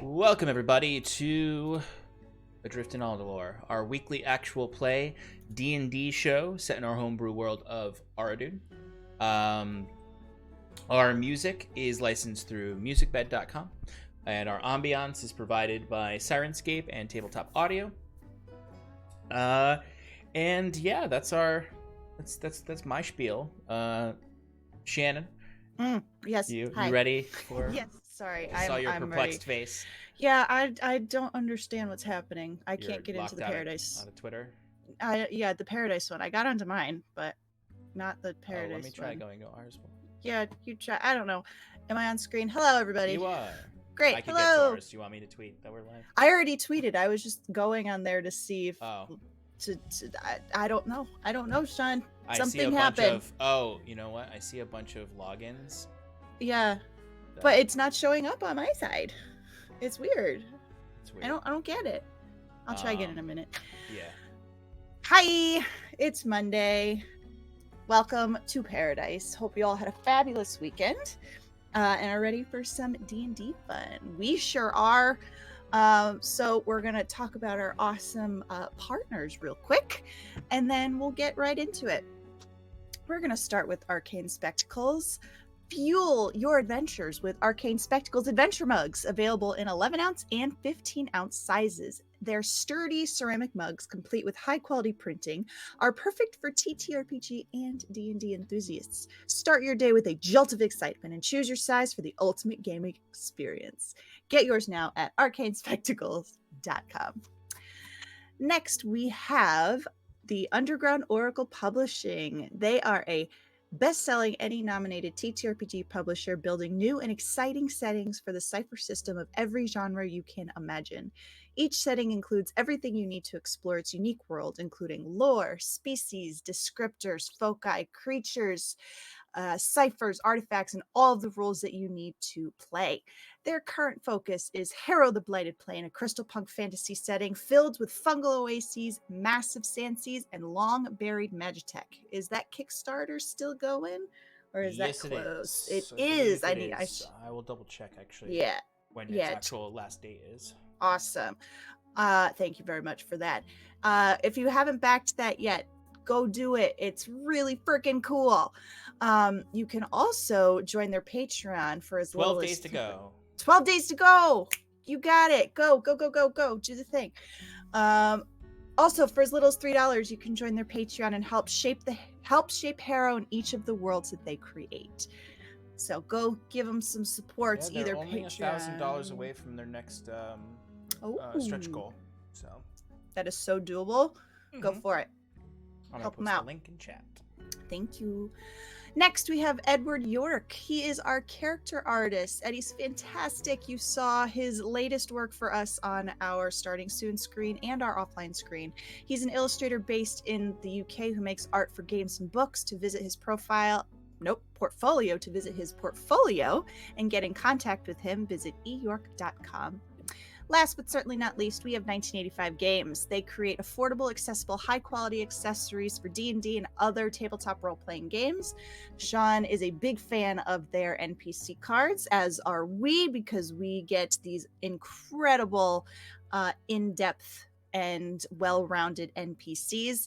Welcome everybody to Adrift in Aldhalor, our weekly actual play D&D show set in our homebrew world of Aradun. Our music is licensed through Musicbed.com, and our ambience is provided by Syrinscape and TabletopAudio. And yeah, that's my spiel. Shannon. Yes. You Hi. ready for? Yes. Sorry, I saw your I'm perplexed ready. face. Yeah, I don't understand what's happening. I You're can't get into the locked Paradise. out of Twitter. Yeah, the Paradise one. I got onto mine, but not the Paradise one. Let me try going to ours. Yeah, you try. I don't know. Am I on screen? Hello, everybody. You are. Great. I can Hello. get to ours. Do you want me to tweet that we're live? I already tweeted. I was just going on there to see if. Oh. I don't know. I don't know, Sean. Something happened. happened. You know what? I see a bunch of logins. Yeah, but it's not showing up on my side. It's weird. It's weird. I don't get it. I'll try again in a minute. Yeah. Hi, it's Monday. Welcome to Paradise. Hope you all had a fabulous weekend and are ready for some D&D fun. We sure are. So we're going to talk about our awesome partners real quick, and then we'll get right into it. We're going to start with Arcane Spectacles. Fuel your adventures with Arcane Spectacles adventure mugs, available in 11-ounce and 15-ounce sizes. Their sturdy ceramic mugs, complete with high-quality printing, are perfect for TTRPG and D&D enthusiasts. Start your day with a jolt of excitement and choose your size for the ultimate gaming experience. Get yours now at arcanespectacles.com. Next, we have the Underground Oracle Publishing. They are a best-selling Emmy-nominated TTRPG publisher, building new and exciting settings for the cipher system of every genre you can imagine. Each setting includes everything you need to explore its unique world, including lore, species, descriptors, foci, creatures, ciphers, artifacts, and all of the rules that you need to play. Their current focus is Harrow the Blighted Plane, a crystal punk fantasy setting filled with fungal oases, massive sand seas, and long-buried magitech. Is that Kickstarter still going? Or is that close? It is. I will double check actually. Yeah. When its actual last date is. Awesome. Thank you very much for that. If you haven't backed that yet, go do it. It's really freaking cool. You can also join their Patreon for as little as 12 days to go. 12 days to go. You got it. Go. Do the thing. Also, for as little as $3, you can join their Patreon and help shape Harrow in each of the worlds that they create. So go give them some support. Yeah, either only Patreon. $1,000 away from their next stretch goal. So that is so doable. Go for it. Help them out. The link in chat. Thank you. Next, we have Edward Yorke. He is our character artist. Eddie's fantastic. You saw his latest work for us on our Starting Soon screen and our offline screen. He's an illustrator based in the UK who makes art for games and books. To visit his portfolio, and get in contact with him, visit eyorke.com. Last but certainly not least, we have 1985 Games. They create affordable, accessible, high-quality accessories for D&D and other tabletop role-playing games. Sean is a big fan of their NPC cards, as are we, because we get these incredible, in-depth and well-rounded NPCs.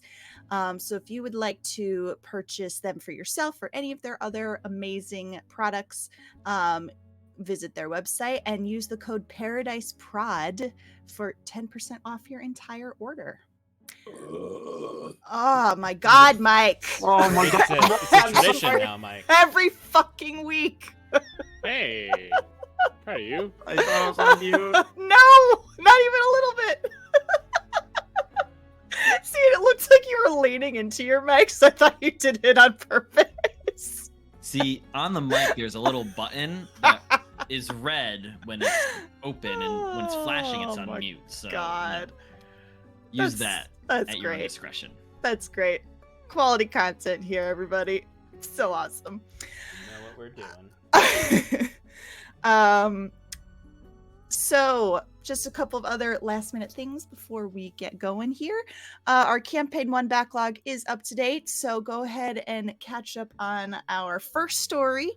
So if you would like to purchase them for yourself or any of their other amazing products, visit their website and use the code ParadiceProd for 10% off your entire order. Oh my God, Mike! Oh my God! It's a tradition now, Mike. Every fucking week. Hey, proud of you. I thought I was on mute. No, not even a little bit. See, it looks like you were leaning into your mic, so I thought you did it on purpose. See, on the mic, there's a little button that is red when it's open, and when it's flashing, it's on mute. So God. Use that at your own discretion. That's great. Quality content here, everybody. So awesome. You know what we're doing. So just a couple of other last minute things before we get going here. Our campaign 1 backlog is up to date, so go ahead and catch up on our first story.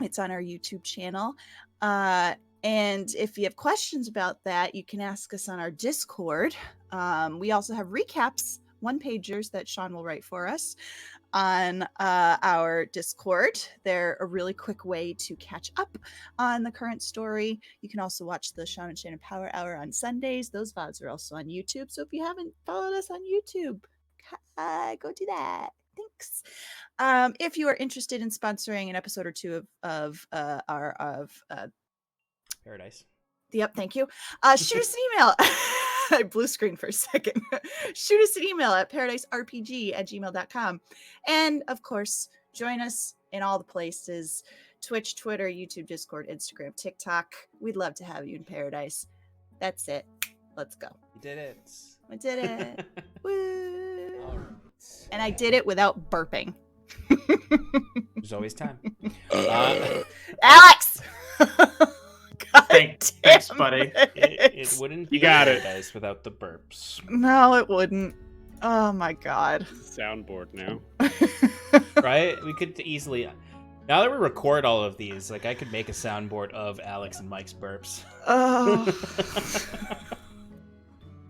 It's on our YouTube channel. And if you have questions about that, you can ask us on our Discord. We also have recaps, one-pagers that Sean will write for us on our Discord. They're a really quick way to catch up on the current story. You can also watch the Sean and Shannon Power Hour on Sundays. Those VODs are also on YouTube. So if you haven't followed us on YouTube, go do that. Thanks. If you are interested in sponsoring an episode or two of Paradice. Yep, thank you. Shoot us an email. I blue screen for a second. Shoot us an email at paradicerpg@gmail.com. And of course, join us in all the places: Twitch, Twitter, YouTube, Discord, Instagram, TikTok. We'd love to have you in Paradise. That's it. Let's go. You did it. I did it. Woo. All right. And I did it without burping. There's always time. Alex! Thanks, buddy. It wouldn't be You got it. Paradise without the burps. No, it wouldn't. Oh my god. Soundboard now. Right? We could easily... Now that we record all of these, like, I could make a soundboard of Alex and Mike's burps. Oh.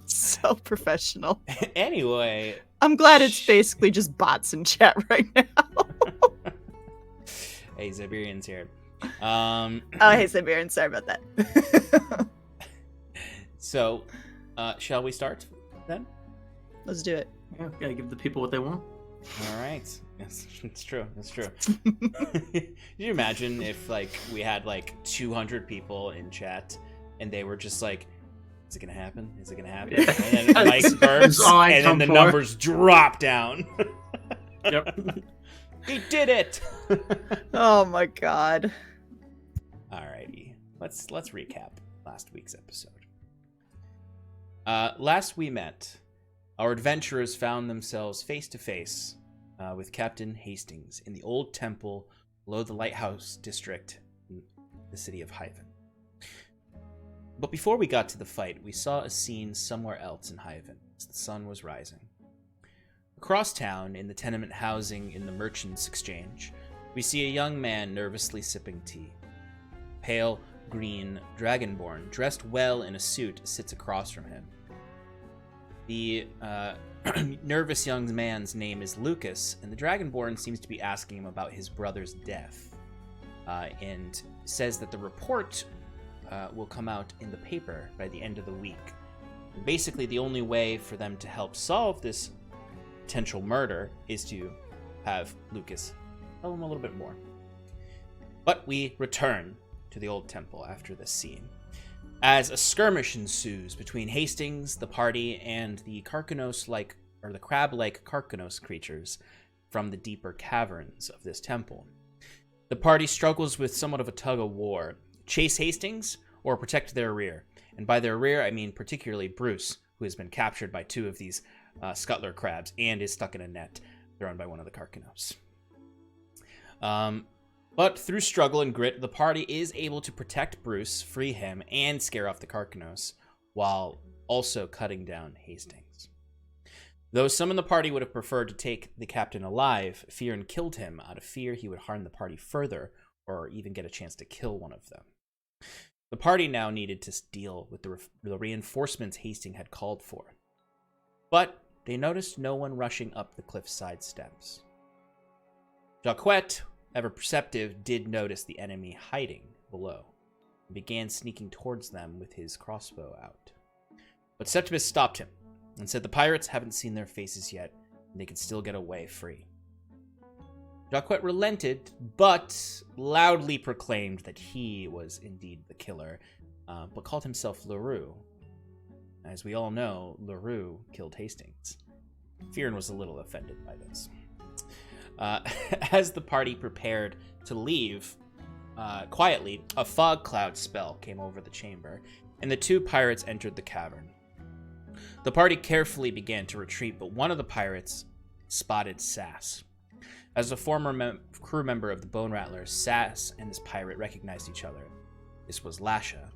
So professional. Anyway... I'm glad it's basically just bots in chat right now. Hey, Siberian's here. Oh, hey, Siberian. Sorry about that. So, shall we start then? Let's do it. Yeah, gotta give the people what they want. All right. Yes, it's true. It's true. Can you imagine if, like, we had, like, 200 people in chat and they were just like, is it gonna happen? Is it gonna happen? Yeah. And then Mike burps, and then the numbers drop down. Yep. He did it! Oh my god. Alrighty. Let's recap last week's episode. Last we met, our adventurers found themselves face to face with Captain Hastings in the old temple below the lighthouse district in the city of Hyven. But before we got to the fight, we saw a scene somewhere else in Hyven as the sun was rising. Across town, in the tenement housing in the Merchants Exchange, we see a young man nervously sipping tea. Pale, green, dragonborn, dressed well in a suit, sits across from him. The nervous young man's name is Lucas, and the dragonborn seems to be asking him about his brother's death, and says that the report will come out in the paper by the end of the week. Basically, the only way for them to help solve this potential murder is to have Lucas tell him a little bit more. But we return to the old temple after this scene, as a skirmish ensues between Hastings, the party, and the the crab-like Karkanos creatures from the deeper caverns of this temple. The party struggles with somewhat of a tug-of-war. Chase Hastings or protect their rear. And by their rear, I mean particularly Bruce, who has been captured by two of these scuttler crabs and is stuck in a net thrown by one of the Karkanos. But through struggle and grit, the party is able to protect Bruce, free him, and scare off the Karkanos, while also cutting down Hastings. Though some in the party would have preferred to take the captain alive, Fearon killed him out of fear he would harm the party further, or even get a chance to kill one of them. The party now needed to deal with the reinforcements Hastings had called for. But they noticed no one rushing up the cliffside steps. Jacquet, ever perceptive, did notice the enemy hiding below, and began sneaking towards them with his crossbow out. But Septimus stopped him, and said the pirates haven't seen their faces yet, and they can still get away free. Jacquet relented, but loudly proclaimed that he was indeed the killer, but called himself LaRue. As we all know, LaRue killed Hastings. Fearon was a little offended by this. As the party prepared to leave, quietly, a fog cloud spell came over the chamber, and the two pirates entered the cavern. The party carefully began to retreat, but one of the pirates spotted Sass. As a former crew member of the Bone Rattlers, Sass and this pirate recognized each other. This was Lasha.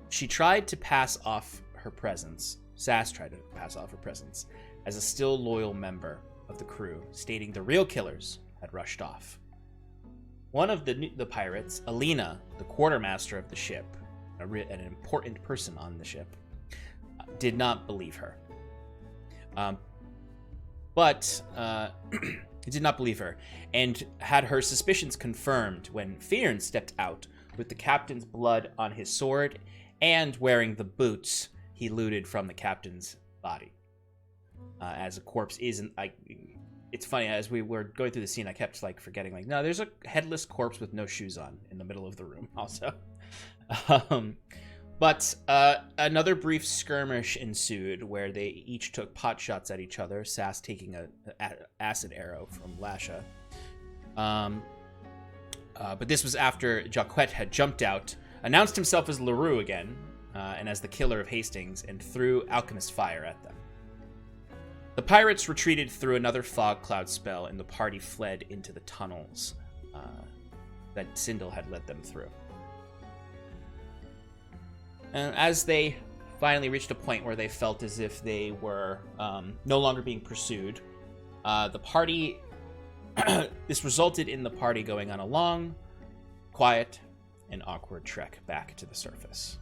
She tried to pass off her presence. Sass tried to pass off her presence as a still loyal member of the crew, stating the real killers had rushed off. one of the pirates, Alina, the quartermaster of the ship, an important person on the ship, did not believe her. But did not believe her, and had her suspicions confirmed when Fearn stepped out with the captain's blood on his sword and wearing the boots he looted from the captain's body. As a corpse isn't, it's funny, as we were going through the scene, I kept forgetting, no, there's a headless corpse with no shoes on in the middle of the room also. But another brief skirmish ensued where they each took pot shots at each other, Sass taking an acid arrow from Lasha. But this was after Jacquet had jumped out, announced himself as LaRue again, and as the killer of Hastings, and threw alchemist fire at them. The pirates retreated through another fog cloud spell, and the party fled into the tunnels that Sindel had led them through. And as they finally reached a point where they felt as if they were no longer being pursued, the party... this resulted in the party going on a long, quiet, and awkward trek back to the surface.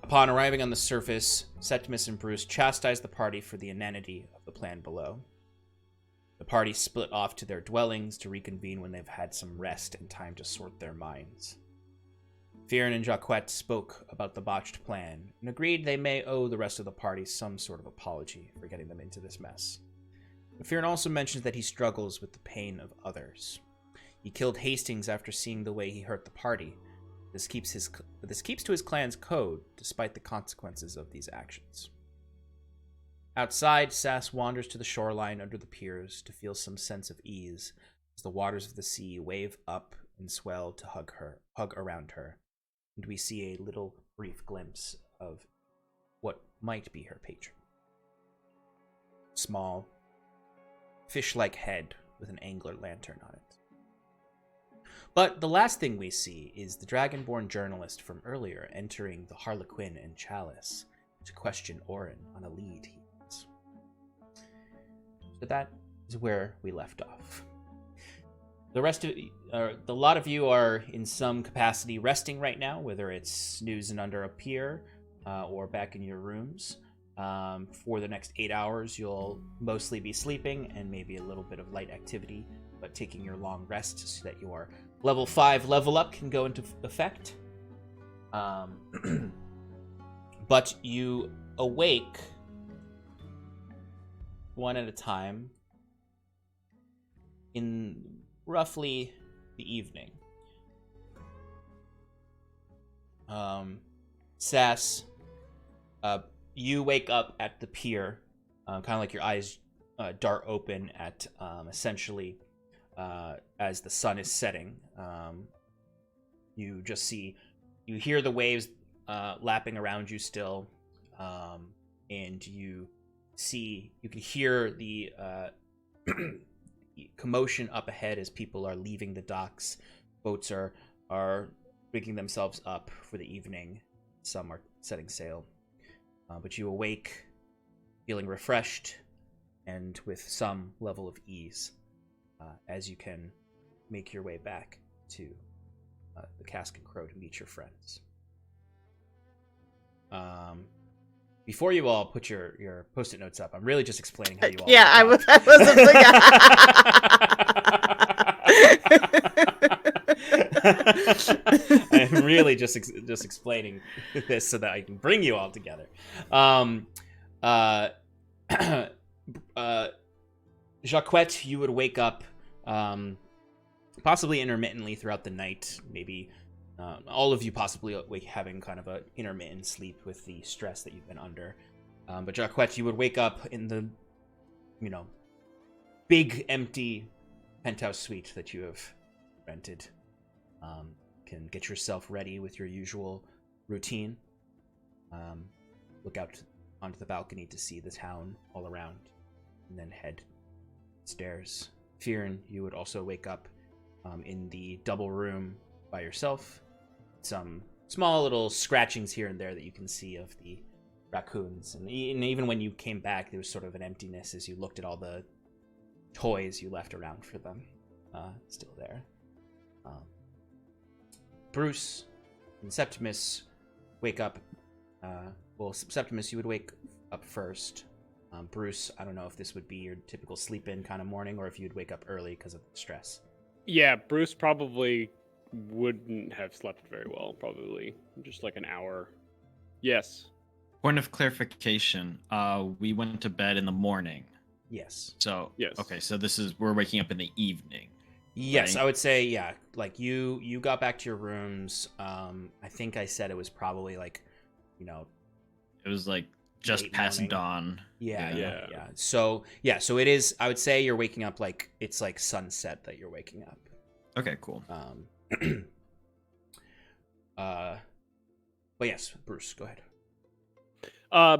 Upon arriving on the surface, Septimus and Bruce chastised the party for the inanity of the plan below. The party split off to their dwellings to reconvene when they've had some rest and time to sort their minds. Fearn and Jacquet spoke about the botched plan and agreed they may owe the rest of the party some sort of apology for getting them into this mess. But Fearn also mentions that he struggles with the pain of others. He killed Hastings after seeing the way he hurt the party. This keeps to his clan's code, despite the consequences of these actions. Outside, Sass wanders to the shoreline under the piers to feel some sense of ease as the waters of the sea wave up and swell to hug around her, and we see a little brief glimpse of what might be her patron. Small, fish-like head with an angler lantern on it. But the last thing we see is the Dragonborn journalist from earlier entering the Harlequin and Chalice to question Orin on a lead he has. So that is where we left off. The lot of you are in some capacity resting right now, whether it's snoozing under a pier or back in your rooms. For the next 8 hours, you'll mostly be sleeping and maybe a little bit of light activity, but taking your long rest so that your level 5 level up can go into effect. But you awake one at a time in roughly the evening. Sass, you wake up at the pier, kind of like your eyes dart open at essentially as the sun is setting. You hear the waves lapping around you still, and you can hear the commotion up ahead as people are leaving the docks. Boats are rigging themselves up for the evening. Some are setting sail. But you awake feeling refreshed and with some level of ease as you can make your way back to the Cask and Crow to meet your friends. Before you all put your post-it notes up, I'm really just explaining how you all... Yeah, I wasn't I'm really just explaining this so that I can bring you all together. Jacquet, you would wake up possibly intermittently throughout the night, maybe all of you possibly having kind of a intermittent sleep with the stress that you've been under. But Jacquet, you would wake up in the, big empty penthouse suite that you have rented. Can get yourself ready with your usual routine. Look out onto the balcony to see the town all around, and then head upstairs. Fearn, you would also wake up in the double room by yourself. Some small little scratchings here and there that you can see of the raccoons. And even when you came back, there was sort of an emptiness as you looked at all the toys you left around for them. Still there. Bruce and Septimus wake up. Septimus, you would wake up first. Bruce, I don't know if this would be your typical sleep-in kind of morning, or if you'd wake up early because of the stress. Yeah, Bruce probably wouldn't have slept very well. Probably just like an hour. Yes. Point of clarification. We went to bed in the morning. Yes. So Yes. Okay, so we're waking up in the evening. Yes, Right? I would say, yeah. Like you got back to your rooms. I think I said it was probably like, It was like just late past morning. dawn. Yeah. So it is. I would say you're waking up like it's like sunset that you're waking up. Okay, cool. But yes, Bruce, go ahead.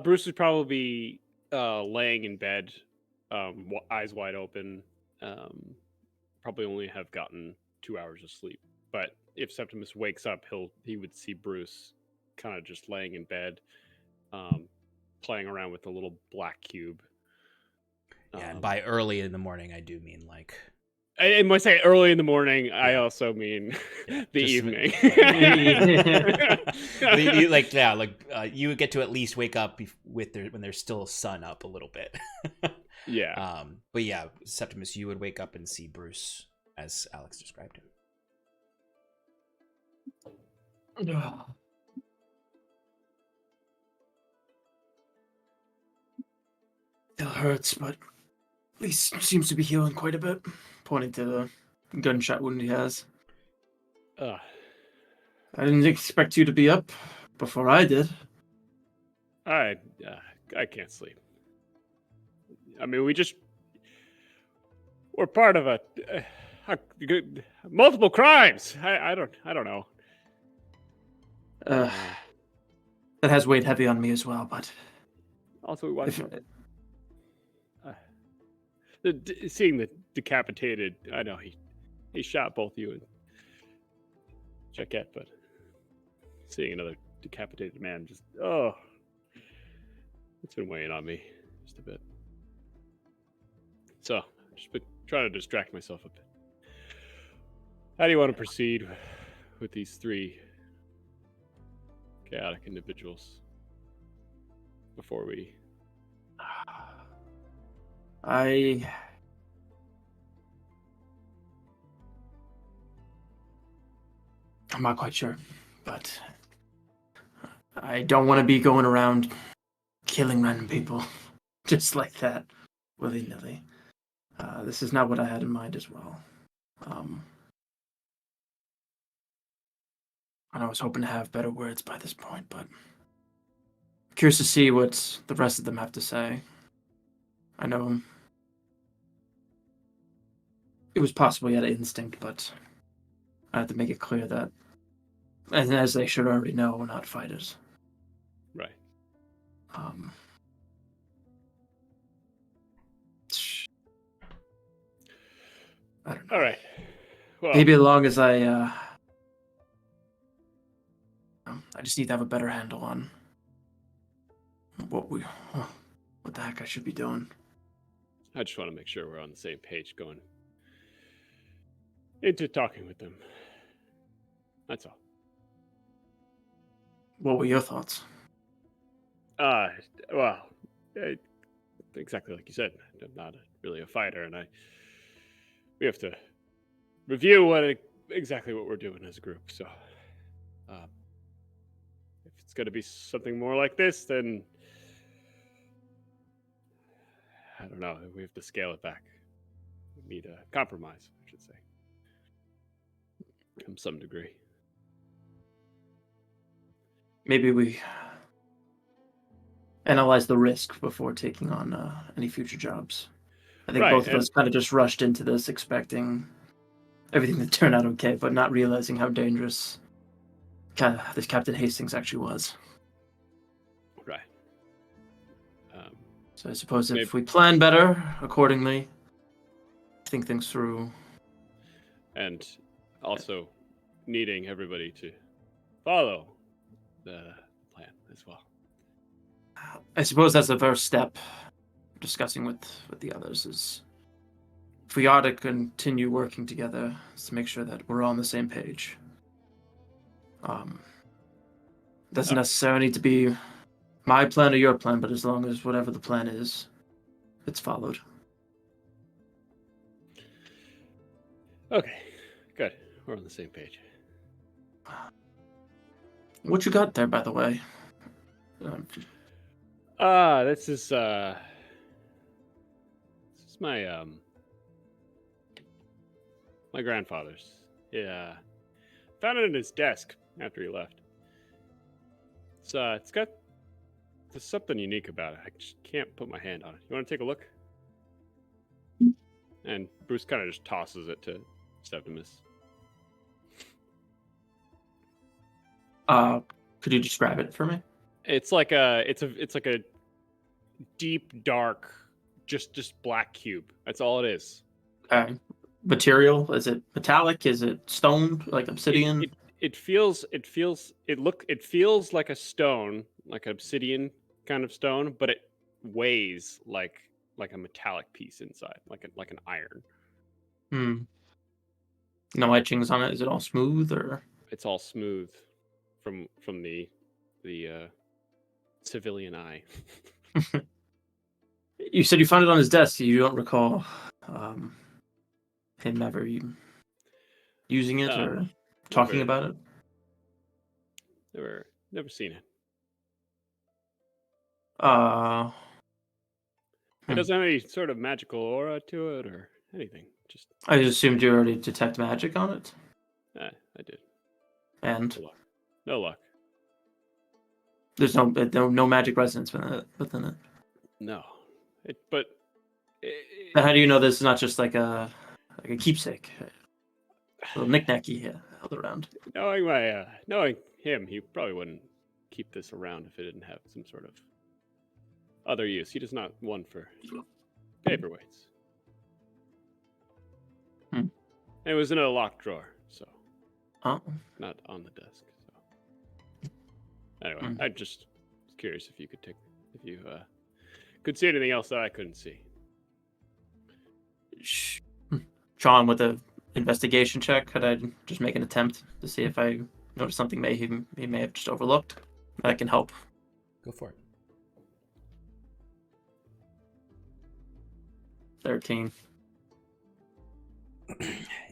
Bruce would probably be laying in bed, eyes wide open. Probably only have gotten 2 hours of sleep. But if Septimus wakes up, he would see Bruce kind of just laying in bed, playing around with the little black cube. Yeah, and by early in the morning, I do mean like. And when I say early in the morning, I also mean the evening. You would get to at least wake up when there's still sun up a little bit. Yeah. But yeah, Septimus, you would wake up and see Bruce as Alex described him. Still hurts, but at least seems to be healing quite a bit. Pointing to the gunshot wound he has. I didn't expect you to be up before I did. I can't sleep. I mean, we're part of multiple crimes. I don't know. That has weighed heavy on me as well, but Also, we watched seeing the decapitated. I know he shot both you and Jaquette, but seeing another decapitated man it's been weighing on me just a bit. So I've just been trying to distract myself a bit. How do you want to proceed with these three chaotic individuals before we? I'm not quite sure, but I don't want to be going around killing random people just like that, willy-nilly. This is not what I had in mind as well. And I was hoping to have better words by this point, but I'm curious to see what the rest of them have to say. I know it was possible he had an instinct, but I have to make it clear that, and as they should already know, we're not fighters. Right. I don't know. All right. Well, Maybe as long as I just need to have a better handle on what the heck I should be doing. I just want to make sure we're on the same page going into talking with them. That's all. What were your thoughts? Well, exactly like you said, I'm not really a fighter, and we have to review exactly what we're doing as a group. So, if it's going to be something more like this, then I don't know. We have to scale it back. We need a compromise, I should say, to some degree. Maybe we analyze the risk before taking on any future jobs. I think both of us kind of just rushed into this expecting everything to turn out okay, but not realizing how dangerous this Captain Hastings actually was. Right. So I suppose if we plan better accordingly, think things through. And also needing everybody to follow the plan as well. I suppose that's the first step. Discussing with the others is if we are to continue working together, is to make sure that we're on the same page. Doesn't necessarily need to be my plan or your plan, but as long as whatever the plan is, it's followed. Okay, good. We're on the same page. What you got there, by the way? This is my my grandfather's. Yeah, found it in his desk after he left. It's got there's something unique about it. I just can't put my hand on it. You want to take a look? And Bruce kind of just tosses it to Septimus. Could you describe it for me? It's like a deep dark, just black cube. That's all it is. Material? Is it metallic? Is it stone? Like obsidian? It feels like a stone, like an obsidian kind of stone, but it weighs like a metallic piece inside, like an iron. No etchings on it. Is it all smooth or? It's all smooth from the civilian eye. You said you found it on his desk. You don't recall him ever using it or talking about it? Never seen it. It doesn't have any sort of magical aura to it or anything. Just I assumed you already detect magic on it. I did. And no luck. There's no magic resonance within it. No. How do you know this is not just like a keepsake, a little knick-knacky held around? Knowing him, he probably wouldn't keep this around if it didn't have some sort of other use. He does not one for paperweights. It was in a locked drawer, so not on the desk. So anyway, I just was curious if you could see anything else that I couldn't see. Sean, with an investigation check, could I just make an attempt to see if I notice something he may have just overlooked that can help? Go for it. 13.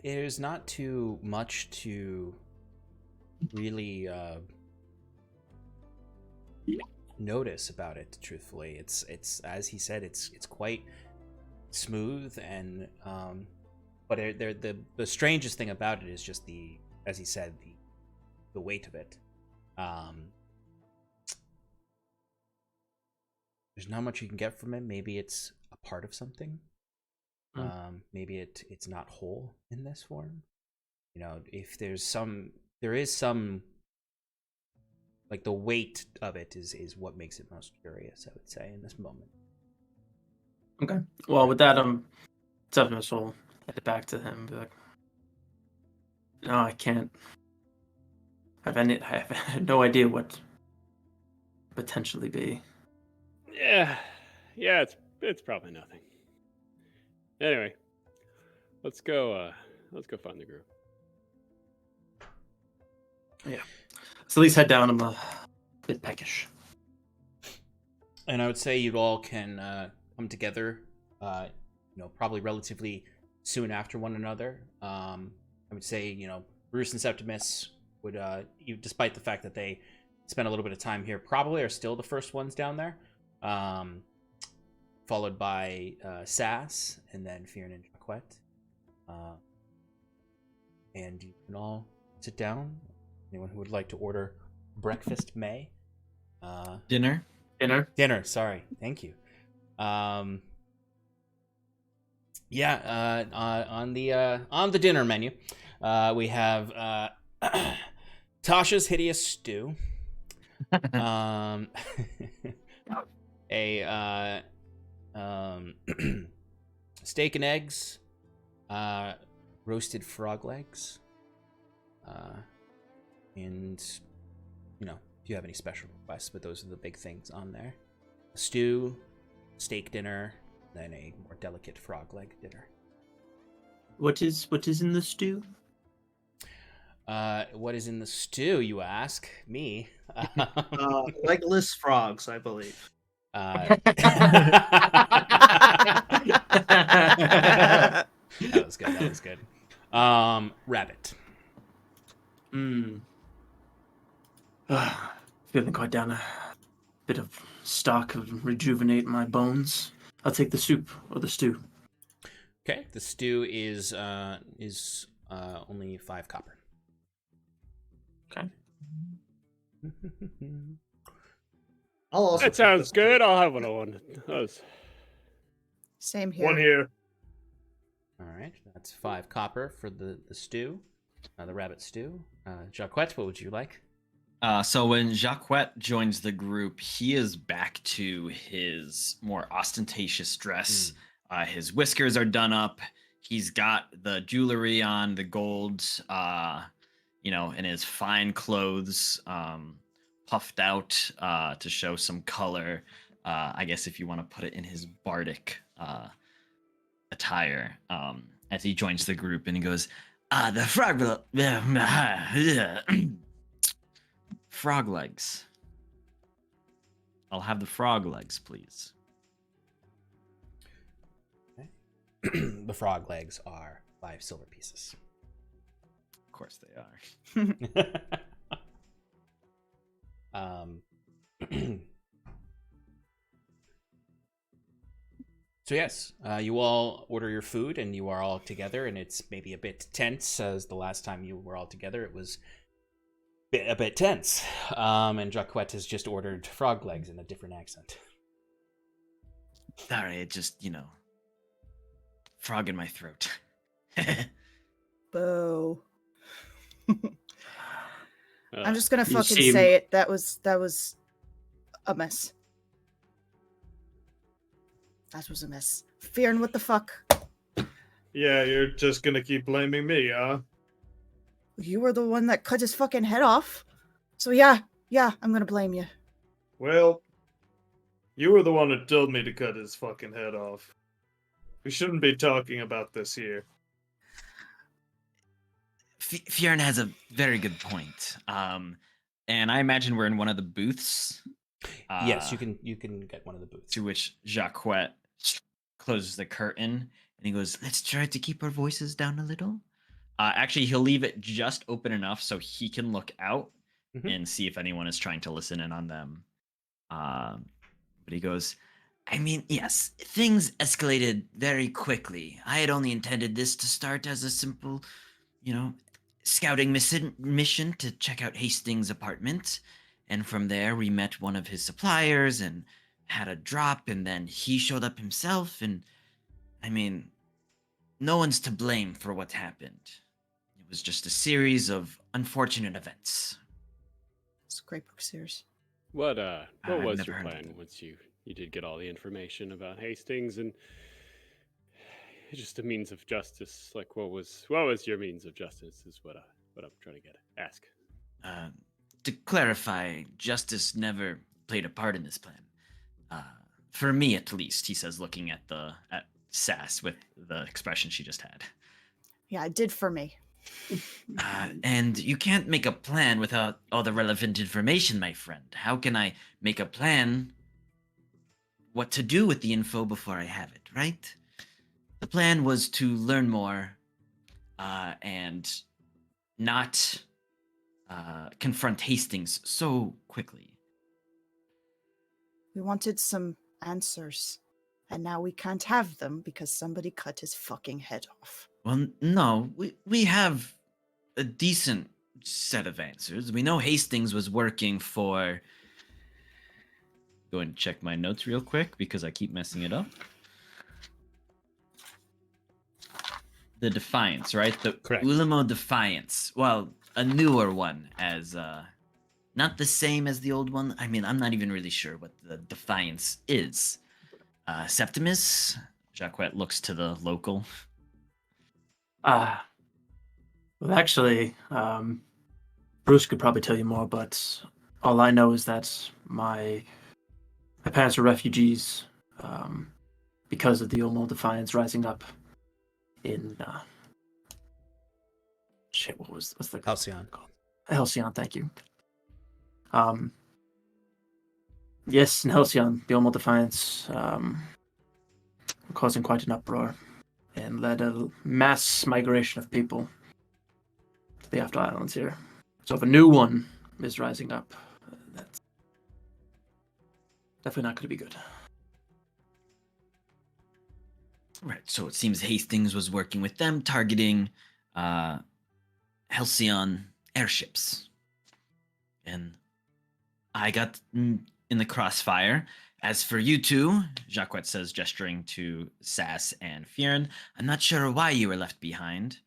There's not too much to really notice about it, truthfully. It's as he said, it's quite smooth, and but the strangest thing about it is just as he said, the weight of it. There's not much you can get from it. Maybe it's a part of something. Maybe it's not whole in this form. You know, if there is some like the weight of it is what makes it most curious, I would say, in this moment. Okay. Well, with that, Septimus will head it back to him. Be like, no, I can't. I have no idea what potentially be. Yeah, it's probably nothing. Anyway, let's go find the group. Yeah. So at least head down. I'm a bit peckish. And I would say you all can come together, probably relatively soon after one another. I would say, Bruce and Septimus would, despite the fact that they spent a little bit of time here, probably are still the first ones down there. Followed by Sass, and then Fearn and Jacquette. And you can all sit down. Anyone who would like to order breakfast may. Dinner. Sorry, thank you. On the dinner menu, we have Tasha's hideous stew. A steak and eggs, roasted frog legs, and if you have any special requests, but those are the big things on there. A stew, steak dinner, then a more delicate frog leg dinner. What is in the stew? What is in the stew, you ask? Me. Legless frogs, I believe. That was good. That was good. Rabbit. Feeling quite down a bit of stock of rejuvenate my bones. I'll take the soup or the stew. Okay, the stew is only 5 copper. Okay. I'll also That take sounds this good. I'll have one of one. Those. Same here. one here. All right, that's 5 copper for the stew, the rabbit stew. Jacquette, what would you like? So when Jacquette joins the group, he is back to his more ostentatious dress. His whiskers are done up. He's got the jewelry on, the gold, and his fine clothes puffed out to show some color. I guess if you want to put it in his bardic attire, as he joins the group, and he goes, the frog, frog legs. I'll have the frog legs, please. The frog legs are 5 silver pieces. Of course they are. So yes, you all order your food and you are all together, and it's maybe a bit tense, as the last time you were all together it was a bit tense. And Jacquette has just ordered frog legs in a different accent. Sorry, it just, frog in my throat. Boo. I'm just gonna You fucking seem- say it. That was a mess. That was a mess. Fearing, what the fuck? Yeah, you're just gonna keep blaming me, huh? You were the one that cut his fucking head off. So yeah, I'm gonna blame you. Well, you were the one who told me to cut his fucking head off. We shouldn't be talking about this here. Fjern has a very good point. And I imagine we're in one of the booths. Yes, you can get one of the booths. To which Jacquette closes the curtain and he goes, "Let's try to keep our voices down a little." Actually, he'll leave it just open enough so he can look out and see if anyone is trying to listen in on them. But he goes, "I mean, yes, things escalated very quickly. I had only intended this to start as a simple, scouting mission to check out Hastings' apartment. And from there, we met one of his suppliers and had a drop, and then he showed up himself. And, I mean, no one's to blame for what happened. It was just a series of unfortunate events." It's a great book series. What I've was never your heard of plan it. once you did get all the information about Hastings and just a means of justice? Like, what was your means of justice? Is what I'm trying to ask. To clarify, justice never played a part in this plan. For me, at least, he says, looking at Sass with the expression she just had. Yeah, it did for me. And you can't make a plan without all the relevant information, my friend. How can I make a plan what to do with the info before I have it, right? The plan was to learn more and not confront Hastings so quickly. We wanted some answers, and now we can't have them because somebody cut his fucking head off. Well, no, we have a decent set of answers. We know Hastings was working for... Go and check my notes real quick because I keep messing it up. The Defiance, right? The Correct. Ulamo Defiance. Well, a newer one, as not the same as the old one. I mean, I'm not even really sure what the Defiance is. Septimus? Jacquette looks to the local. Well, actually, Bruce could probably tell you more, but all I know is that my parents were refugees because of the Ulmo Defiance rising up in shit, what's the Halcyon. Halcyon, thank you. Yes, in Halcyon, the Olmo Defiance causing quite an uproar and led a mass migration of people to the After Islands here. So if a new one is rising up, that's definitely not going to be good. Right, so it seems Hastings was working with them, targeting Halcyon airships. And I got in the crossfire. As for you two, Jacquet says, gesturing to Sass and Fieran, I'm not sure why you were left behind.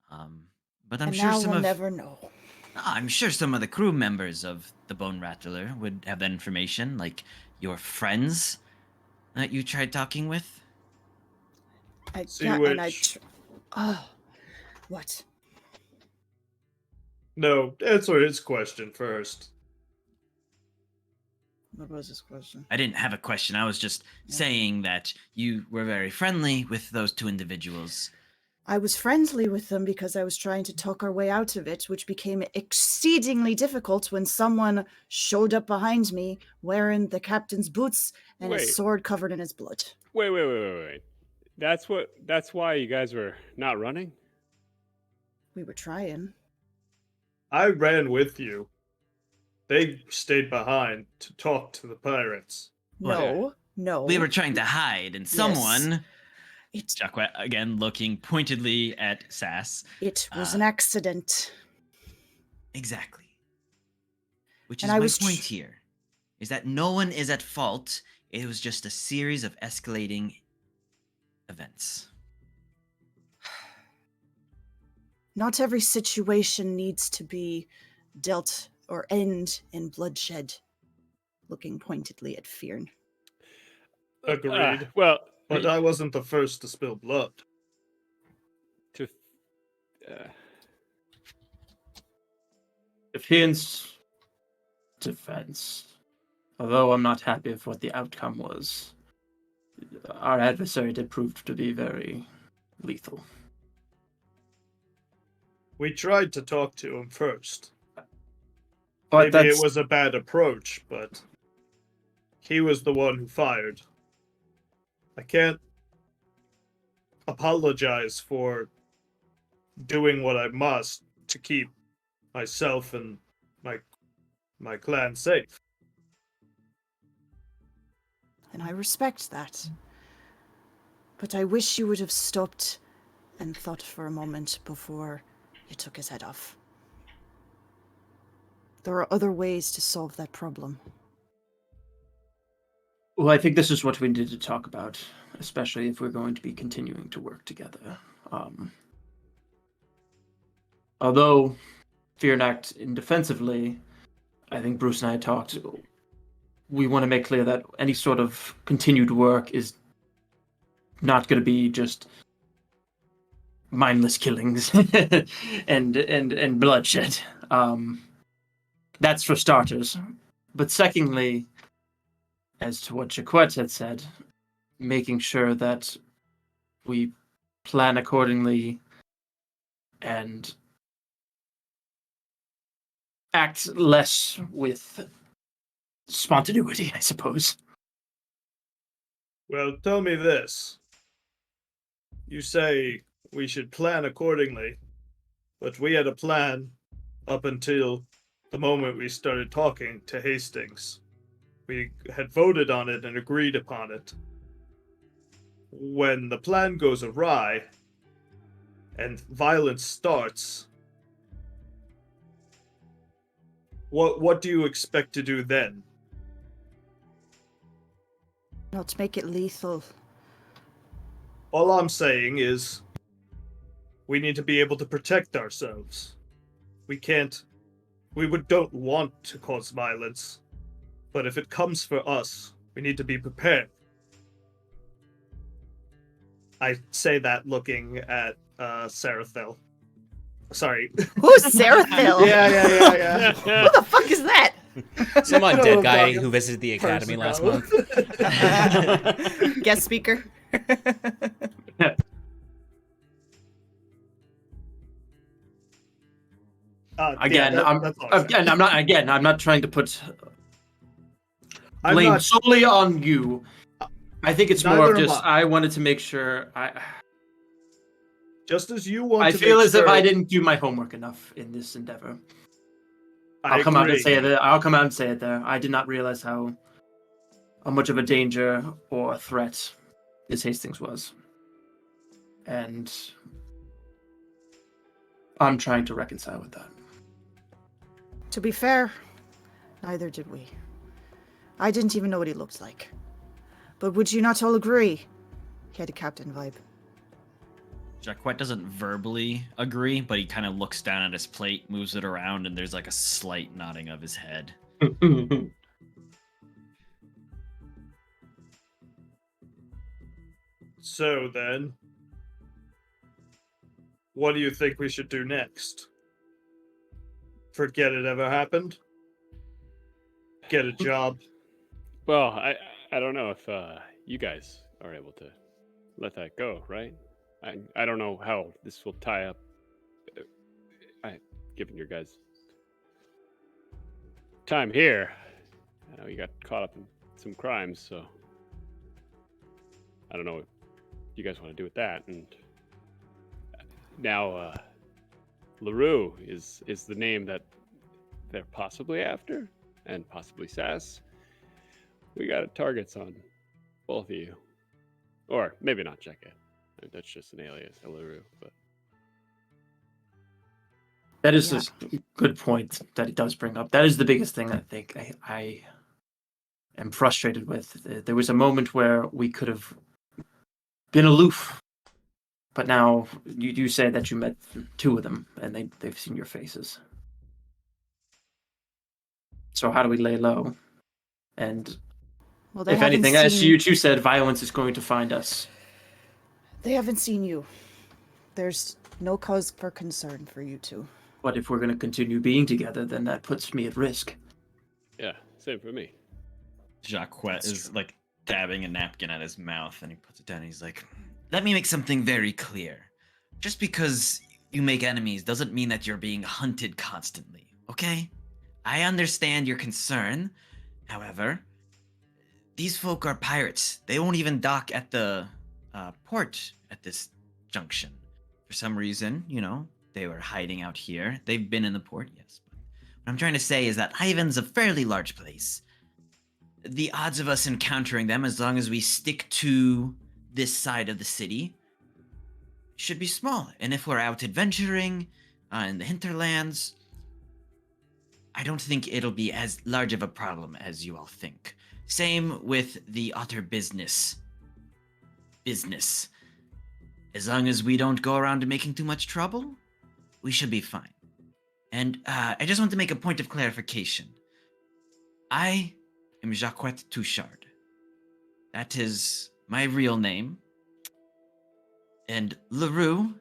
But I'm And sure now some we'll of never know. I'm sure some of the crew members of the Bone Rattler would have that information, like your friends that you tried talking with. What? No, answer his question first. What was his question? I didn't have a question. I was just saying that you were very friendly with those two individuals. I was friendly with them because I was trying to talk our way out of it, which became exceedingly difficult when someone showed up behind me wearing the captain's boots and his sword covered in his blood. Wait. That's why you guys were not running? We were trying. I ran with you. They stayed behind to talk to the pirates. No. We were trying to hide, and someone... Yes. Jacquet, again, looking pointedly at Sass. It was an accident. Exactly. Which And is I my was point here, is that no one is at fault. It was just a series of escalating events. Not every situation needs to be dealt or end in bloodshed. Looking pointedly at Fieran. Agreed. Well, but I wasn't the first to spill blood. Fieran's defense, although I'm not happy with what the outcome was, our adversary did prove to be very lethal. We tried to talk to him first. But maybe it was a bad approach, but he was the one who fired. I can't apologize for doing what I must to keep myself and my clan safe. And I respect that. But I wish you would have stopped and thought for a moment before you took his head off. There are other ways to solve that problem. Well, I think this is what we need to talk about, especially if we're going to be continuing to work together. Although Fear and Act indefensively, I think Bruce and I talked, we want to make clear that any sort of continued work is not going to be just mindless killings and bloodshed. That's for starters. But secondly, as to what Jacquet had said, making sure that we plan accordingly and act less with spontaneity, I suppose. Well, tell me this. You say we should plan accordingly, but we had a plan up until the moment we started talking to Hastings. We had voted on it and agreed upon it. When the plan goes awry and violence starts, what do you expect to do then? Not make it lethal. All I'm saying is we need to be able to protect ourselves. We don't want to cause violence, but if it comes for us, we need to be prepared. I say that looking at Sarathel. Sorry. Who's Sarathel? Yeah. Who the fuck is that? Some undead guy who visited the academy last month. Guest speaker. Again, that's all I'm saying. I'm not trying to put I'm blame not- solely on you. I think it's more Neither of am just I. I wanted to make sure Just as you want I to feel make as if sure- I didn't do my homework enough in this endeavor. I I'll come out and agree. say it. I'll come out and say it there. I did not realize how much of a danger or a threat this Hastings was, and I'm trying to reconcile with that. To be fair, neither did we. I didn't even know what he looked like. But would you not all agree? He had a captain vibe. Jacquet doesn't verbally agree, but he kind of looks down at his plate, moves it around, and there's like a slight nodding of his head. So then, what do you think we should do next? Forget it ever happened? Get a job? Well, I don't know if you guys are able to let that go, right? I don't know how this will tie up. Given your guys' time here, I know you got caught up in some crimes, so I don't know what you guys want to do with that. And now, LaRue is the name that they're possibly after, and possibly Sass. We got targets on both of you, or maybe not Jekka. That's just an alias, LaRue. But That is a good point that he does bring up. That is the biggest thing I think I am frustrated with. There was a moment where we could have been aloof, but now you say that you met two of them and they've seen your faces. So how do we lay low? And Well, if anything, as you two said, violence is going to find us. They haven't seen you. There's no cause for concern for you two. But if we're going to continue being together, then that puts me at risk. yeah, same for me. Jacquet is like dabbing a napkin at his mouth, and he puts it down. And he's like, "Let me make something very clear. Just because you make enemies doesn't mean that you're being hunted constantly, okay? I understand your concern. However, these folk are pirates. They won't even dock at the port at this junction. For some reason, they were hiding out here. They've been in the port, yes. But what I'm trying to say is that Ivan's a fairly large place. The odds of us encountering them, as long as we stick to this side of the city, should be small. And if we're out adventuring in the hinterlands, I don't think it'll be as large of a problem as you all think. Same with the otter business. As long as we don't go around making too much trouble, we should be fine. And I just want to make a point of clarification. I am Jacquet Touchard. That is my real name. And LaRue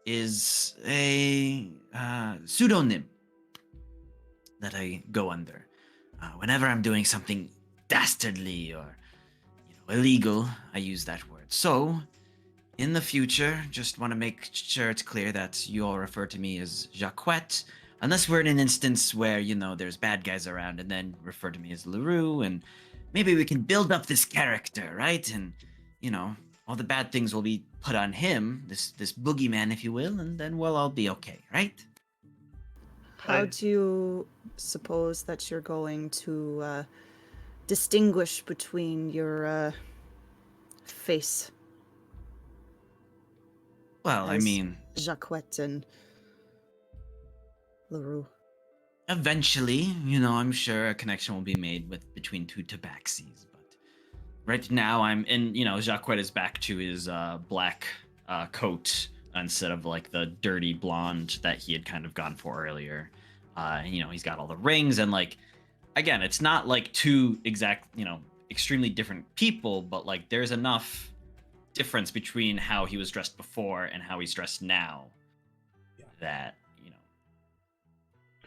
is a pseudonym that I go under. Whenever I'm doing something dastardly or illegal, I use that word. So, in the future, just want to make sure it's clear that you all refer to me as Jacquet, unless we're in an instance where, there's bad guys around, and then refer to me as LaRue, and maybe we can build up this character, right? And, all the bad things will be put on him, this boogeyman, if you will, and then we'll all be okay, right? How do you suppose that you're going to distinguish between your face? Well, I as mean, Jacquet and LaRue. eventually, I'm sure a connection will be made between two tabaxis. But right now, I'm in. Jacquet is back to his black coat instead of like the dirty blonde that he had kind of gone for earlier. He's got all the rings and like, again, it's not like two extremely different people, but like there's enough difference between how he was dressed before and how he's dressed now that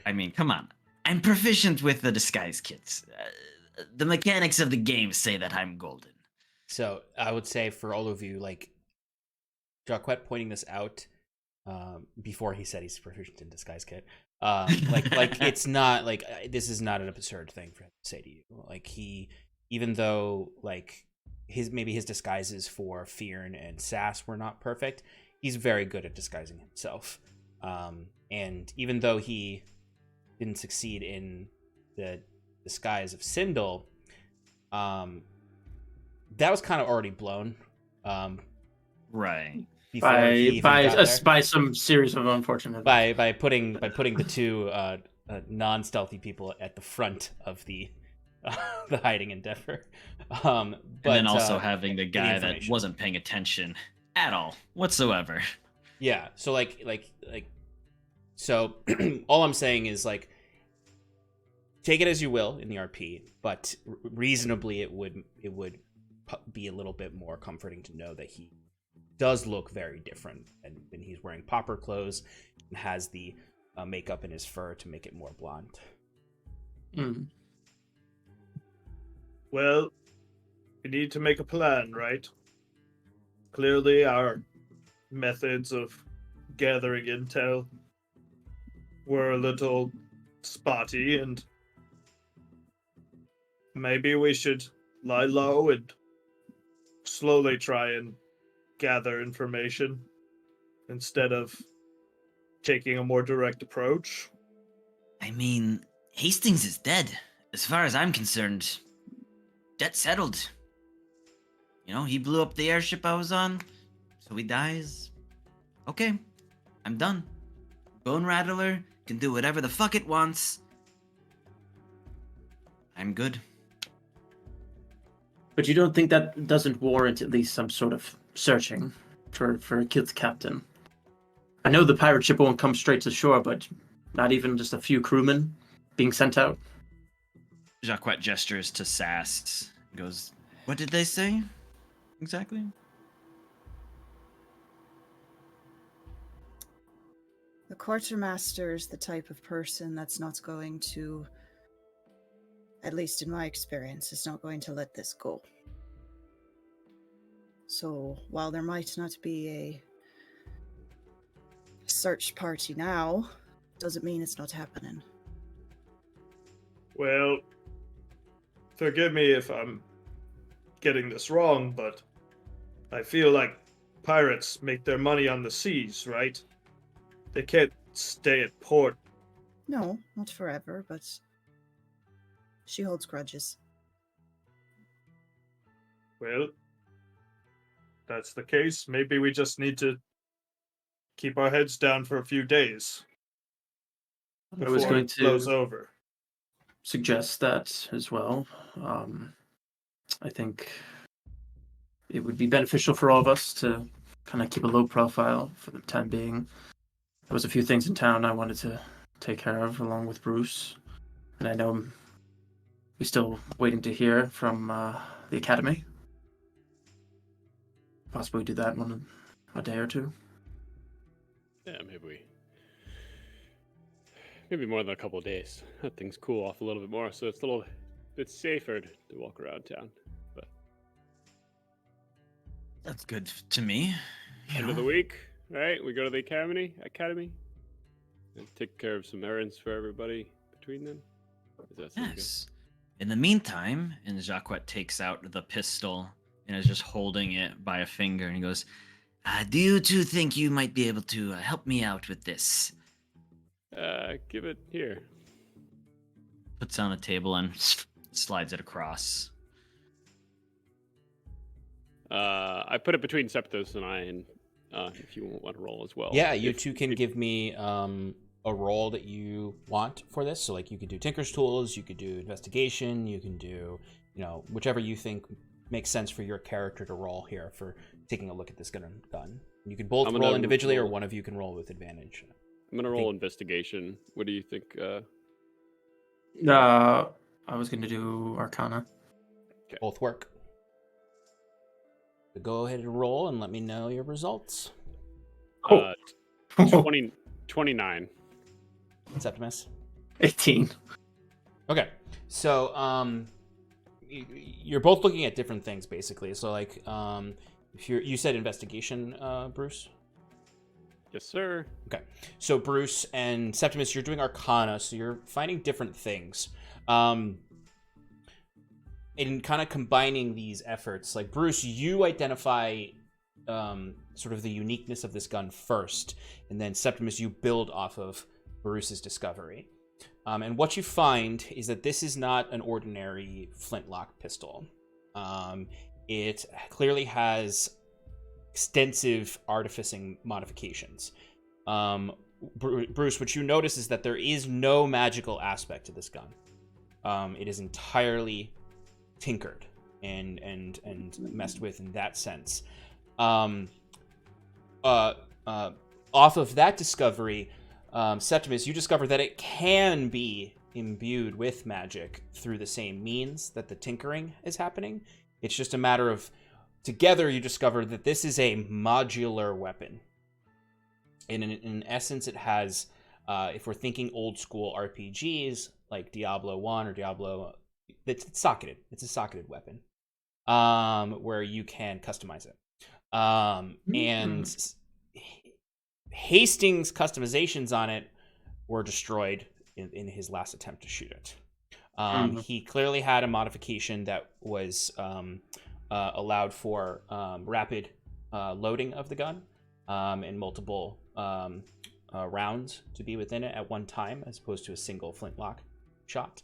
I mean, come on, I'm proficient with the disguise kits. The mechanics of the game say that I'm golden. So I would say for all of you, like Jacquet pointing this out, before he said he's proficient in disguise kit. Like it's not like this is not an absurd thing for him to say to you. Like even though like his disguises for Fearn and Sass were not perfect, he's very good at disguising himself. And even though he didn't succeed in the disguise of Sindel, that was kind of already blown. Right. By some series of unfortunate by putting the two non-stealthy people at the front of the hiding endeavor, but and then also having the guy that wasn't paying attention at all whatsoever. Yeah, so so all I'm saying is like take it as you will in the RP, but reasonably it would be a little bit more comforting to know that he does look very different, and he's wearing pauper clothes and has the makeup in his fur to make it more blonde. Well, we need to make a plan, right? Clearly, our methods of gathering intel were a little spotty, and maybe we should lie low and slowly try and gather information instead of taking a more direct approach. I mean, Hastings is dead. As far as I'm concerned, debt settled. You know, he blew up the airship I was on, so he dies. Okay, I'm done. Bone Rattler can do whatever the fuck it wants. I'm good. But you don't think that doesn't warrant at least some sort of searching for a killed captain? I know the pirate ship won't come straight to shore, but not even just a few crewmen being sent out? Jacquet gestures to Sass and goes, "What did they say? Exactly?" The quartermaster is the type of person that's not going to, at least in my experience, is not going to let this go. So while there might not be a search party now, doesn't mean it's not happening. Well, forgive me if I'm getting this wrong, but I feel like pirates make their money on the seas, right? They can't stay at port. No, not forever, but she holds grudges. Well, that's the case. Maybe we just need to keep our heads down for a few days I was before going it to blows over. suggest that as well. I think it would be beneficial for all of us to kind of keep a low profile for the time being. There was a few things in town I wanted to take care of along with Bruce, and I know we're still waiting to hear from the academy. Possibly do that in a day or two. Yeah, maybe more than a couple of days. Let things cool off a little bit more, so it's a little bit safer to walk around town. But That's good to me. end of the week, right? We go to the academy, and take care of some errands for everybody between them. Does that sound Yes. In the meantime, and Jacquet takes out the pistol and is just holding it by a finger, and he goes, "Do you two think you might be able to help me out with this?" good? Give it here. Puts it on the table and slides it across. I put it between Septimus and I, and if you want to roll as well. Yeah, you two can give me a roll that you want for this. So, like, you could do Tinker's Tools, you could do Investigation, you can do, whichever you think makes sense for your character to roll here for taking a look at this gun. You can both roll individually, or one of you can roll with advantage. I'm gonna roll Investigation. What do you think? I was going to do Arcana. Okay. Both work. So go ahead and roll and let me know your results. 29. Septimus? 18. Okay, so you're both looking at different things basically. So like, if you said Investigation, Bruce. Yes, sir. Okay. So Bruce and Septimus, you're doing Arcana, so you're finding different things. In kind of combining these efforts, like Bruce, you identify sort of the uniqueness of this gun first, and then Septimus, you build off of Bruce's discovery. And what you find is that this is not an ordinary flintlock pistol. It clearly has extensive artificing modifications. Bruce, what you notice is that there is no magical aspect to this gun. It is entirely tinkered and messed with in that sense. Off of that discovery, Septimus, you discover that it can be imbued with magic through the same means that the tinkering is happening. It's just a matter of, together you discover that this is a modular weapon. In essence, it has, if we're thinking old school RPGs like Diablo 1 or Diablo, it's socketed. It's a socketed weapon where you can customize it. And Hastings' customizations on it were destroyed in his last attempt to shoot it. He clearly had a modification that was allowed for rapid loading of the gun and multiple rounds to be within it at one time, as opposed to a single flintlock shot.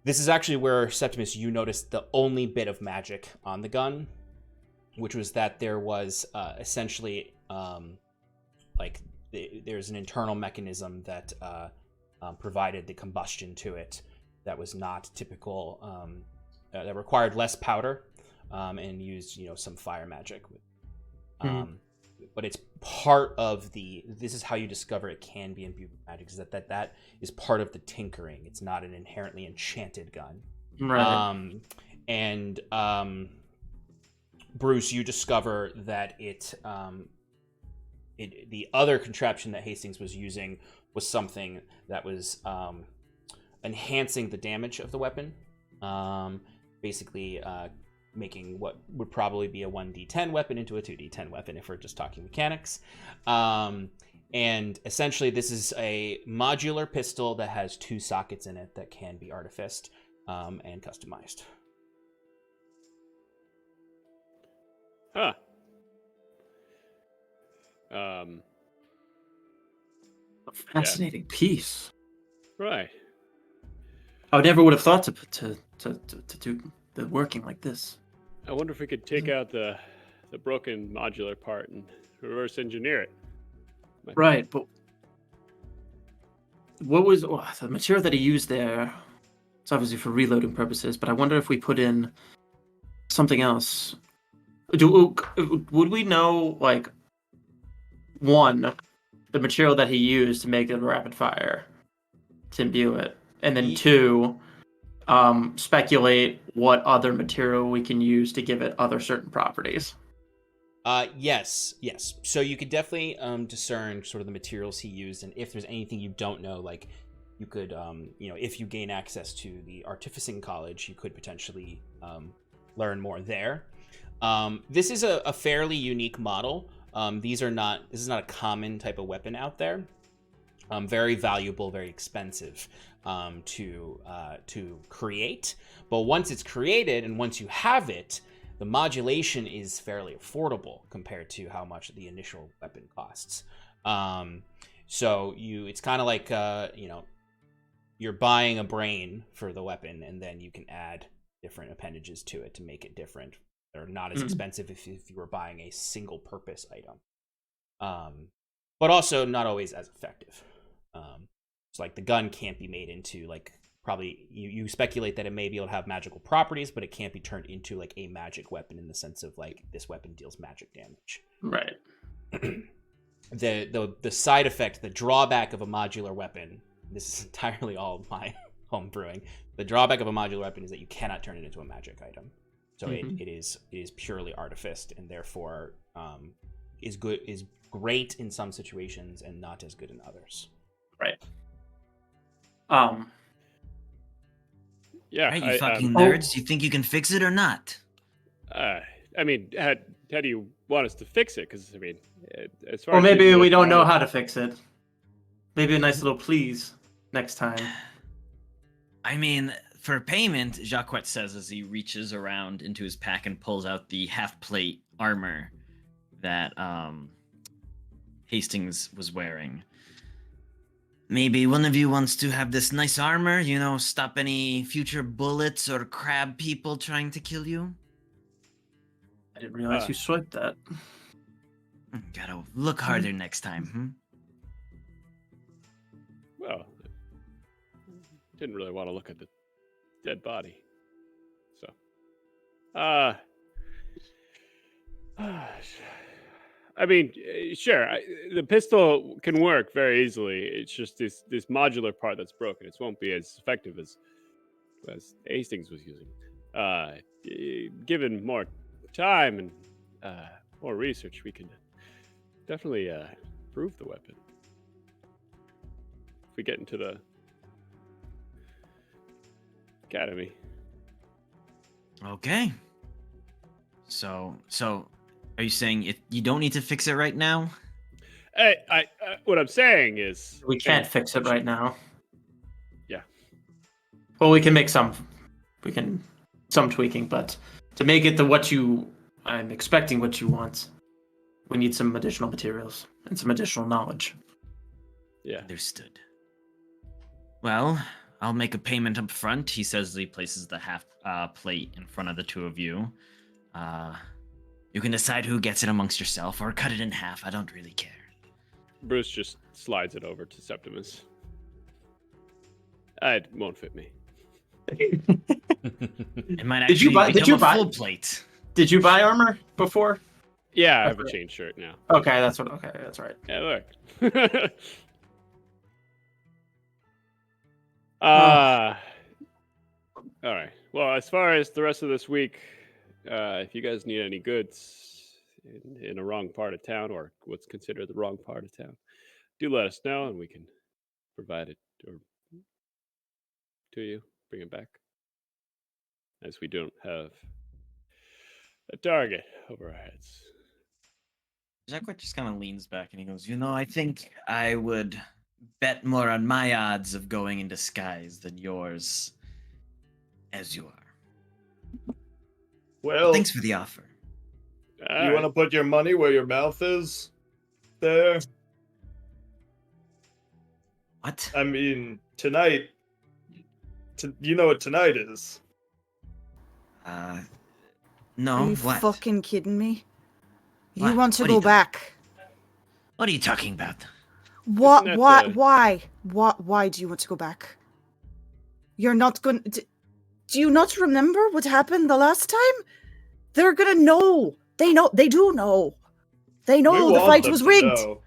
This is actually where, Septimus, you noticed the only bit of magic on the gun, which was that there was essentially there's an internal mechanism that provided the combustion to it that was not typical, that required less powder and used some fire magic. But it's part of this is how you discover it can be imbued with magic, is that is part of the tinkering. It's not an inherently enchanted gun. Right. Bruce, you discover that the other contraption that Hastings was using was something that was enhancing the damage of the weapon, basically making what would probably be a 1d10 weapon into a 2d10 weapon if we're just talking mechanics. And essentially, this is a modular pistol that has 2 sockets in it that can be artificed and customized. Huh. A fascinating piece. Right. I never would have thought to do the working like this. I wonder if we could take out the broken modular part and reverse engineer it. Right, but what was the material that he used there? It's obviously for reloading purposes, but I wonder if we put in something else. Would we know, like, one, the material that he used to make it rapid fire, to imbue it, and then two, speculate what other material we can use to give it other certain properties? Yes. So you could definitely discern sort of the materials he used, and if there's anything you don't know, like you could, if you gain access to the Artificing College, you could potentially learn more there. This is a fairly unique model. This is not a common type of weapon out there. Very valuable, very expensive to create. But once it's created and once you have it, the modulation is fairly affordable compared to how much the initial weapon costs. So it's kind of like you're buying a brain for the weapon, and then you can add different appendages to it to make it different. They're not as expensive if you were buying a single purpose item, but also not always as effective. So like the gun can't be made into like, probably you speculate that it may be able to have magical properties, but it can't be turned into like a magic weapon in the sense of like this weapon deals magic damage. Right. The side effect, the drawback of a modular weapon, this is entirely all my home brewing. The drawback of a modular weapon is that you cannot turn it into a magic item. So it is purely artificed, and therefore is great in some situations and not as good in others. Right. Yeah. Right, you fucking nerds. You think you can fix it or not? I mean, how do you want us to fix it? Because I mean, as far Or as maybe using we it don't know knowledge- how to fix it. Maybe a nice little please next time. I mean, for payment, Jacquet says as he reaches around into his pack and pulls out the half-plate armor that Hastings was wearing. Maybe one of you wants to have this nice armor, stop any future bullets or crab people trying to kill you? I didn't realize you swiped that. Gotta look harder next time, Well, didn't really want to look at the dead body. So, I mean, sure, the pistol can work very easily. It's just this modular part that's broken. It won't be as effective as Hastings was using. Given more time and more research, we can definitely improve the weapon. If we get into the academy. Okay. So are you saying you don't need to fix it right now? Hey, what I'm saying is We can't fix it right now. Yeah. Well, we can make some tweaking, but to make it I'm expecting what you want, we need some additional materials and some additional knowledge. Yeah. Understood. Well, I'll make a payment up front. He says he places the half plate in front of the two of you. You can decide who gets it amongst yourself, or cut it in half. I don't really care. Bruce just slides it over to Septimus. It won't fit me. It might Did you actually become a full plate. Did you buy armor before? Yeah, I have a chain shirt now. Okay, that's right. Yeah, look. All right. Well, as far as the rest of this week, if you guys need any goods in a wrong part of town or what's considered the wrong part of town, do let us know and we can provide it to you, bring it back. As we don't have a target over our heads. Jacquet just kind of leans back and he goes, I think I would bet more on my odds of going in disguise than yours, as you are. Well, Thanks for the offer. you want to put your money where your mouth is? There. What? I mean, tonight. You know what tonight is? No. Are you What? fucking kidding me? You What? want to What are you go back? What are you talking about? What? Isn't that Why? the- Why? Why do you want to go back? You're not going. Do you not remember what happened the last time? They're gonna know. They know. They do know. They We know the want fight them was to rigged. know.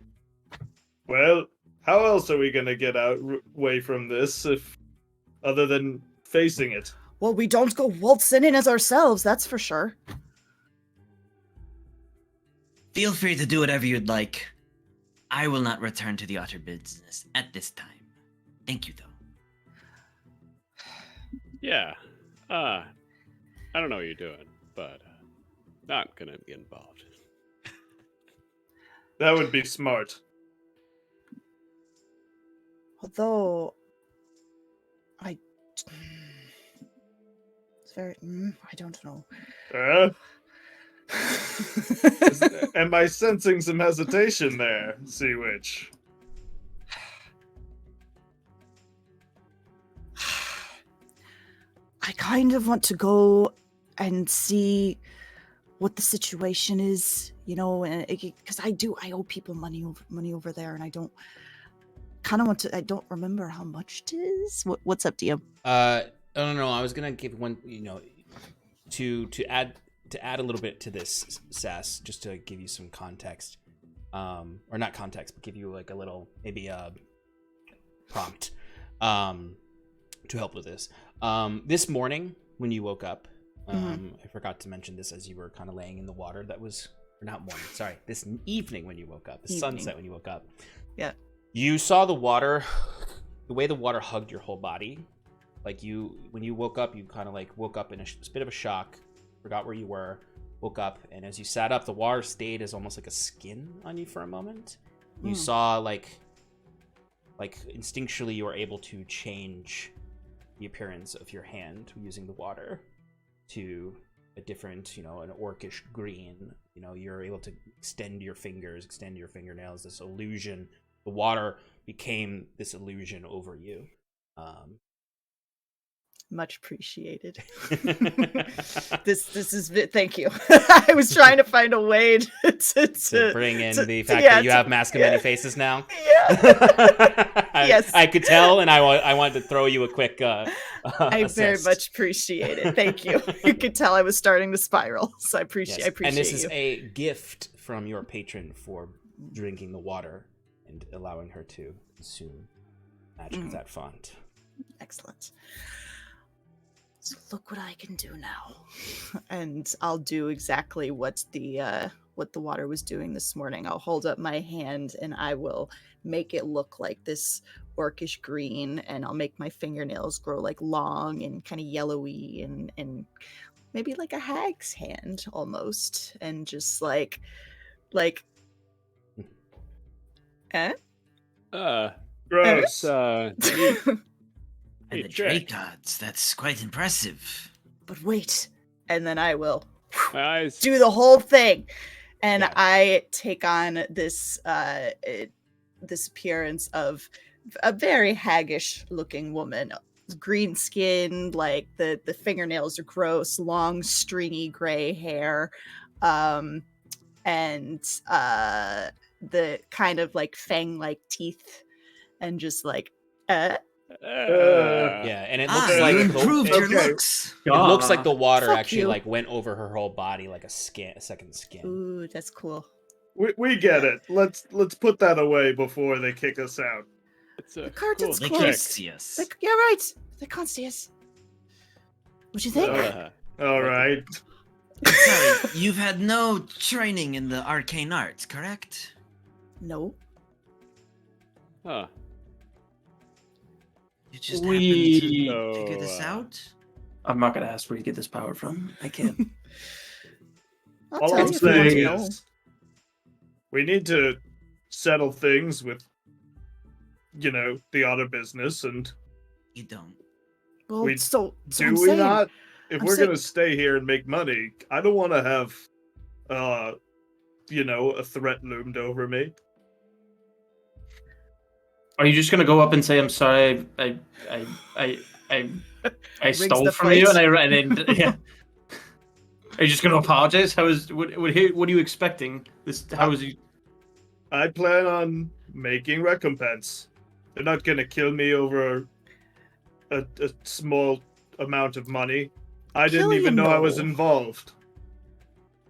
Well, how else are we gonna get away from this other than facing it? Well, we don't go waltzing in as ourselves. That's for sure. Feel free to do whatever you'd like. I will not return to the otter business at this time. Thank you, though. Yeah. I don't know what you're doing, but not gonna be involved. That would be smart. Although, it's very. I don't know. Am I sensing some hesitation there, Sea Witch? I kind of want to go and see what the situation is, because I owe people money over there, and I don't I don't remember how much it is. What's up, DM? No. I was gonna give one, to add a little bit to this, Sass, just to give you some context, or not context, but give you like a little maybe a prompt, to help with this. This morning when you woke up, I forgot to mention this as you were kind of laying in the water. That was, or not morning, sorry, this evening when you woke up, sunset when you woke up. Yeah. You saw the water, the way the water hugged your whole body. Like when you woke up, you kind of like woke up in a bit of a shock, forgot where you were, woke up, and as you sat up, the water stayed as almost like a skin on you for a moment. You saw like instinctually you were able to change the appearance of your hand using the water to a different, an orcish green. You're able to extend your fingers, extend your fingernails. This illusion, the water became this illusion over you. Much appreciated. This is thank you. I was trying to find a way to bring in the fact that you have Mask of Many Faces now. Yeah. Yes, I could tell, and I wanted to throw you a quick. I very much appreciate it. Thank you. You could tell I was starting to spiral, so I appreciate. Yes. I appreciate. And this you. is a gift from your patron for drinking the water and allowing her to consume magic of that font. Excellent. So look what I can do now, and I'll do exactly what the water was doing this morning. I'll hold up my hand and I will make it look like this orcish green, and I'll make my fingernails grow like long and kind of yellowy and maybe like a hag's hand almost, and just like Gross. And the Drake gods, that's quite impressive. But wait, and then I will My eyes. do the whole thing, and Yeah. I take on this this appearance of a very haggish looking woman, green skin, like the fingernails are gross, long stringy gray hair, and the kind of like fang like teeth, and just like Yeah, and it looks You like improved your okay. looks. it looks like the water Fuck actually you. like went over her whole body like a second skin. ooh, that's cool. We get it. Let's put that away before they kick us out. It's a The curtain's They closed. can't see us. Like, yeah, right. They can't see us. What you think? All right. Sorry, you've had no training in the arcane arts, correct? No. Huh. You just We- happened to figure this out? I'm not gonna ask where you get this power from. I can't. I'll All tell I'm you if you want to saying know. is, we need to settle things with, the other business, and You don't. Well, we- so do I'm we saying, not? If I'm we're saying- gonna stay here and make money, I don't want to have, a threat loomed over me. Are you just gonna go up and say, "I'm sorry, I Rigs stole the from you," fight. and then yeah? Are you just gonna apologize? What are you expecting? How is you? I plan on making recompense. They're not gonna kill me over a small amount of money. I didn't Kill you, even know I was no. involved.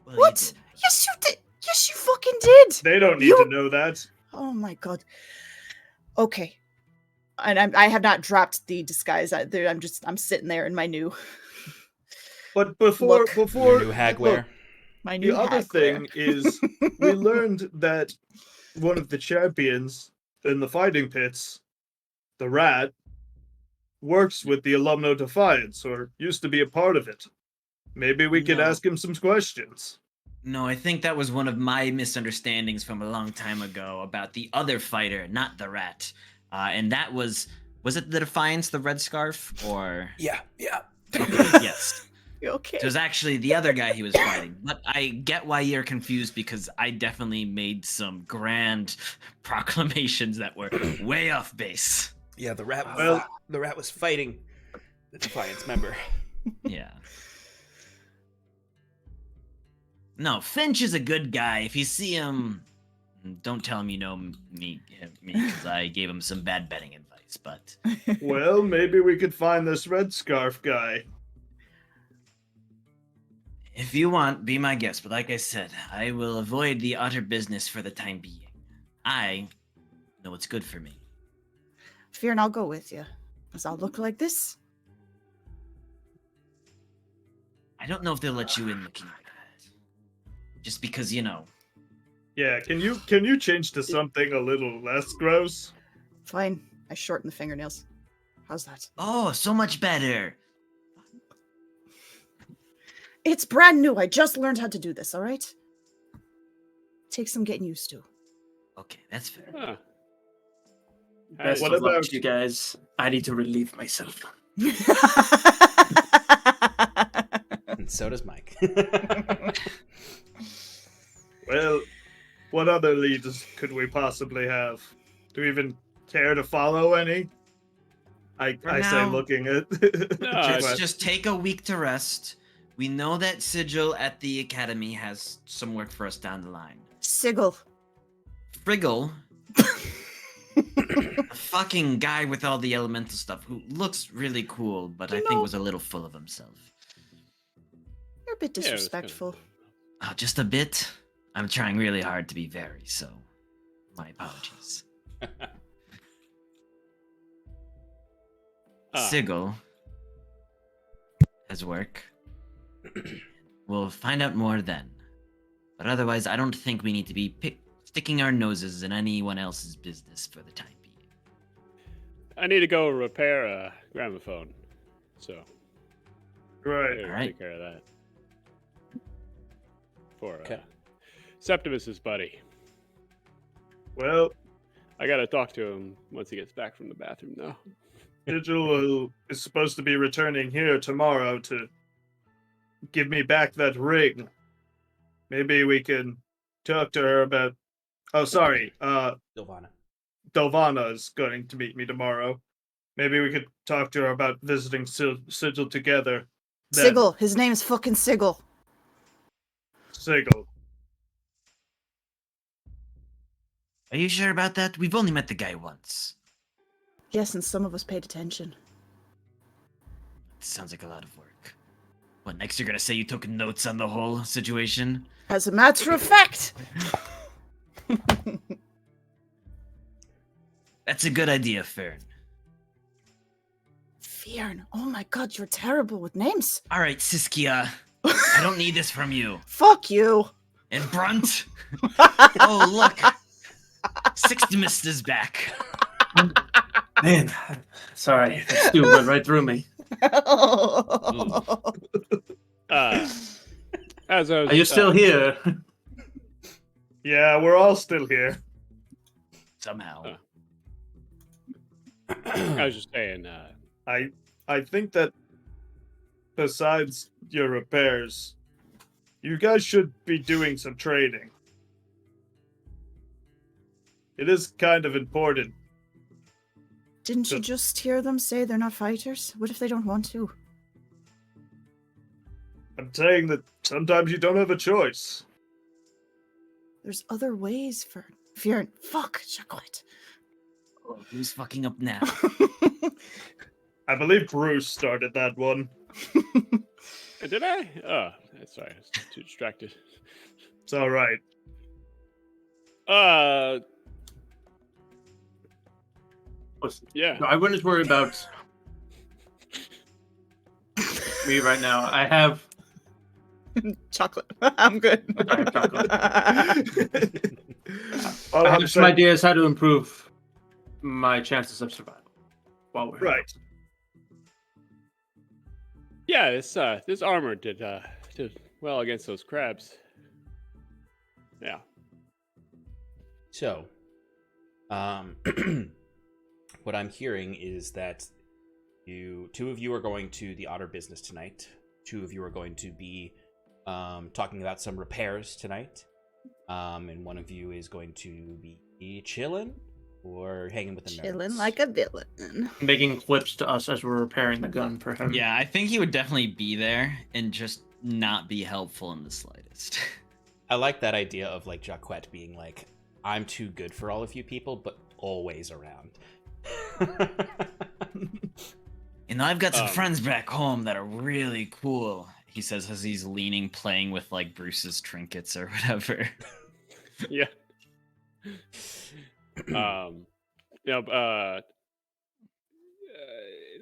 Well, you What? did. Yes, you did. Yes, you fucking did. They don't need You- to know that. Oh my god. Okay. And I have not dropped the disguise. I'm sitting there in my new But before Look. Your new hag look, wear. my new the other hag wear. thing is we learned that one of the champions in the fighting pits, the rat, works with the Alumno Defiance, or used to be a part of it. Maybe we could No. ask him some questions. No, I think that was one of my misunderstandings from a long time ago about the other fighter, not the rat. And that was it the Defiance, the red scarf, or Yeah. okay, yes. Okay. So it was actually the other guy he was fighting. But I get why you're confused because I definitely made some grand proclamations that were way off base. Yeah, the rat. Well- the rat was fighting the Defiance member. Yeah. No, Finch is a good guy. If you see him, don't tell him you know me because I gave him some bad betting advice. But Well, maybe we could find this red scarf guy. if you want, be my guest. But like I said, I will avoid the utter business for the time being. I know what's good for me. Fear, and I'll go with you. Does I'll look like this? I don't know if they'll let you in looking like that. Just because, Yeah, can you change to something a little less gross? Fine. I shorten the fingernails. How's that? Oh, so much better. It's brand new. I just learned how to do this, all right? Takes some getting used to. Okay, that's fair. Huh. Best What of luck about- to you guys. I need to relieve myself. And so does Mike. Well, what other leads could we possibly have? Do we even care to follow any? I say now- looking at. No, Let's but- just take a week to rest. We know that Sigil at the academy has some work for us down the line. Sigil. Friggle, a fucking guy with all the elemental stuff who looks really cool, but I think was a little full of himself. You're a bit Yeah, it was kind of- disrespectful. Oh, just a bit? I'm trying really hard to be very, so my apologies. Sigil has work. We'll find out more then. But otherwise, I don't think we need to be sticking our noses in anyone else's business for the time being. I need to go repair a gramophone. So, Right. I'll Alright. take care of that. For Okay. Septimus's buddy. Well, I gotta talk to him once he gets back from the bathroom, though. Sigil is supposed to be returning here tomorrow to give me back that ring. Maybe we can talk to her about. Oh, sorry. Silvana. Delvana is going to meet me tomorrow. Maybe we could talk to her about visiting Sigil together. then. Sigil. His name is fucking Sigil. Sigil. Are you sure about that? We've only met the guy once. Yes, and some of us paid attention. Sounds like a lot of work. What, next you're gonna say you took notes on the whole situation? As a matter of fact. That's a good idea, Fern. Fjern. Oh my god, you're terrible with names. Alright, Siskia. I don't need this from you. Fuck you. And Brunt! Oh, look! Septimus is back. Man, sorry. That stew went right through me. As I was, Are you still here? Yeah, we're all still here. Somehow. I was just saying, I think that besides your repairs, you guys should be doing some trading. It is kind of important. Didn't you just hear them say they're not fighters? What if they don't want to? I'm saying that sometimes you don't have a choice. There's other ways for Fjern. Fuck, Shakwit. Who's fucking up now? I believe Bruce started that one. did I? Oh, sorry, I was too distracted. It's all right. Listen, Yeah. no, I wouldn't worry about me right now. I have Chocolate. I'm good. I have chocolate. All I I'm have some saying- ideas how to improve my chances of survival while we're here. Right. Yeah, this armor did well against those crabs. Yeah. So, what I'm hearing is that two of you are going to the Otter business tonight. Two of you are going to be talking about some repairs tonight. And one of you is going to be chilling or hanging with the nerds. Chilling like a villain. Making clips to us as we're repairing the gun for him. Yeah, I think he would definitely be there and just not be helpful in the slightest. I like that idea of like Jacquette being like, I'm too good for all of you people, but always around. You know, I've got some Um, friends back home that are really cool. He says as he's leaning, playing with like Bruce's trinkets or whatever. Yeah.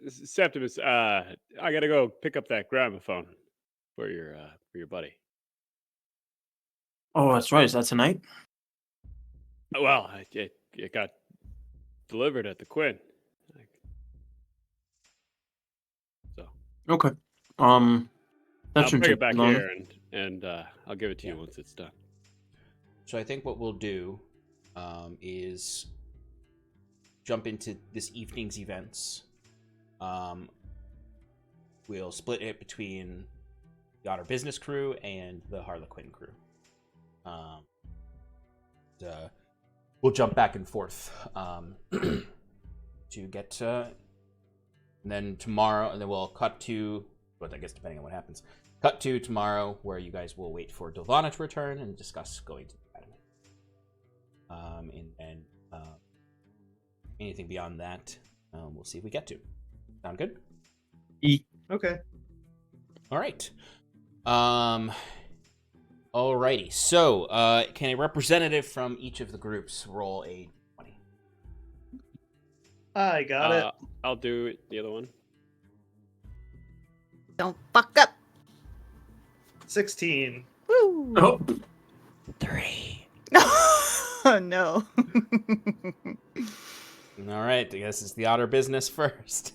Septimus, I gotta go pick up that gramophone for your buddy. Oh, that's right. Is that tonight? Well, it got delivered at the Quinn. So Okay. That I'll shouldn't bring it take back long. here and I'll give it to you once it's done. So I think what we'll do is jump into this evening's events. We'll split it between the Otter Business crew and the Harlequin crew. We'll jump back and forth to get to... And then tomorrow, and then we'll cut to... But I guess depending on what happens. Cut to tomorrow, where you guys will wait for Dovana to return and discuss going to the academy. And anything beyond that, we'll see if we get to. Sound good? Okay. All right. Alrighty. So, can a representative from each of the groups roll a 20? I got it. I'll do the other one. Don't fuck up. 16. Woo. Oh, 3. Oh no. All right. I guess it's the Otter Business first.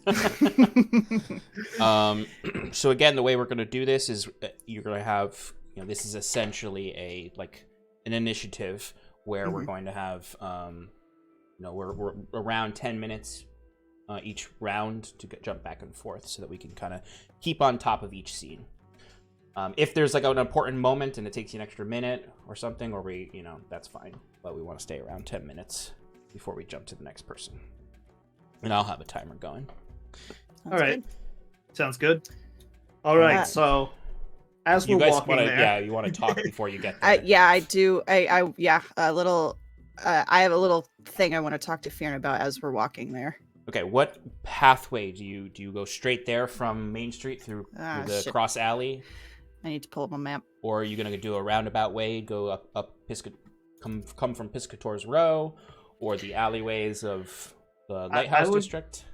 So again, the way we're going to do this is you're going to have, this is essentially an initiative where we're going to have, we're around 10 minutes each round to jump back and forth so that we can kind of keep on top of each scene. If there's an important moment and it takes you an extra minute or something, or that's fine. But we want to stay around 10 minutes before we jump to the next person. And I'll have a timer going. All right. Sounds good. All right. So, as You we're guys walking want to, there, you want to talk before you get there. Yeah, I do. A little. I have a little thing I want to talk to Fionn about as we're walking there. Okay, what pathway do you go straight there from Main Street through the Shit. cross alley, I need to pull up a map. or are you gonna do a roundabout way, go up come from Piscator's Row, or the alleyways of the Lighthouse District?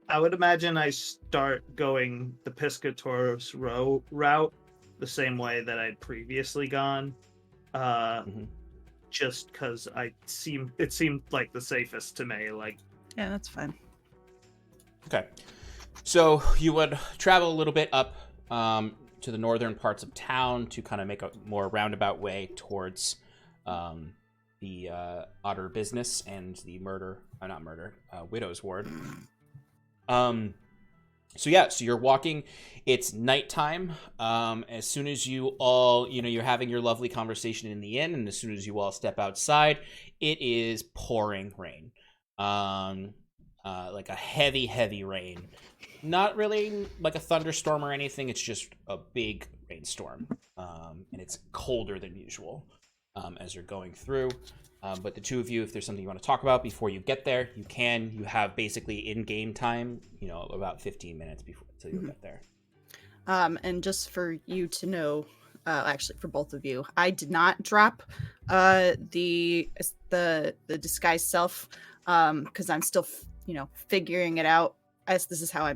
I would imagine I start going the Piscator's Row route the same way that I'd previously gone, just because it seemed like the safest to me. Yeah, that's fine. Okay, so you would travel a little bit up to the northern parts of town to kind of make a more roundabout way towards the Otter Business and the Widow's Ward. So you're walking. It's nighttime. As soon as you all, you're having your lovely conversation in the inn, and as soon as you all step outside, it is pouring rain. Like a heavy rain. Not really like a thunderstorm or anything. It's just a big rainstorm. And it's colder than usual as you're going through. But the two of you, if there's something you want to talk about before you get there, you can. You have basically in-game time, about 15 minutes before until you get there. And just for you to know, actually for both of you, I did not drop the disguise self because I'm still figuring it out. As this is how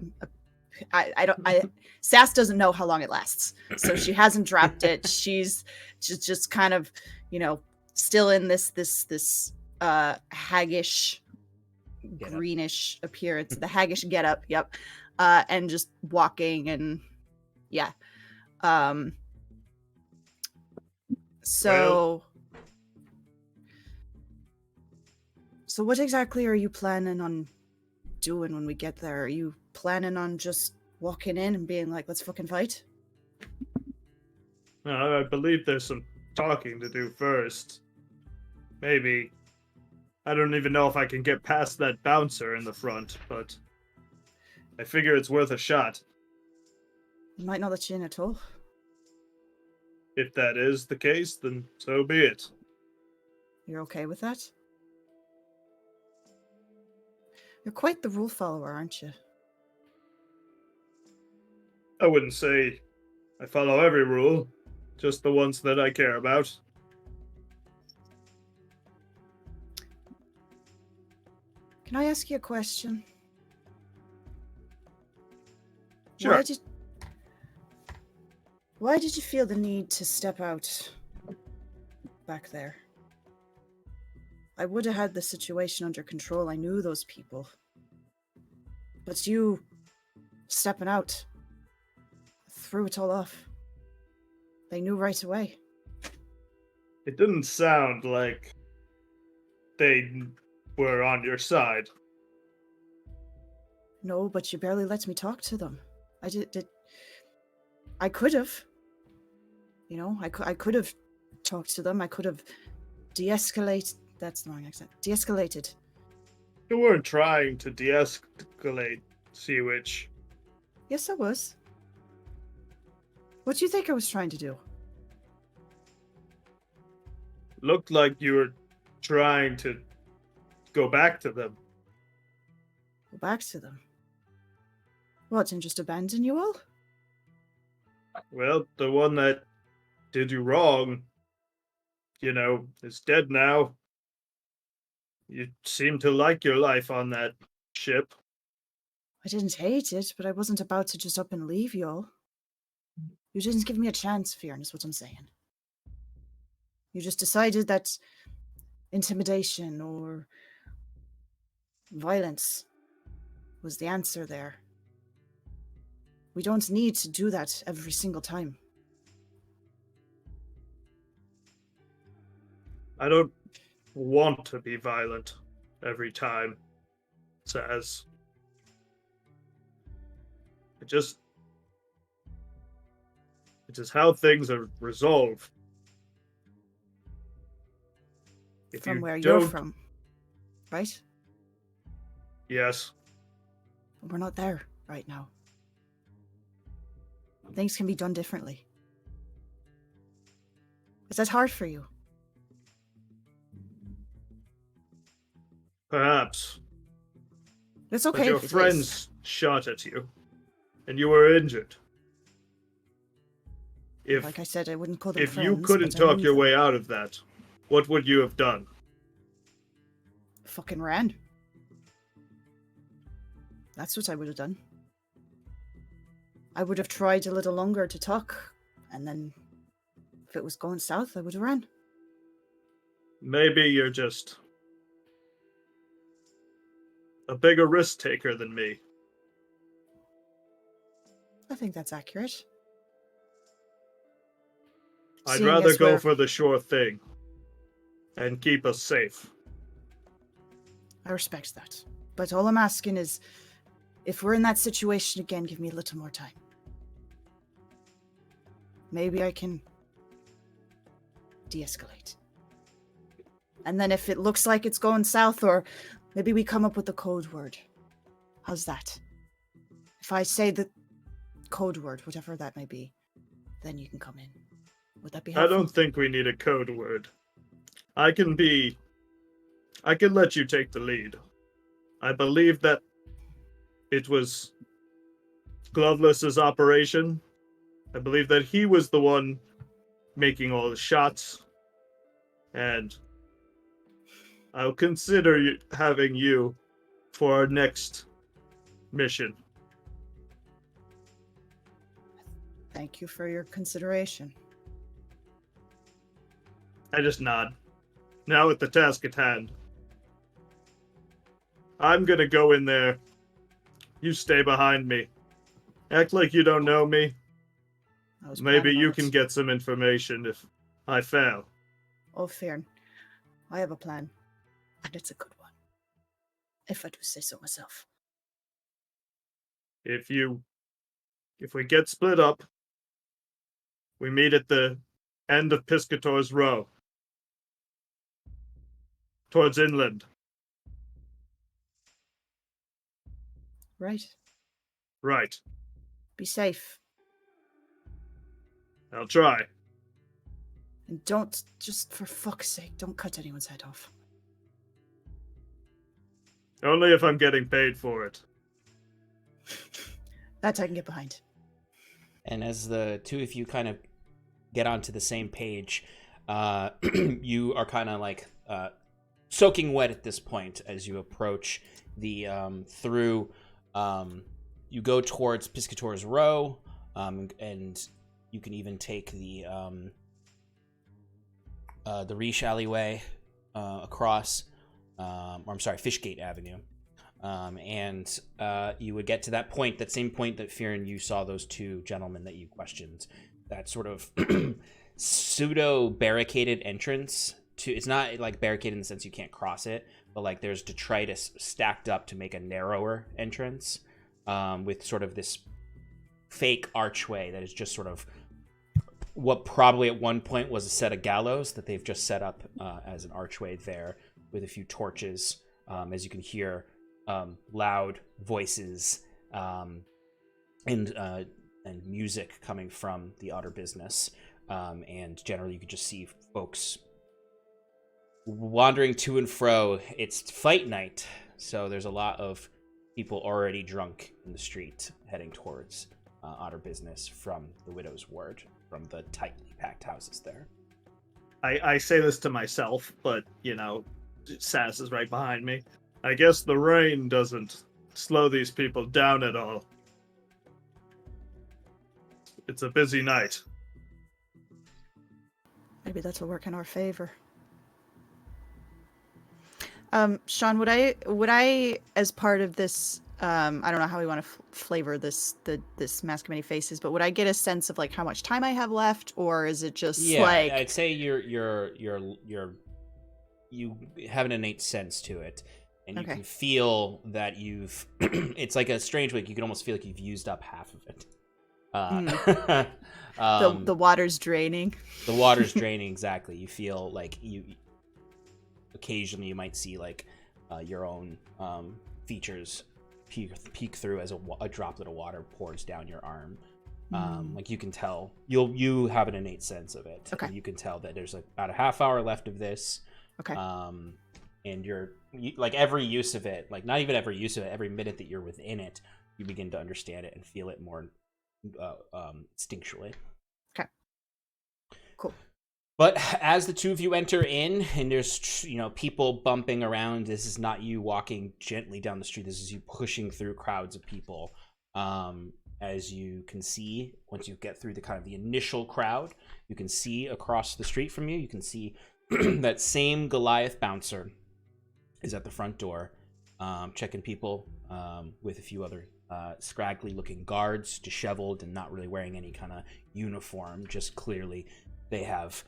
Sass doesn't know how long it lasts, so she hasn't dropped it. She's just kind of still in this haggish greenish appearance, the haggish getup. Yep. And just walking and yeah. So what exactly are you planning on doing when we get there? Are you planning on just walking in and being like, let's fucking fight? I believe there's some talking to do first. Maybe. I don't even know if I can get past that bouncer in the front, but I figure it's worth a shot. You might not let you in at all. If that is the case, then so be it. You're okay with that? You're quite the rule follower, aren't you? I wouldn't say I follow every rule, just the ones that I care about. Can I ask you a question? Sure. Why did you feel the need to step out back there? I would have had the situation under control. I knew those people. But you stepping out, I threw it all off. They knew right away. It didn't sound like they were on your side. No, but you barely let me talk to them. I could have. You know, I could have talked to them. I could have de-escalated. That's the wrong accent. De-escalated. You weren't trying to de-escalate, Sea Witch. Yes, I was. What do you think I was trying to do? Looked like you were trying to go back to them. Go back to them. What, and just abandon you all? Well, the one that did you wrong, is dead now. You seem to like your life on that ship. I didn't hate it, but I wasn't about to just up and leave you all. You didn't give me a chance, Fearn, is what I'm saying. You just decided that intimidation or violence was the answer there. We don't need to do that every single time. I don't want to be violent every time, Saz. It just is how things are resolved. If From you where you're don't- from, right? Yes. But we're not there right now. Things can be done differently. Is that hard for you? Perhaps. It's But okay your if it is. friends shot at you, and you were injured. If Like I said, I wouldn't call them if friends. you couldn't but I talk knew your them. way out of that, what would you have done? Fucking ran. That's what I would have done. I would have tried a little longer to talk, and then if it was going south, I would have ran. Maybe you're just a bigger risk taker than me. I think that's accurate. I'd Seeing rather as go we're- for the sure thing and keep us safe. I respect that. But all I'm asking is, if we're in that situation again, give me a little more time. Maybe I can de-escalate. And then if it looks like it's going south, or maybe we come up with the code word. How's that? If I say the code word, whatever that may be, then you can come in. Would that be I helpful? don't think we need a code word. I can let you take the lead. I believe that it was Gloveless's operation. I believe that he was the one making all the shots. And I'll consider having you for our next mission. Thank you for your consideration. I just nod. Now at the task at hand. I'm gonna go in there. You stay behind me. Act like you don't know me. I was Maybe planning you on can it. get some information if I fail. Oh, Fearn. I have a plan. And it's a good one. If I do say so myself. If we get split up, we meet at the end of Piscator's Row. Towards inland. Right. Right. Be safe. I'll try. And don't, just for fuck's sake, don't cut anyone's head off. Only if I'm getting paid for it. That I can get behind. And as the two of you kind of get onto the same page, you are kind of like soaking wet at this point as you approach the through. You go towards Piscator's Row, and you can even take the Reach alleyway across, or I'm sorry, Fishgate Avenue. And you would get to that point, that same point that Fearon, you saw those two gentlemen that you questioned. That sort of pseudo barricaded entrance to, it's not like barricaded in the sense you can't cross it, but like there's detritus stacked up to make a narrower entrance, with sort of this fake archway that is just sort of what probably at one point was a set of gallows that they've just set up as an archway there with a few torches. As you can hear loud voices and music coming from the outer business, and generally you could just see folks wandering to and fro. It's fight night, so there's a lot of people already drunk in the street heading towards outer business from the Widow's Ward, from the tightly packed houses there. I say this to myself, but, Sass is right behind me. I guess the rain doesn't slow these people down at all. It's a busy night. Maybe that's will work in our favor. Sean, would I, as part of this, I don't know how we want to flavor this Mask of Many Faces, but would I get a sense of like how much time I have left, or is it just like? I'd say you have an innate sense to it, and you can feel that you've. It's like a strange way. You can almost feel like you've used up half of it. The water's draining. The water's draining, exactly. You feel like you. Occasionally, you might see like your own features peek through as a droplet of water pours down your arm. Like you can tell, you have an innate sense of it. Okay. And you can tell that there's about a half hour left of this. Okay. And you, like every use of it, like not even every use of it, every minute that you're within it, you begin to understand it and feel it more instinctually. Okay. Cool. But as the two of you enter in, and there's people bumping around, this is not you walking gently down the street. This is you pushing through crowds of people. As you can see, once you get through the kind of the initial crowd, you can see across the street from you. You can see that same Goliath bouncer is at the front door, checking people with a few other scraggly-looking guards, disheveled and not really wearing any kind of uniform. Just clearly, they have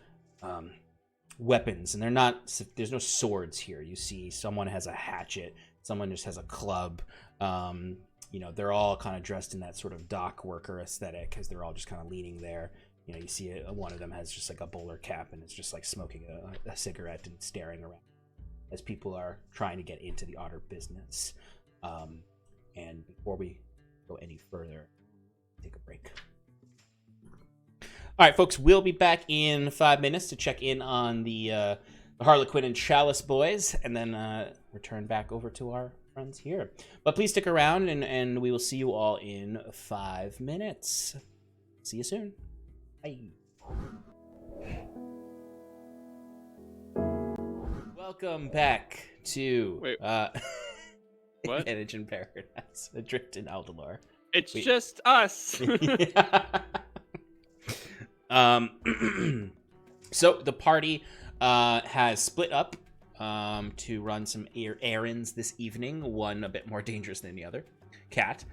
weapons, and there's no swords here. You see someone has a hatchet, someone just has a club. They're all kind of dressed in that sort of dock worker aesthetic, as they're all just kind of leaning there. You see one of them has just like a bowler cap and it's just like smoking a cigarette and staring around as people are trying to get into the outer business. And before we go any further, take a break. All right, folks, we'll be back in 5 minutes to check in on the Harlequin and Chalice boys, and then return back over to our friends here. But please stick around, and we will see you all in 5 minutes. See you soon. Bye. Welcome back to What? Adage in Paradise, Adrift in Aldhalor. It's just us. So the party has split up to run some errands this evening. One a bit more dangerous than the other. Cat.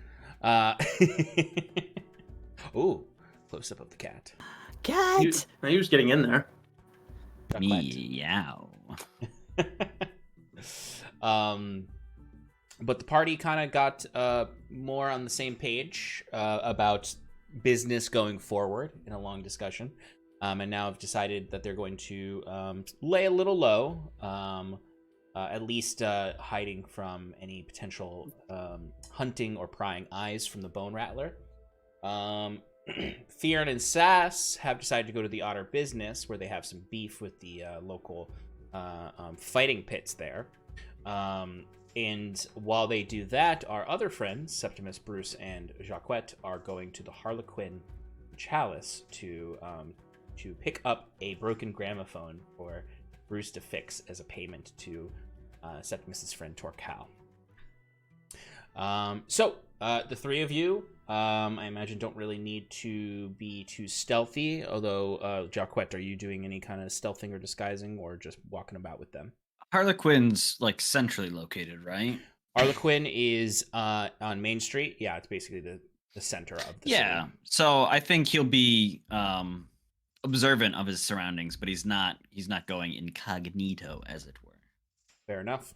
Oh, close up of the cat. Cat. He was getting in there. Meow. But the party kind of got more on the same page about business going forward in a long discussion, and now have decided that they're going to lay a little low, at least hiding from any potential hunting or prying eyes from the Bone Rattler. Fearon and Sass have decided to go to the Otter Business, where they have some beef with the local fighting pits there. And while they do that, our other friends, Septimus, Bruce, and Jacquette, are going to the Harlequin Chalice to pick up a broken gramophone for Bruce to fix as a payment to Septimus's friend Torcal. So the three of you, I imagine, don't really need to be too stealthy. Although, Jacquette, are you doing any kind of stealthing or disguising, or just walking about with them? Harlequin's like centrally located, right? Harlequin is on Main Street. Yeah, it's basically the center of the city. So I think he'll be observant of his surroundings, but he's not going incognito, as it were. Fair enough.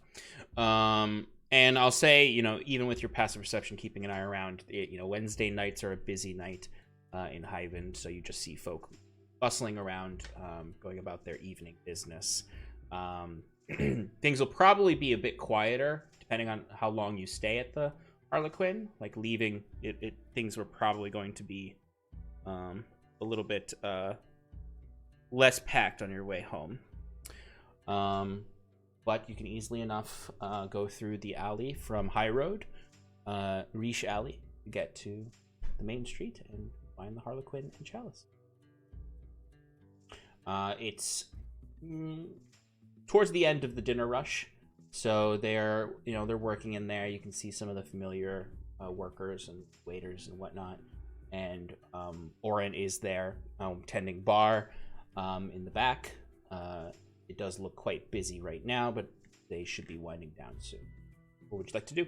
And I'll say, even with your passive perception, keeping an eye around, Wednesday nights are a busy night in Hyven, so you just see folk bustling around, going about their evening business. Things will probably be a bit quieter, depending on how long you stay at the Harlequin. Like leaving, things were probably going to be a little bit less packed on your way home. But you can easily enough go through the alley from High Road, Riche Alley, to get to the main street and find the Harlequin and Chalice. It's towards the end of the dinner rush, so they're working in there. You can see some of the familiar workers and waiters and whatnot, and Oren is there tending bar in the back. It does look quite busy right now, but they should be winding down soon. What would you like to do?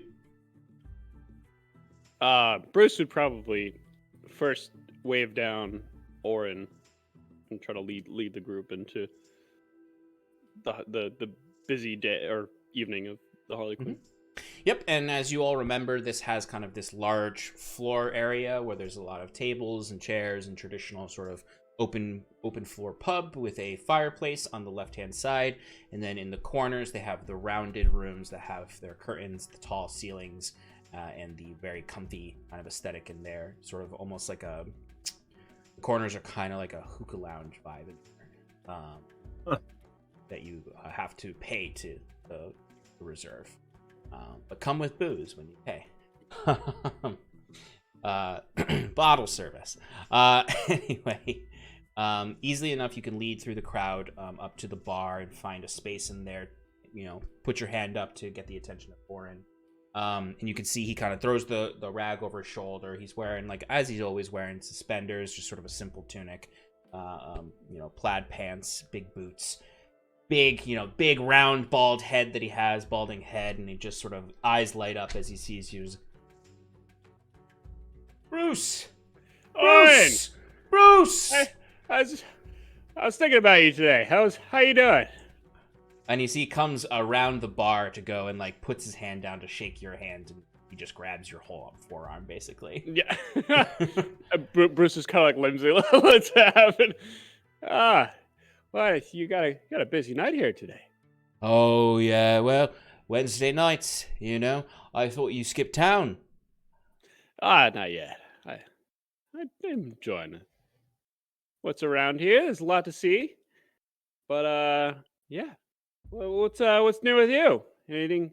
Bruce would probably first wave down Oren and try to lead the group into the busy day or evening of the Harlequin. Mm-hmm. Yep, and as you all remember, this has kind of this large floor area where there's a lot of tables and chairs and traditional sort of open floor pub with a fireplace on the left-hand side, and then in the corners they have the rounded rooms that have their curtains, the tall ceilings, and the very comfy kind of aesthetic in there. Sort of almost like the corners are kind of like a hookah lounge vibe in there, that you have to pay to reserve, but come with booze when you pay. Bottle service. Anyway. Easily enough, you can lead through the crowd up to the bar and find a space in there. Put your hand up to get the attention of Oren. And you can see he kind of throws the rag over his shoulder. He's wearing, as he's always wearing, suspenders, just sort of a simple tunic, plaid pants, big boots, big round bald head that he has, balding head, and he just sort of eyes light up as he sees you. Bruce! Bruce! Bruce! I was thinking about you today. How you doing? And he comes around the bar to go and puts his hand down to shake your hand, and he just grabs your whole forearm, basically. Yeah. Bruce is kind of like Lindsay. What's happening? Well, you got a busy night here today. Oh yeah, well, Wednesday nights, I thought you skipped town. Not yet. I'm enjoying it. What's around here? There's a lot to see. But yeah. Well, what's new with you? Anything?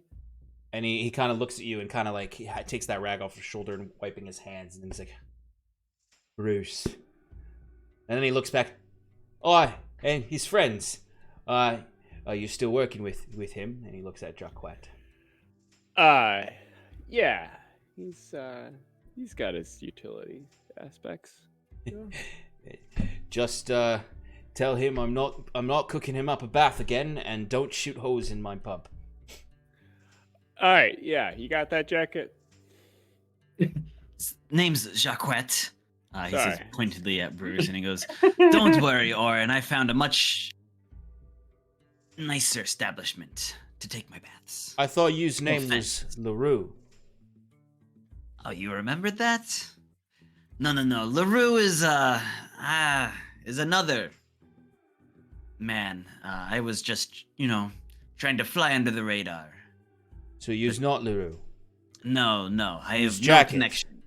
And he kind of looks at you and kind of he takes that rag off his shoulder and wiping his hands, and then he's like, Bruce. And then he looks back. Oh, and his friends. Are you still working with him? And he looks at Jacquet. Yeah. He's got his utility aspects. Just tell him I'm not cooking him up a bath again, and don't shoot hoes in my pub. All right, yeah, you got that jacket? His name's Jacquet. He says pointedly at Bruce, and he goes, "Don't worry, Oren. I found a much nicer establishment to take my baths." I thought you's name was LaRue. Oh, you remembered that? No. LaRue is another man. I was just, trying to fly under the radar. So you's not LaRue? No. I have no connection.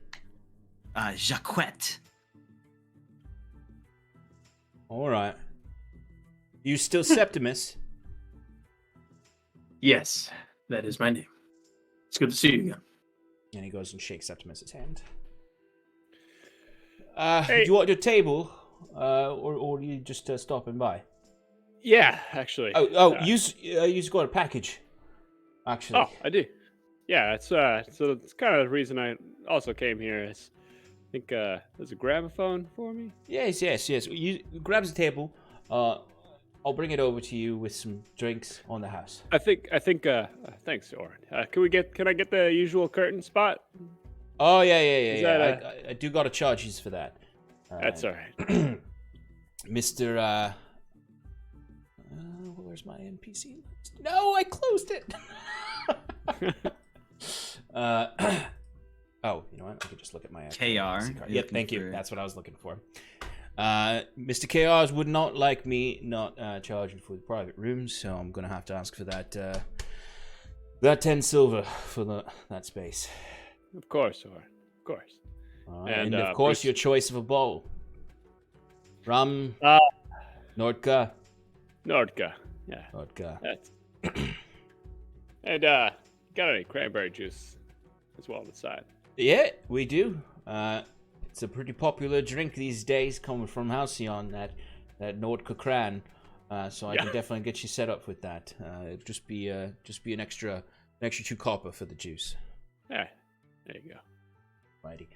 Jacquet. All right. You still Septimus? Yes, that is my name. It's good to see you again. And he goes and shakes Septimus's hand. Hey. Do you want your table, or are you just stopping by? Yeah, actually. You've got a package. Actually. Oh, I do. Yeah, it's so it's kind of the reason I also came here. I think there's a gramophone for me. Yes. You grabs a table. I'll bring it over to you with some drinks on the house. I think. Thanks, Oren. Can I get the usual curtain spot? Oh yeah. I do gotta charge you for that. That's all right. Mr. Where's my NPC? No, I closed it. Oh, you know what? I could just look at my KR. Yep, thank you. That's what I was looking for. Mr. KRs would not like me not charging for the private rooms, so I'm gonna have to ask for that 10 silver for that space. Of course, Oren. Of course. And of course, Bruce, your choice of a bowl. Rum. Nordka. Yeah. Nordka. And got any cranberry juice as well on the side? Yeah, we do. It's a pretty popular drink these days, coming from Halcyon, that Nordka Cran. So I can definitely get you set up with that. It'll just be an extra 2 copper for the juice. Yeah, there you go. Righty.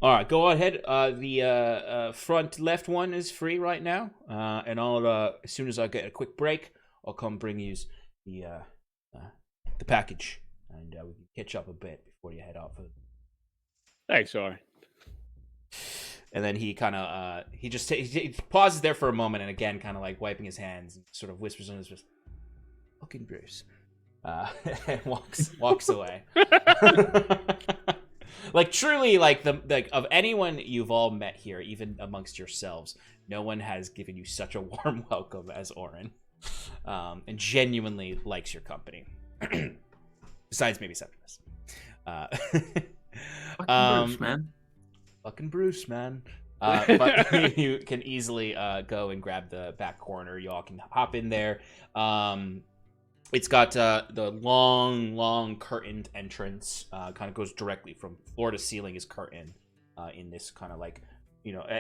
All right, go ahead. The front left one is free right now, and I'll as soon as I get a quick break, I'll come bring you the package, and we can catch up a bit before you head out. Thanks, Oren. And then he kind of he pauses there for a moment, and again, kind of like wiping his hands, and sort of whispers in his just, "Fucking Bruce," and walks away. Like truly, like of anyone you've all met here, even amongst yourselves, no one has given you such a warm welcome as Oren, and genuinely likes your company. Besides maybe Septimus. Bruce, man. Fucking Bruce, man. But you can easily go and grab the back corner. You all can hop in there. It's got the long curtained entrance. Kind of goes directly from floor to ceiling is curtain. In this kind of like,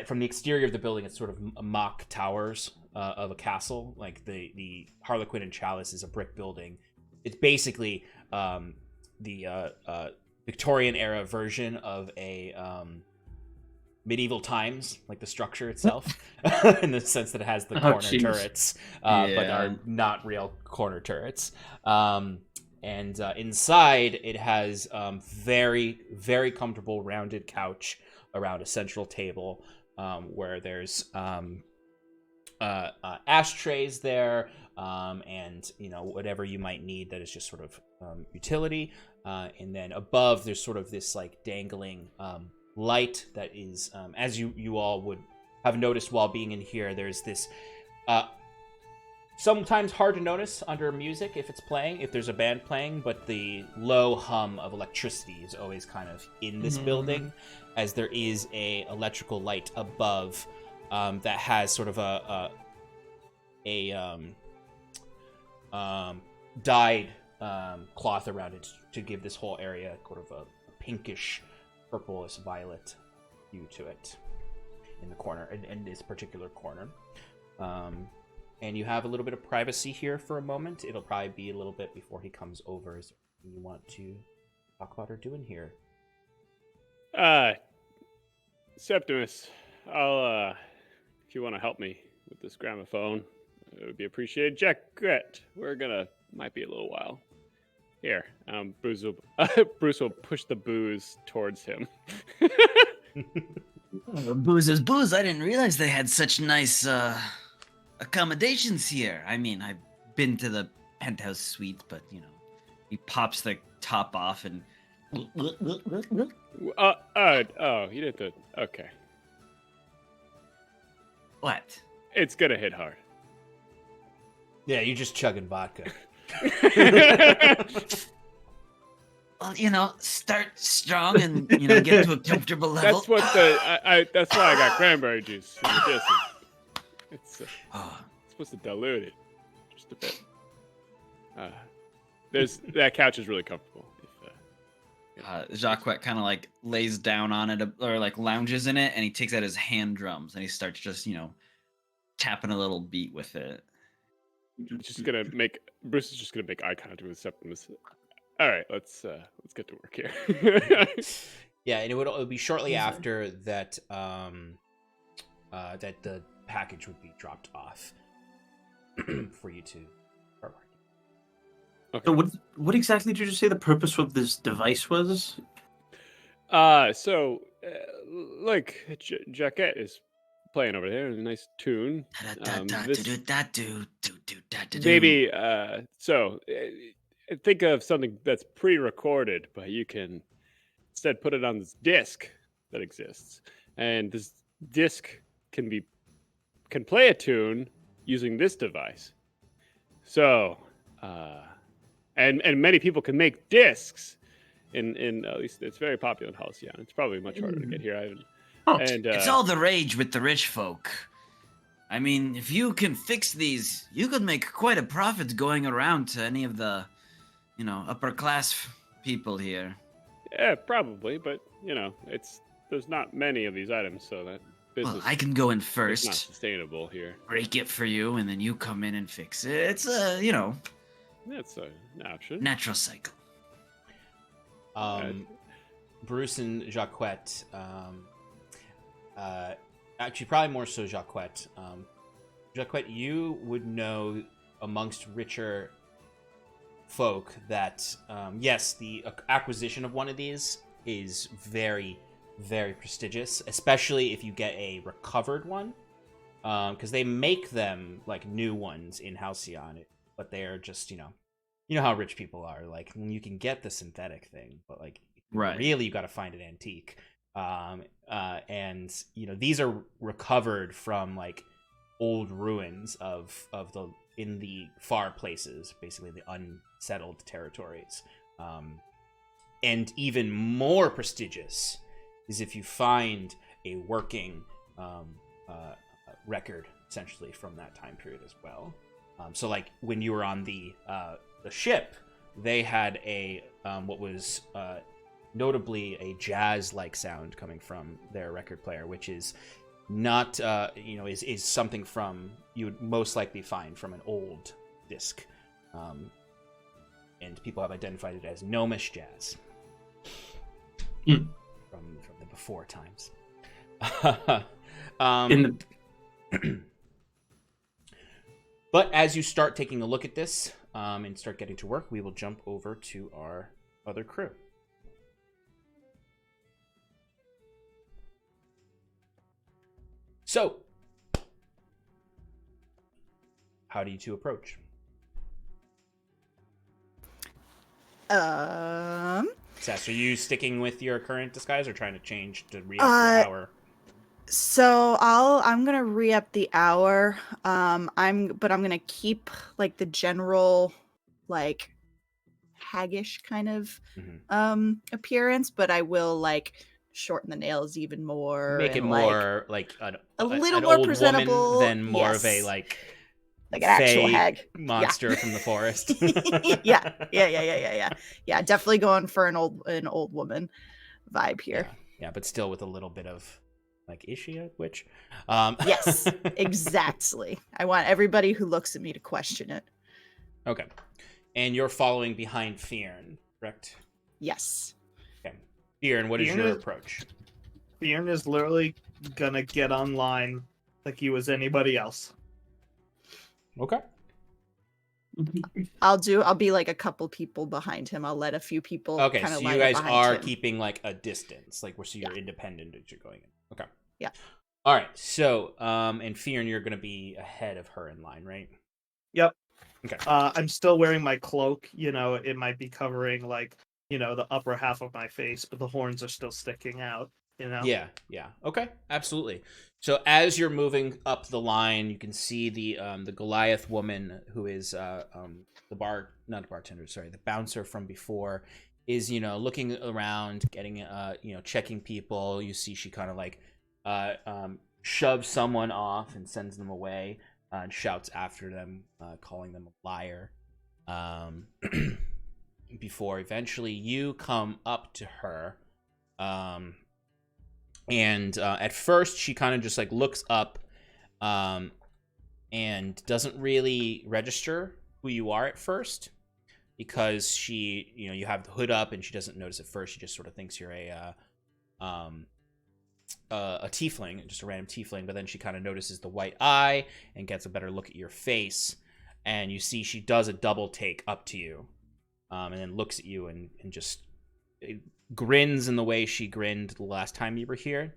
from the exterior of the building, it's sort of mock towers of a castle. Like the Harlequin and Chalice is a brick building. It's basically the Victorian era version of a medieval times, like the structure itself, in the sense that it has the corner turrets, but are not real corner turrets. And inside, it has very, very comfortable rounded couch around a central table, where there's ashtrays there, and whatever you might need that is just sort of utility. And then above, there's sort of this like dangling light that is, as you all would have noticed while being in here, there's this sometimes hard to notice under music if it's playing, if there's a band playing, but the low hum of electricity is always kind of in this building, as there is a electrical light above that has sort of a dyed cloth around it to give this whole area sort of a pinkish, purplish violet hue to it in the corner, in this particular corner. And you have a little bit of privacy here for a moment. It'll probably be a little bit before he comes over. Is there anything you want to talk about or do in here? Septimus, I'll if you want to help me with this gramophone, it would be appreciated. Jack, might be a little while. Here, Bruce will push the booze towards him. Booze is booze. I didn't realize they had such nice accommodations here. I mean, I've been to the penthouse suite, but he pops the top off and. Oh, you did the okay. What? It's gonna hit hard. Yeah, you're just chugging vodka. Well, start strong and get to a comfortable level. That's what that's why I got cranberry juice. It's supposed to dilute it just a bit. That couch is really comfortable. Jacques kind of like lays down on it or like lounges in it, and he takes out his hand drums and he starts just tapping a little beat with it. Bruce is just gonna make eye contact with Septimus. All right, let's get to work here. Yeah, and it would be shortly after that that the package would be dropped off. for you to start working. Okay. So what exactly did you say the purpose of this device was? Like Jaquette is playing over there, a nice tune. Maybe think of something that's pre-recorded, but you can instead put it on this disc that exists, and this disc can play a tune using this device. So, and many people can make discs. In at least it's very popular in Halcyon. It's probably much harder to get here. It's all the rage with the rich folk. I mean, if you can fix these, you could make quite a profit going around to any of the, upper class people here. Yeah, probably, but there's not many of these items, so that business. Well, I can go in is not first, sustainable here. break it for you, and then you come in and fix it. It's That's an option. natural cycle. Bruce and Jacquette, actually probably more so Jacquette. Jacquette, you would know amongst richer folk that yes, the acquisition of one of these is very, very prestigious, especially if you get a recovered one, because they make them like new ones in Halcyon, but they're just you know how rich people are. Like when you can get the synthetic thing, but like Right. really you got to find an antique. And these are recovered from like old ruins of in the far places, basically the unsettled territories. And even more prestigious is if you find a working record, essentially from that time period as well. So like when you were on the ship, they had a what was notably a jazz-like sound coming from their record player, which is not is something from you would most likely find from an old disc, and people have identified it as gnomish jazz from the before times. But as you start taking a look at this and start getting to work, we will jump over to our other crew. So, how do you two approach? Sass, are you sticking with your current disguise or trying to change to re-up your hour? So I'm gonna re-up the hour. I'm gonna keep like the general like haggish kind of appearance, but I will like shorten the nails even more. Make it more like a little an more old presentable woman than more of a yes. like an actual hag monster from the forest. yeah. Definitely going for an old woman vibe here. Yeah, but still with a little bit of like, is she a witch? Yes, exactly. I want everybody who looks at me to question it. Okay, and you're following behind Fearn, correct? Yes. Okay, Fearn, what is your approach? Fearn is literally gonna get online like he was anybody else. Okay. I'll be like a couple people behind him. I'll let a few people Okay, kind of so you guys are him. keeping like a distance, like so you're independent as you're going in. Okay. Yeah. All right. So, and Fearn, you're gonna be ahead of her in line, right? Yep. Okay. I'm still wearing my cloak. It might be covering like the upper half of my face, but the horns are still sticking out. Yeah. Okay, absolutely. So as you're moving up the line, you can see the Goliath woman who is the bouncer from before is looking around, getting checking people. You see she kind of like shoves someone off and sends them away and shouts after them, calling them a liar. Before eventually you come up to her. And at first she kind of just like looks up and doesn't really register who you are at first, because she you have the hood up and she doesn't notice at first. She just sort of thinks you're a tiefling, just a random tiefling. But then she kind of notices the white eye and gets a better look at your face, and you see she does a double take up to you, and then looks at you and just grins in the way she grinned the last time you were here.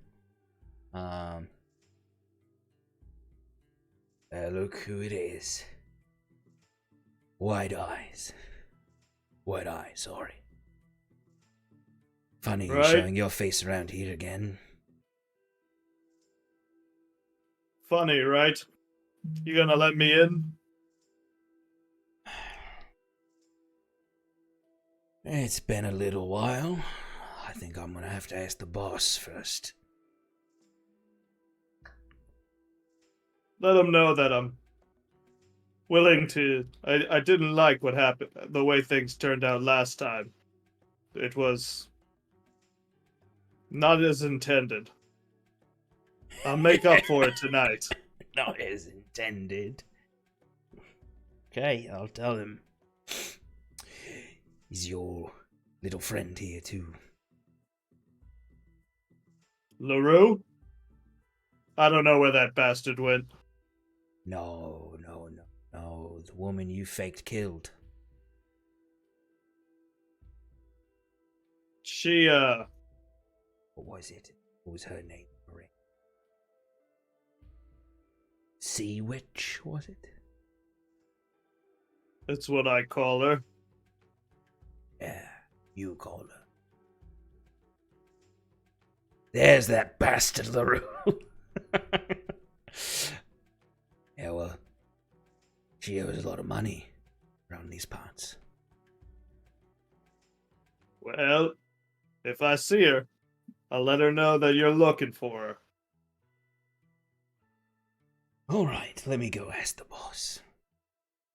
Look who it is. White eyes, sorry. Funny you showing your face around here again. Funny, right? You gonna let me in? It's been a little while. I think I'm gonna have to ask the boss first. Let him know that I'm willing to... I didn't like what happened, the way things turned out last time. It was not as intended. I'll make up for it tonight. Not as intended. Okay, I'll tell him. He's your little friend here, too. LaRue? I don't know where that bastard went. No. The woman you faked killed. She, What was it? What was her name? Sea Witch, was it? That's what I call her. Yeah, you call her. There's that bastard LaRue. Yeah, well, she owes a lot of money around these parts. Well, if I see her, I'll let her know that you're looking for her. All right, let me go ask the boss.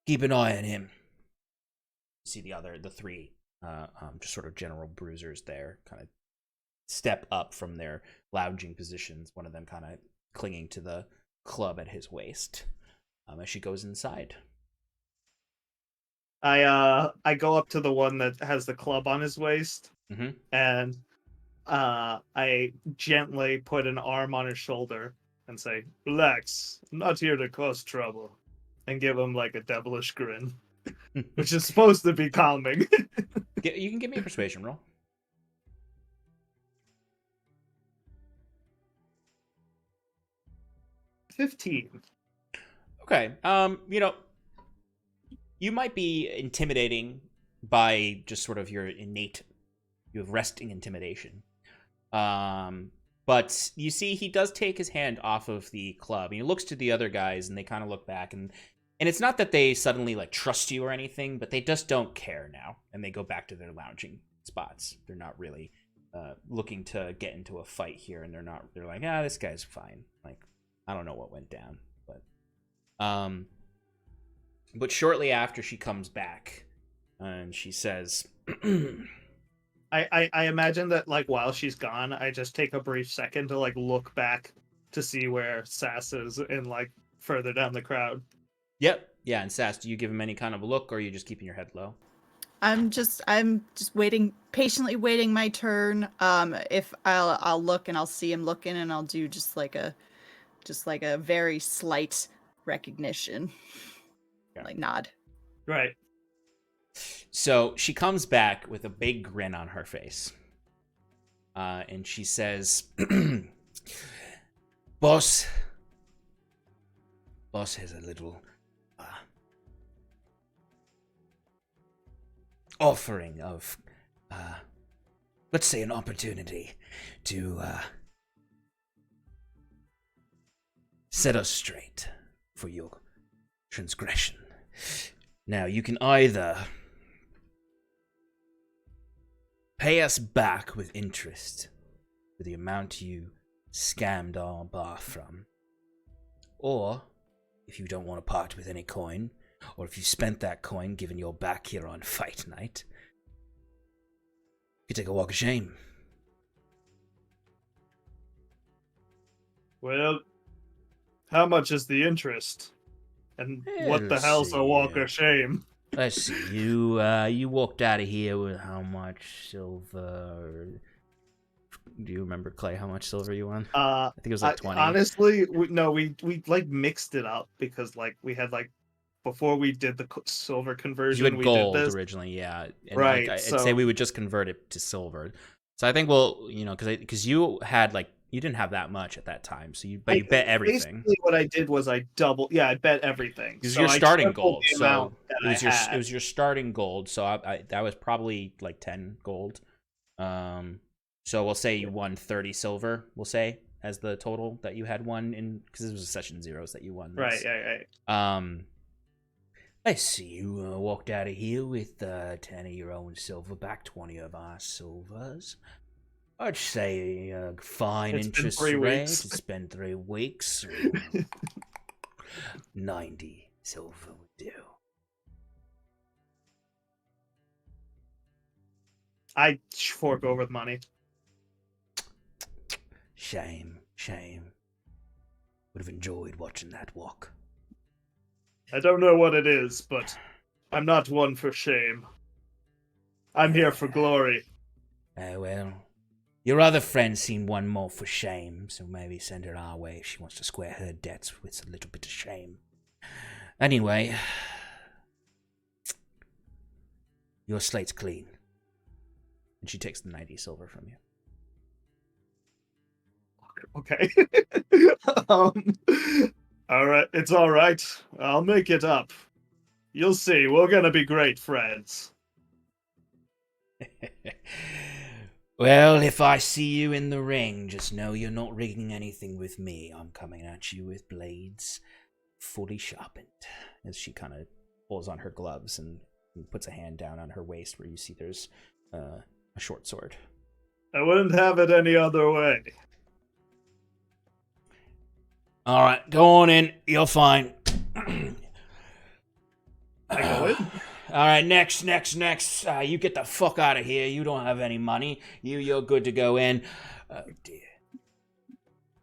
Keep an eye on him. See the three, just sort of general bruisers there, kind of step up from their lounging positions. One of them kind of clinging to the club at his waist. As she goes inside. I go up to the one that has the club on his waist, and I gently put an arm on his shoulder and say, "Relax, I'm not here to cause trouble," and give him like a devilish grin, which is supposed to be calming. You can give me a persuasion roll. 15. Okay. You might be intimidating by just sort of your innate, you have resting intimidation. But you see, he does take his hand off of the club. And he looks to the other guys, and they kind of look back, and it's not that they suddenly like trust you or anything, but they just don't care now, and they go back to their lounging spots. They're not really looking to get into a fight here, and they're like, this guy's fine. Like, I don't know what went down, but shortly after she comes back, and she says, I imagine that like while she's gone, I just take a brief second to like look back to see where Sass is and like further down the crowd. Yep. Yeah, and Sass, do you give him any kind of a look, or are you just keeping your head low? I'm just waiting, patiently waiting my turn. If I'll look and I'll see him looking, and I'll do just like a very slight recognition, like nod. Right. So she comes back with a big grin on her face, and she says, "Boss has a little offering of, let's say, an opportunity to set us straight for your transgression. Now, you can either pay us back with interest for the amount you scammed our bar from, or if you don't want to part with any coin, or if you spent that coin given you're back here on fight night, you can take a walk of shame." Well, how much is the interest? And what the hell's a walk of shame? Let's see. You walked out of here with how much silver? Do you remember, Clay, how much silver you won? I think it was like 20. Honestly, we like mixed it up because like we had like before we did the silver conversion. You had we gold did this. originally, yeah. And Right, I'd so- say we would just convert it to silver. So I think we'll, because you had you didn't have that much at that time, so you bet everything. Basically, what I did was I bet everything. Because So your I starting tripled gold, the so amount that it was your starting gold. So that was probably like 10 gold. So we'll say you won 30 silver. We'll say as the total that you had won in, because this was session zeros that you won. This. Right. I see you walked out of here with 10 of your own silver back, 20 of our silvers. I'd say a fine It's been interest 3 rate. weeks. It's been 3 weeks. 90 silver would do. I fork over the money. Shame. Would have enjoyed watching that walk. I don't know what it is, but I'm not one for shame. I'm here for glory. Well, your other friend seemed one more for shame, so maybe send her our way if she wants to square her debts with a little bit of shame. Anyway, your slate's clean. And she takes the 90 silver from you. Okay. All right. It's all right. I'll make it up. You'll see. We're gonna be great friends. Well, if I see you in the ring, just know you're not rigging anything with me. I'm coming at you with blades fully sharpened. As she kind of pulls on her gloves and puts a hand down on her waist where you see there's a short sword. I wouldn't have it any other way. All right, go on in. You're fine. I go in. All right, next. You get the fuck out of here. You don't have any money. You're good to go in. Oh, dear.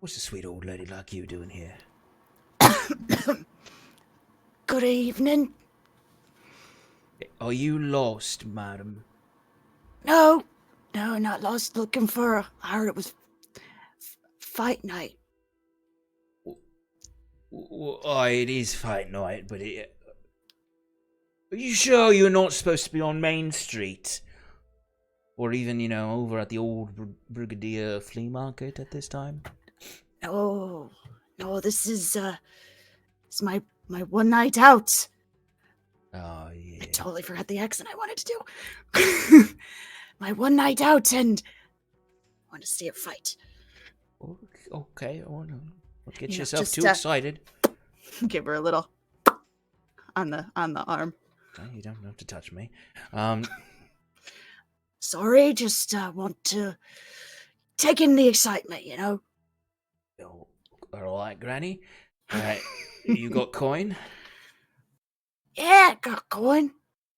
What's a sweet old lady like you doing here? Good evening. Are you lost, madam? No, not lost. Looking for. I heard it was fight night. Oh, it is fight night, but are you sure you're not supposed to be on Main Street? Or even, over at the old Brigadier flea market at this time? No, this is it's my one night out. Oh, yeah. I totally forgot the accent I wanted to do. My one night out, and I want to see a fight. Okay, don't get Yeah, yourself just, too excited. Give her a little on the arm. Okay, you don't have to touch me. Sorry, just want to take in the excitement, Oh, all right, Granny. All right, you got coin? Yeah, got coin.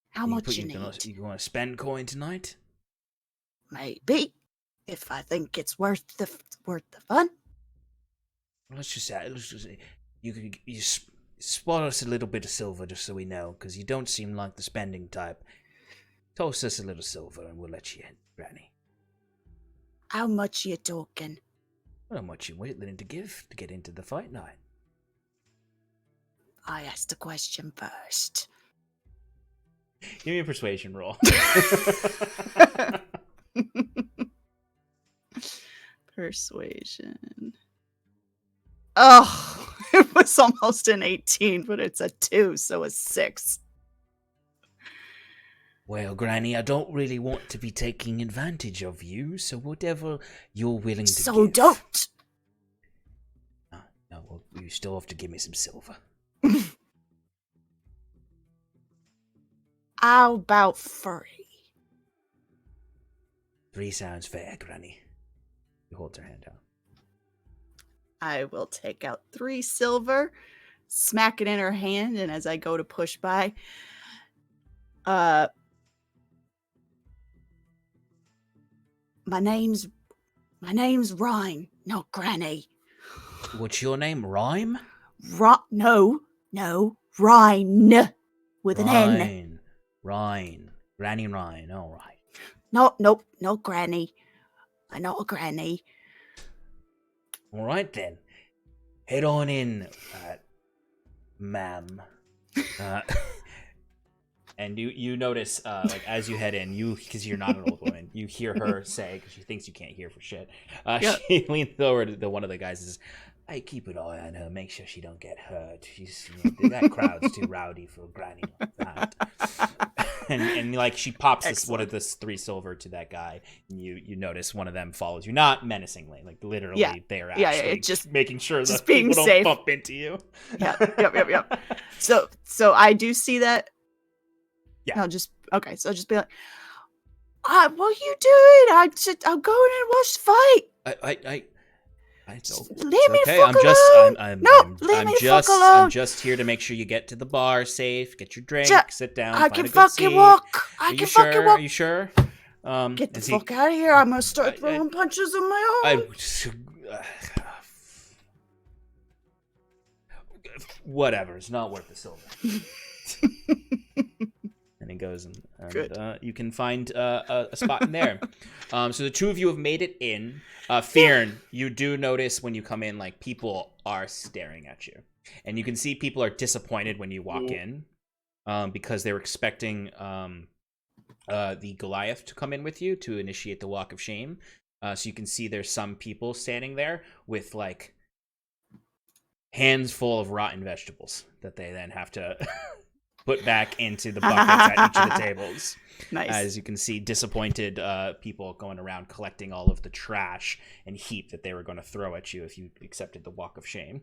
How much you need? You want to spend coin tonight? Maybe, if I think it's worth the fun. Let's just say you spot us a little bit of silver just so we know, because you don't seem like the spending type. Toss us a little silver and we'll let you in, Granny. How much you talking? How much you willing to give to get into the fight night? I asked the question first. Give me a persuasion roll. Persuasion. Oh, it was almost an 18, but it's a 2, so a 6. Well, Granny, I don't really want to be taking advantage of you, so whatever you're willing to give. So don't. No, well, you still have to give me some silver. How about 3? 3 sounds fair, Granny. She holds her hand out. I will take out 3 silver, smack it in her hand, and as I go to push by, my name's Rhyme, not Granny. What's your name? Rhyme? No, Rhine with an N. Rhine. Granny Rhine, all right. No, Granny. I'm not a Granny. All right, then. Head on in, ma'am. And you notice, like as you head in, because you're not an old woman, you hear her say, because she thinks you can't hear for shit. She leans over to one of the guys and says, "Hey, keep an eye on her. Make sure she don't get hurt. She's that crowd's too rowdy for a granny like that." and like she pops one of this 3 silver to that guy, and you notice one of them follows you, not menacingly, like literally they are actually just making sure that being people safe. don't bump into you. Yep. So I do see that. Yeah. I'll just be like, what are you doing? I'll go in and watch the fight. I Leave me the fuck alone. I'm just here to make sure you get to the bar safe, get your drink, sit down, I find can a good fucking seat. walk. Are you sure? Get the fuck out of here. I'm gonna start throwing punches on my own. Whatever, it's not worth the silver. And he goes and you can find a spot in there. So the 2 of you have made it in. Fearn, you do notice when you come in, like people are staring at you, and you can see people are disappointed when you walk in, because they were expecting the Goliath to come in with you to initiate the walk of shame. So you can see there's some people standing there with like hands full of rotten vegetables that they then have to put back into the buckets at each of the tables. Nice. As you can see, disappointed people going around collecting all of the trash and heap that they were going to throw at you if you accepted the walk of shame.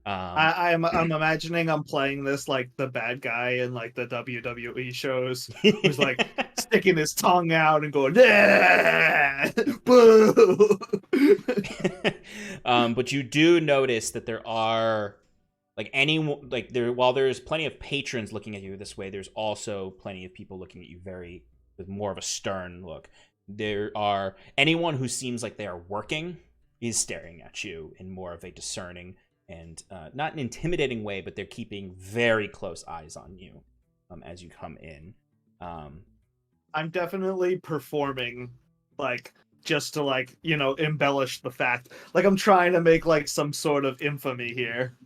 I'm imagining I'm playing this like the bad guy in like the WWE shows, who's like sticking his tongue out and going, boo. But you do notice that there are while there's plenty of patrons looking at you this way, there's also plenty of people looking at you with more of a stern look. There are anyone who seems like they are working is staring at you in more of a discerning and not an intimidating way, but they're keeping very close eyes on you as you come in. I'm definitely performing, like, just to, like, embellish the fact. Like, I'm trying to make, like, some sort of infamy here.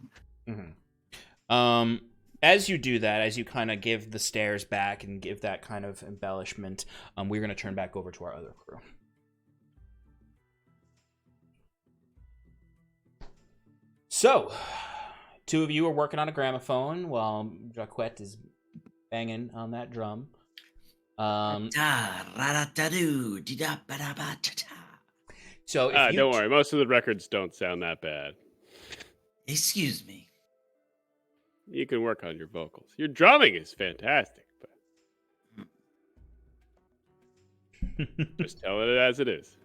Mm-hmm. As you do that, as you kind of give the stares back and give that kind of embellishment, we're going to turn back over to our other crew. So, 2 of you are working on a gramophone while Jacquette is banging on that drum. So, if don't worry, most of the records don't sound that bad. Excuse me. You can work on your vocals. Your drumming is fantastic, but just tell it as it is.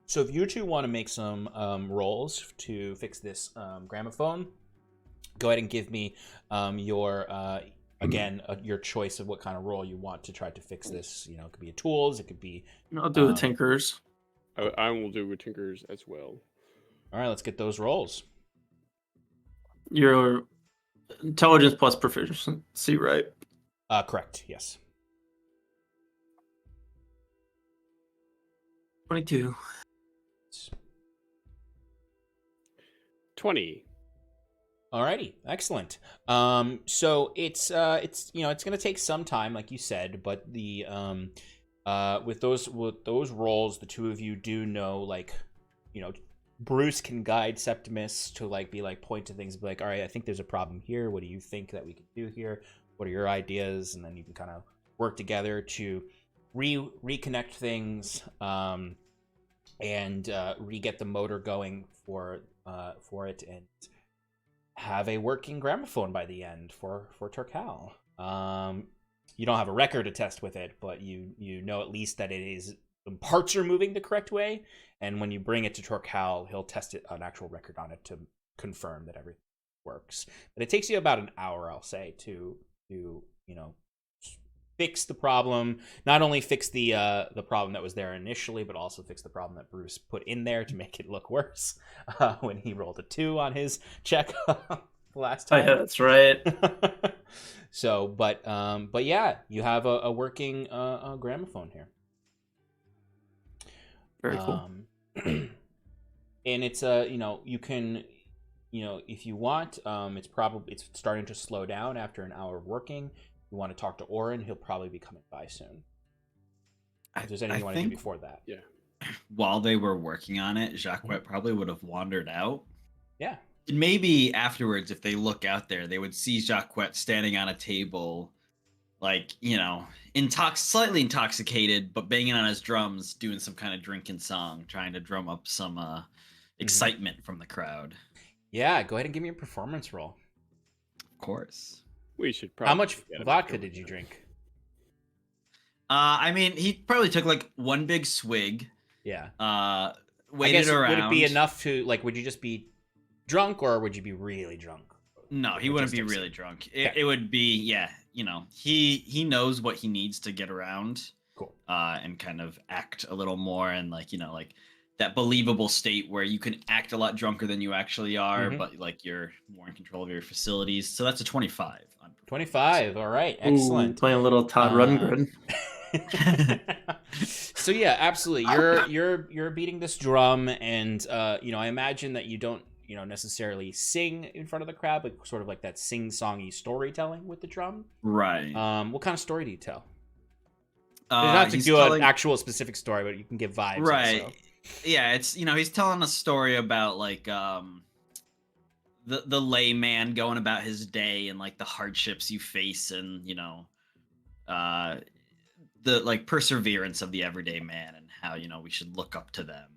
So if you 2 want to make some rolls to fix this gramophone, go ahead and give me your your choice of what kind of roll you want to try to fix this. It could be a tools, it could be. I'll do a Tinkers. I will do a Tinkers as well. All right, let's get those rolls. Your intelligence plus proficiency, right? Correct. Yes. 22. 20. Alrighty, excellent. So it's going to take some time, like you said, but the with those rolls, the 2 of you do know, like, Bruce can guide Septimus to point to things, and be like, all right, I think there's a problem here. What do you think that we could do here? What are your ideas? And then you can kind of work together to reconnect things, and re-get the motor going for it, and have a working gramophone by the end for Turcal. You don't have a record to test with it, but you know at least that it is, the parts are moving the correct way, and when you bring it to Turcal, he'll test an actual record on it to confirm that everything works. But it takes you about an hour, I'll say, to fix the problem. Not only fix the problem that was there initially, but also fix the problem that Bruce put in there to make it look worse when he rolled a 2 on his check last time. Yeah, that's right. So, but yeah, you have a working gramophone here. Very cool. And it's you can if you want, it's starting to slow down after an hour of working. If you want to talk to Oren, he'll probably be coming by soon. If there's anything you want to do before that. Yeah. While they were working on it, Jacques probably would have wandered out. Yeah. And maybe afterwards, if they look out there, they would see Jacques standing on a table, like, slightly intoxicated, but banging on his drums, doing some kind of drinking song, trying to drum up some excitement from the crowd. Yeah, go ahead and give me a performance roll. Of course. We should probably. How much vodka did you drink? He probably took like one big swig. Yeah. Waited around. Would it be enough to, like, would you just be drunk or would you be really drunk? No, he wouldn't be really drunk. It would be, he knows what he needs to get around. Cool. And kind of act a little more and like that believable state where you can act a lot drunker than you actually are, but like you're more in control of your facilities. So that's a 25. 25. All right. Excellent. Playing a little Todd Rundgren. So yeah, absolutely. You're beating this drum, and I imagine that you don't necessarily sing in front of the crowd, but sort of like that sing-songy storytelling with the drum. Right. What kind of story do you tell? You don't have to do an actual specific story, but you can give vibes. Right. Also. Yeah, it's he's telling a story about like the layman going about his day and like the hardships you face and the like perseverance of the everyday man and how we should look up to them.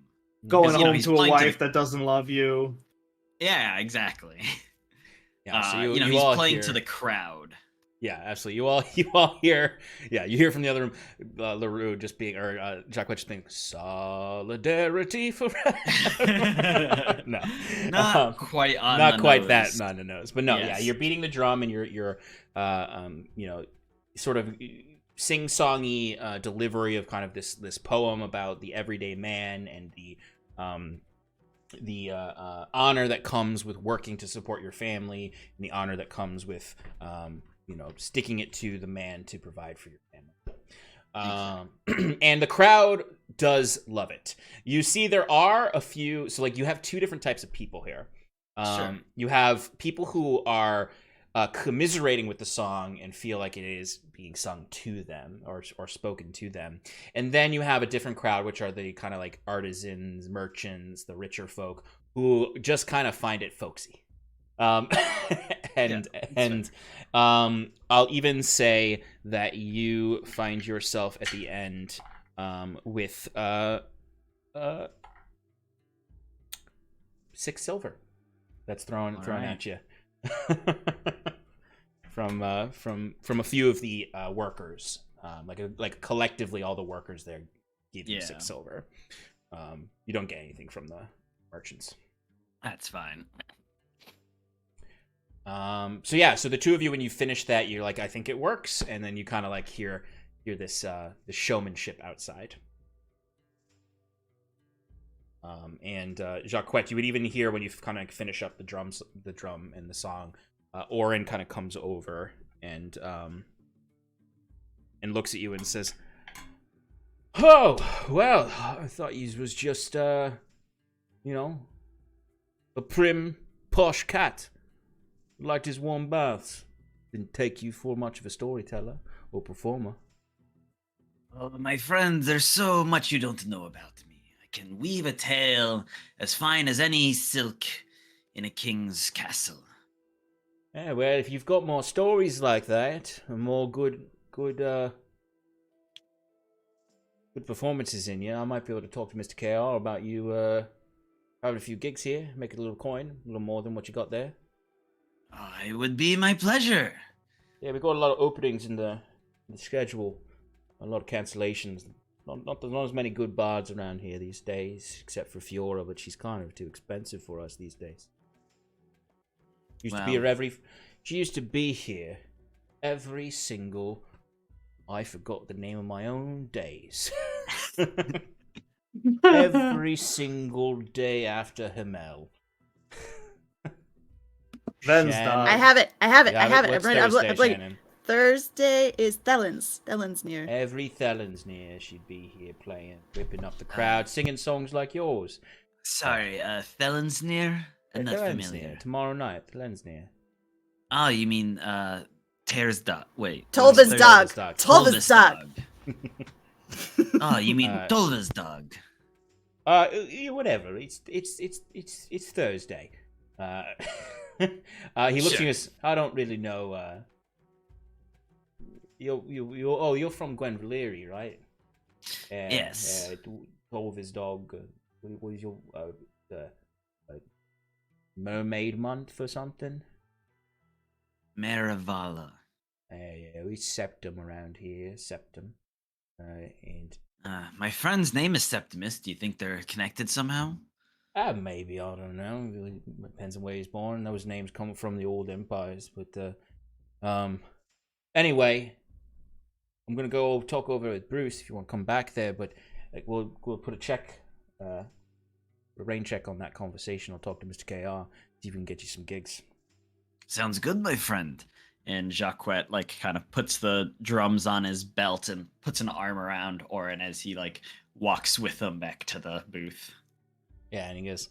Going home to a wife that doesn't love you. Yeah, exactly. Yeah, so he's playing to the crowd. Yeah, absolutely. You all hear. Yeah, you hear from the other room, LaRue just being, or Jacques just being, solidarity forever. No, not quite on. Not the quite nose. that on the nose, but no, Yes. yeah, you're beating the drum and you're sort of sing-songy delivery of kind of this poem about the everyday man and the honor that comes with working to support your family and the honor that comes with sticking it to the man to provide for your family. And the crowd does love it. You see there are a few, so like you have two different types of people here. Sure. You have people who are commiserating with the song and feel like it is being sung to them or spoken to them. And then you have a different crowd, which are the kind of like artisans, merchants, the richer folk who just kind of find it folksy. I'll even say that you find yourself at the end with 6 silver that's thrown at you. From a few of the workers, like collectively all the workers there give you 6 silver. You don't get anything from the merchants. That's fine. So the two of you, when you finish that, you're like, I think it works, and then you kind of like hear this showmanship outside. And Jacques, you would even hear when you kind of finish up the drum and the song, Oren kind of comes over and looks at you and says, "Oh, well, I thought you was just a prim, posh cat. Liked his warm baths. Didn't take you for much of a storyteller or performer." Oh, my friend, there's so much you don't know about me. I can weave a tale as fine as any silk in a king's castle. Yeah, well, if you've got more stories like that and more good performances in you, I might be able to talk to Mr. KR about you having a few gigs here, make a little coin, a little more than what you got there. Oh, it would be my pleasure. Yeah, we've got a lot of openings in the schedule, a lot of cancellations. Not as many good bards around here these days, except for Fiora, but she's kind of too expensive for us these days. She used to be here every single. I forgot the name of my own days. Every single day after Himmel. Vensdal. I have it. What's Thursday, Shannon? Thursday is Thelens near. Every Thelens near, she'd be here playing, whipping up the crowd, singing songs like yours. Sorry, Felonsneer? I'm not Lensnear, familiar. tomorrow night, Lensnear. Oh, you mean Tear's dog? Wait. Tolva's dog. Dog. Tolva's dog. Oh, you mean Uh, Tolva's dog? Whatever. It's Thursday. He looks at Sure. us. I don't really know. You're from Gwen Valeri, right? Yes. Tolva's dog. What is your mermaid month or something? Maravala. Yeah, we Septum around here. Septum. And My friend's name is Septimus. Do you think they're connected somehow? maybe, I don't know. It really depends on where he's born. Those names come from the old empires, but anyway, I'm gonna go talk over with Bruce if you want to come back there. But we'll put a check, a rain check on that conversation. I'll talk to Mr. KR, see if we can get you some gigs. Sounds good, my friend. And Jacquet kind of puts the drums on his belt and puts an arm around Orin as he walks with him back to the booth. Yeah, and he goes,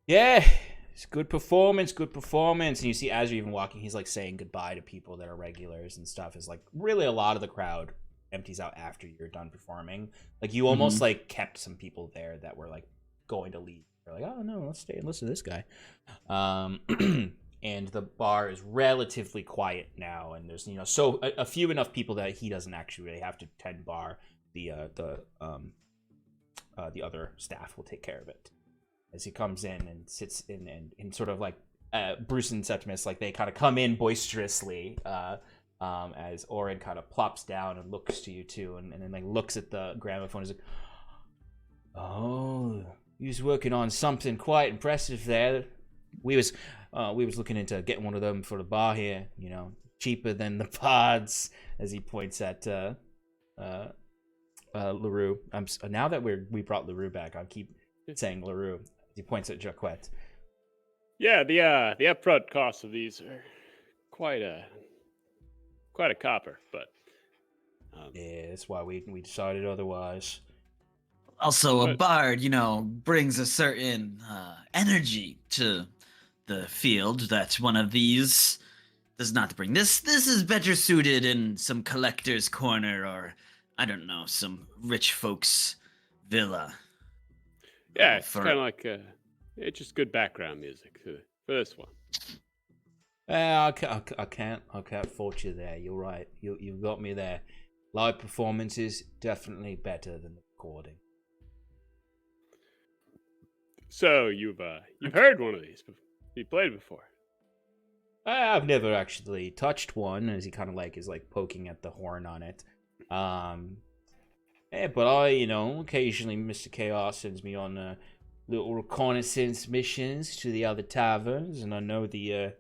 "Yeah, it's good performance, good performance." And you see as you're even walking, he's saying goodbye to people that are regulars and stuff. Is really a lot of the crowd empties out after you're done performing. You almost kept some people there that were going to leave. They're oh no, let's stay and listen to this guy. And the bar is relatively quiet now, and there's so a few enough people that he doesn't actually really have to tend bar. The other staff will take care of it as he comes in and sits in and sort of Bruce and Septimus they kind of come in boisterously as Orin kind of plops down and looks to you two and then looks at the gramophone and is oh, you was working on something quite impressive there. We was looking into getting one of them for the bar here, cheaper than the pods, as he points at LaRue. Now that we brought LaRue back, I keep saying LaRue. He points at Jacquet. Yeah, the upfront costs of these are quite a copper, but Yeah, that's why we decided otherwise. Also, a But- bard, brings a certain energy to the field that one of these does not bring. This is better suited in some collector's corner or, I don't know, some rich folks' villa. yeah, it's for- kind of it's just good background music for this one. I can't fault you there. You're right. You got me there. Live performance is definitely better than the recording. So you've heard one of these? You played before? I've never actually touched one, as he kind of is poking at the horn on it. But I, occasionally Mr. Chaos sends me on little reconnaissance missions to the other taverns, and I know the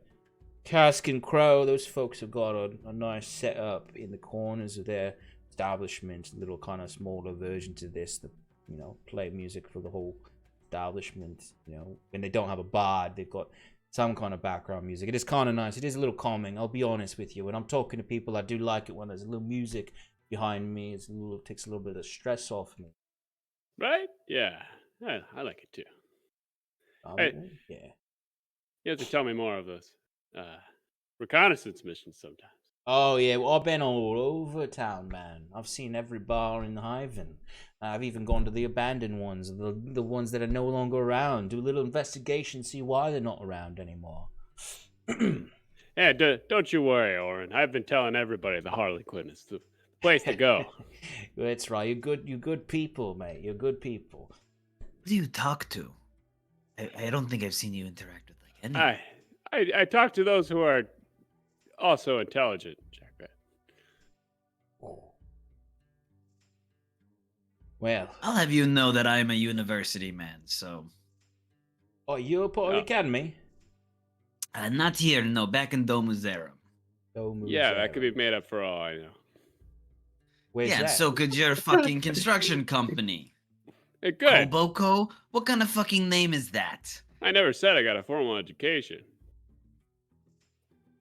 Cask and Crow, those folks have got a nice setup in the corners of their establishment, a little kind of smaller version to this, that, play music for the whole establishment, when they don't have a bard, they've got some kind of background music. It is kind of nice. It is a little calming, I'll be honest with you. When I'm talking to people, I do like it when there's a little music behind me. It takes a little bit of the stress off me. Right? Yeah, I like it too. Hey. Yeah. You have to tell me more of those reconnaissance missions sometimes. Oh yeah, well, I've been all over town, man. I've seen every bar in Hyven. I've even gone to the abandoned ones, the ones that are no longer around. Do a little investigation, see why they're not around anymore. Yeah, don't you worry, Orin. I've been telling everybody the Harlequin is the place to go. That's right. You're good people, mate. You're good people. Who do you talk to? I don't think I've seen you interact with anyone. I talk to those who are also intelligent, Jack. Oh. Well, I'll have you know that I'm a university man, so... oh, you're part of the academy? Not here, no, back in Domuzerum. Yeah, that could be made up for all I know. Where's Yeah, that? and so could your fucking construction company. Hey, good. Koboko? What kind of fucking name is that? I never said I got a formal education.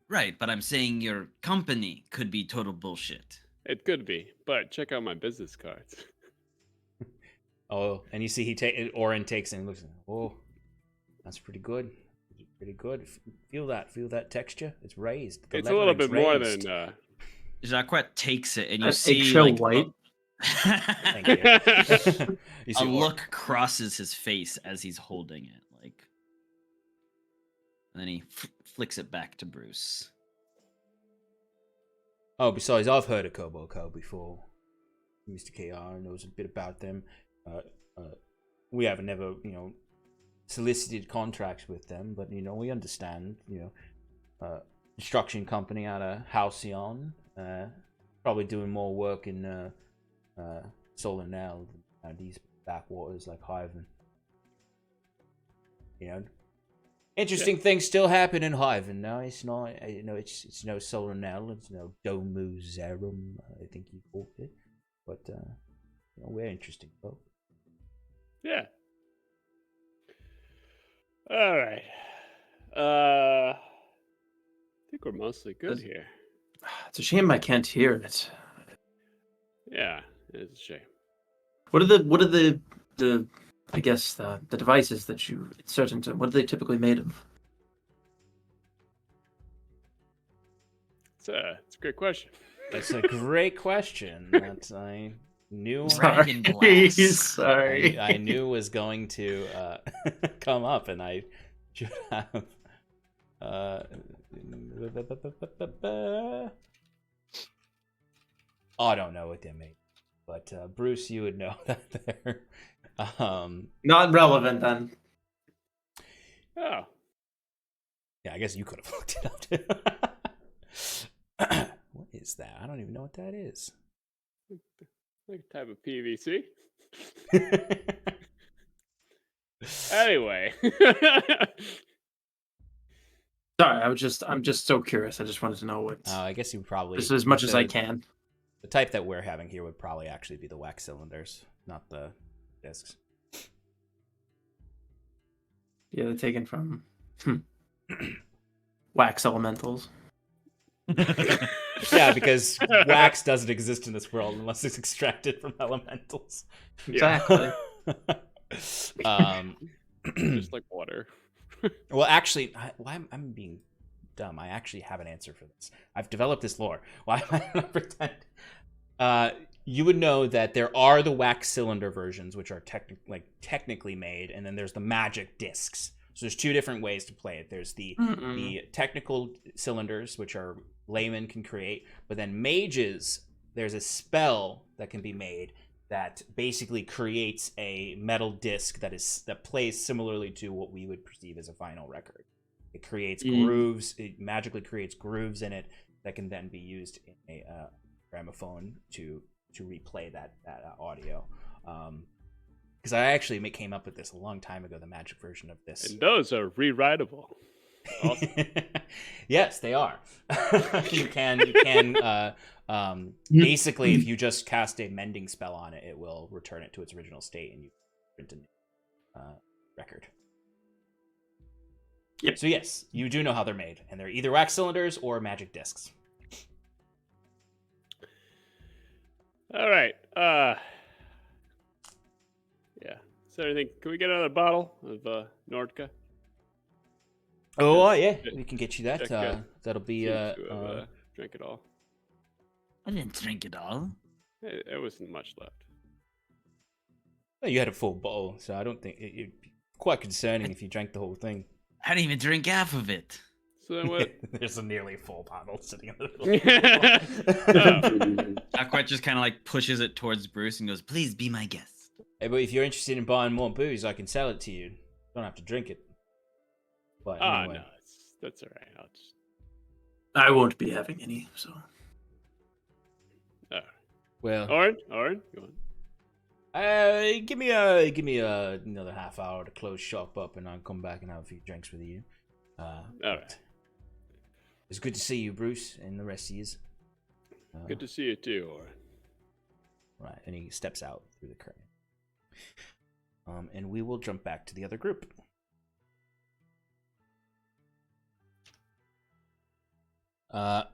Right, but I'm saying your company could be total bullshit. It could be, but check out my business cards. Oh, and you see Orin takes it and looks at him. Oh. That's pretty good. Pretty good. Feel that texture? It's raised. The It's a little bit more lettering's than. raised. Jacquet takes it, and you That see eggshell like white. Thank you. You a see look crosses his face as he's holding it, like, and then he flicks it back to Bruce. Oh, besides, I've heard of Kobo Co before. Mr. KR knows a bit about them. We haven't never, solicited contracts with them, but we understand. Construction company out of Halcyon, probably doing more work in Solanel than these backwaters like Hyven. Interesting things still happen in Hyven. No, it's not. It's no Solanel. It's no Domus Zerum. I think you called it, but we're interesting folk. Yeah. All right. I think we're mostly good here. It's a shame I can't hear it. Yeah, it's a shame. What are the I guess the devices that you insert into? What are they typically made of? It's a great question. That's a great question that I knew. Dragon glass. Sorry. I knew was going to come up, and I should have. I don't know what they made, but Bruce, you would know that they're Not relevant then. Oh, yeah, I guess you could have looked it up too. What is that? I don't even know what that is. like a type of PVC. Anyway. Sorry, I'm just so curious. I just wanted to know what. I guess you probably Just as much as I can. The type that we're having here would probably actually be the wax cylinders, not the discs. Yeah, they're taken from wax elementals. Yeah, because wax doesn't exist in this world unless it's extracted from elementals. Exactly. Just like water. Well, actually, I'm being dumb. I actually have an answer for this. I've developed this lore. Why am I not pretend? You would know that there are the wax cylinder versions, which are technically made, and then there's the magic discs. So there's two different ways to play it. There's the technical cylinders, which are laymen can create, but then mages, there's a spell that can be made that basically creates a metal disc that plays similarly to what we would perceive as a vinyl record. It creates grooves. It magically creates grooves in it that can then be used in a gramophone to replay that audio. Because I actually came up with this a long time ago, the magic version of this. And those are rewritable. Awesome. Yes, they are. you can basically, if you just cast a mending spell on it, it will return it to its original state, and you print a new record. Yep. So yes, you do know how they're made, and they're either wax cylinders or magic discs. All right. Yeah. Is there anything? Can we get another bottle of Nordka? Oh yeah, we can get you that. Check, That'll be Drink it all. I didn't drink it all. There wasn't much left. You had a full bottle, so I don't think it'd be quite concerning if you drank the whole thing. I didn't even drink half of it. So then what? There's a nearly full bottle sitting on the Aquat just kind of like pushes it towards Bruce and goes, "Please be my guest." Hey, but if you're interested in buying more booze, I can sell it to you. You don't have to drink it. But anyway. No, that's all right. I'll just. I won't be having any, so. Well, Oren, go on. give me another half hour to close shop up, and I'll come back and have a few drinks with you. All right. It's good to see you, Bruce, and the rest of yous. Good to see you too, Oren. Right, and he steps out through the curtain. And we will jump back to the other group. All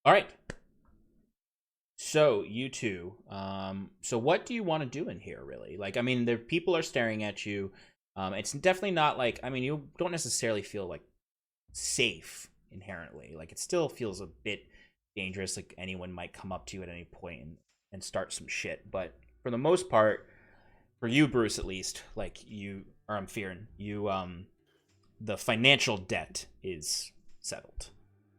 right. So you two, so what do you want to do in here, really? Like, I mean, the people are staring at you. It's definitely not like, I mean, you don't necessarily feel like safe inherently. Like, it still feels a bit dangerous. Like anyone might come up to you at any point and start some shit. But for the most part, for you, Bruce, at least, like I'm fearing you, the financial debt is settled.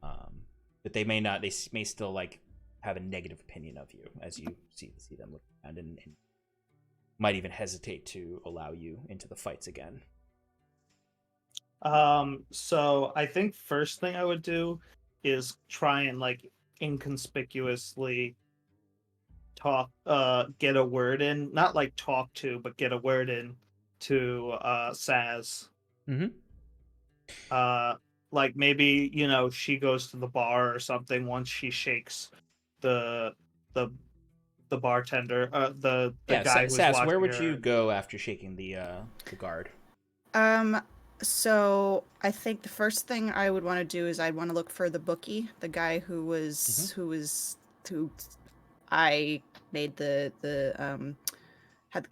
But they may not. They may still like have a negative opinion of you as you see them look around and might even hesitate to allow you into the fights again. So I think first thing I would do is try and like inconspicuously get a word in, not like talk to, but get a word in to Saz. Like maybe, she goes to the bar or something once she shakes the bartender, the guy who's Saz, watching where would her. you go after shaking the guard? So I think the first thing I would want to do is I'd want to look for the bookie, the guy who I made had the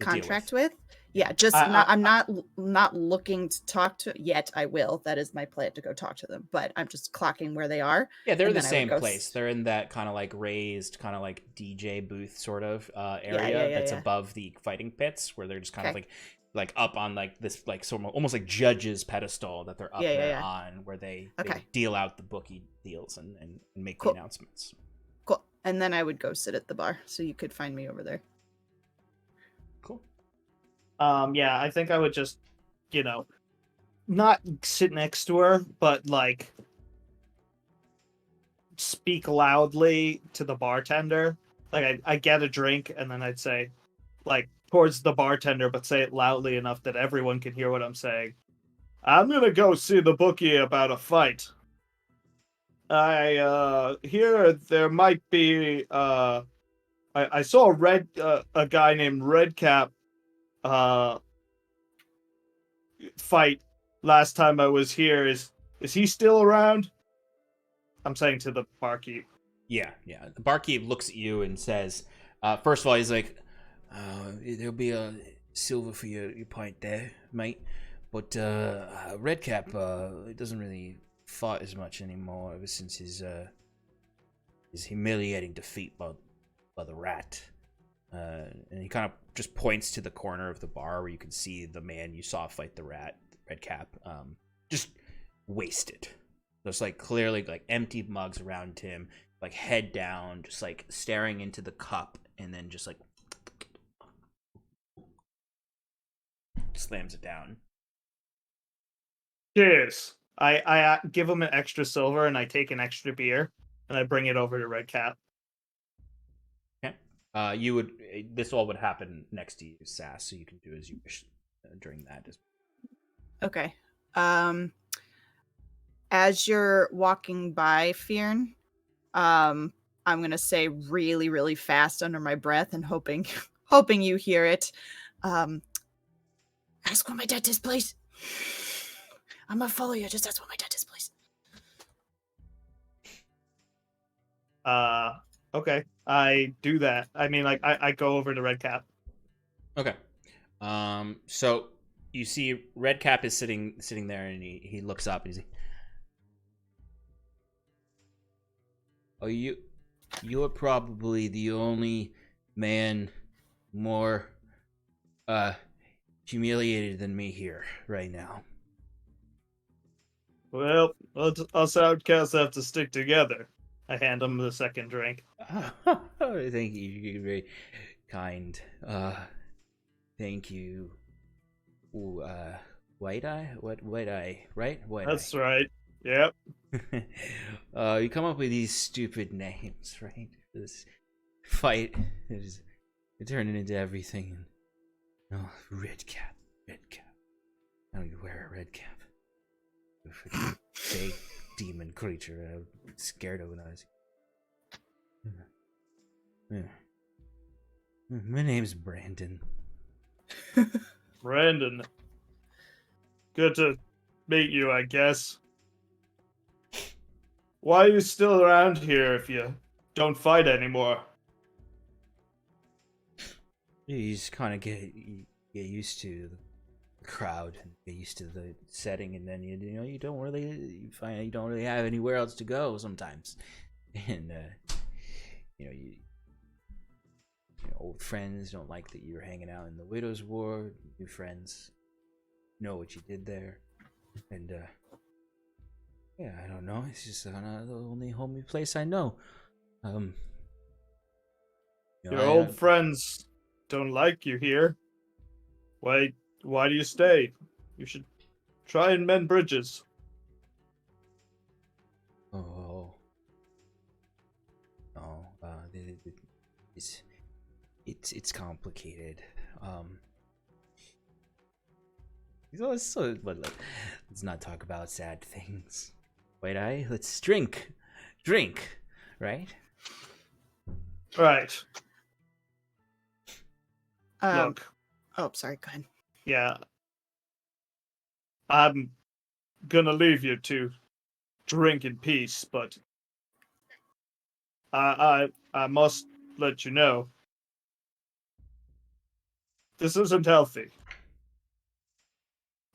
contract with. Yeah, just I'm not looking to talk to yet. I will. That is my plan, to go talk to them. But I'm just clocking where they are. Yeah, they're in the same place. They're in that kind of like raised, kind of like DJ booth sort of area that's above the fighting pits, where they're just kind of like up on like this like sort of almost like judges pedestal that they're up there on, where they deal out the bookie deals and make the announcements. Cool. And then I would go sit at the bar, so you could find me over there. Cool. Yeah, I think I would just, not sit next to her, but like speak loudly to the bartender. Like I get a drink and then I'd say, like, towards the bartender, but say it loudly enough that everyone can hear what I'm saying. I'm gonna go see the bookie about a fight. I hear there might be I saw a guy named Redcap fight last time I was here. Is he still around? I'm saying to the barkeep. Yeah. The barkeep looks at you and says, first of all, he's like, there'll be a silver for your pint there, mate. But Redcap doesn't really fight as much anymore ever since his humiliating defeat by the rat. And he kind of just points to the corner of the bar where you can see the man you saw fight the rat, Redcap, just wasted. There's like clearly like empty mugs around him, like head down, just like staring into the cup, and then just like slams it down. Cheers. I give him an extra silver and I take an extra beer and I bring it over to Redcap. Okay. This all would happen next to you, Sass, so you can do as you wish during that. Okay. As you're walking by, Fionn, I'm gonna say really, really fast under my breath and hoping you hear it. Ask where my debt is, please. I'm gonna follow you. Just ask where my debt is, please. Okay. I do that. I mean, like, I go over to Redcap. Okay. So you see Redcap is sitting there, and he looks up and he's like, "Oh, you're probably the only man more humiliated than me here right now." Well, us outcasts have to stick together. I hand him the second drink. Thank you. You're very kind. Thank you. Ooh, White Eye? What White Eye, right? White That's Eye. right. Yep. You come up with these stupid names, right? This fight is turning into everything. Oh, Redcap. I don't even wear a red cap. Fake demon creature I'm scared of when I was. My name's Brandon. Brandon. Good to meet you, I guess. Why are you still around here if you don't fight anymore? You just kind of get used to the crowd and get used to the setting, and then you don't really find you don't really have anywhere else to go sometimes, and old friends don't like that you're hanging out in the widow's ward. New friends know what you did there, and yeah, I don't know. It's just the only homey place I know. Your old friends don't like you here. Why do you stay? You should try and mend bridges. Oh, no. It's complicated. So let's not talk about sad things. Wait, let's drink, right? Right. Look. Oh, sorry. Go ahead. Yeah. I'm gonna leave you to drink in peace, but I must let you know this isn't healthy.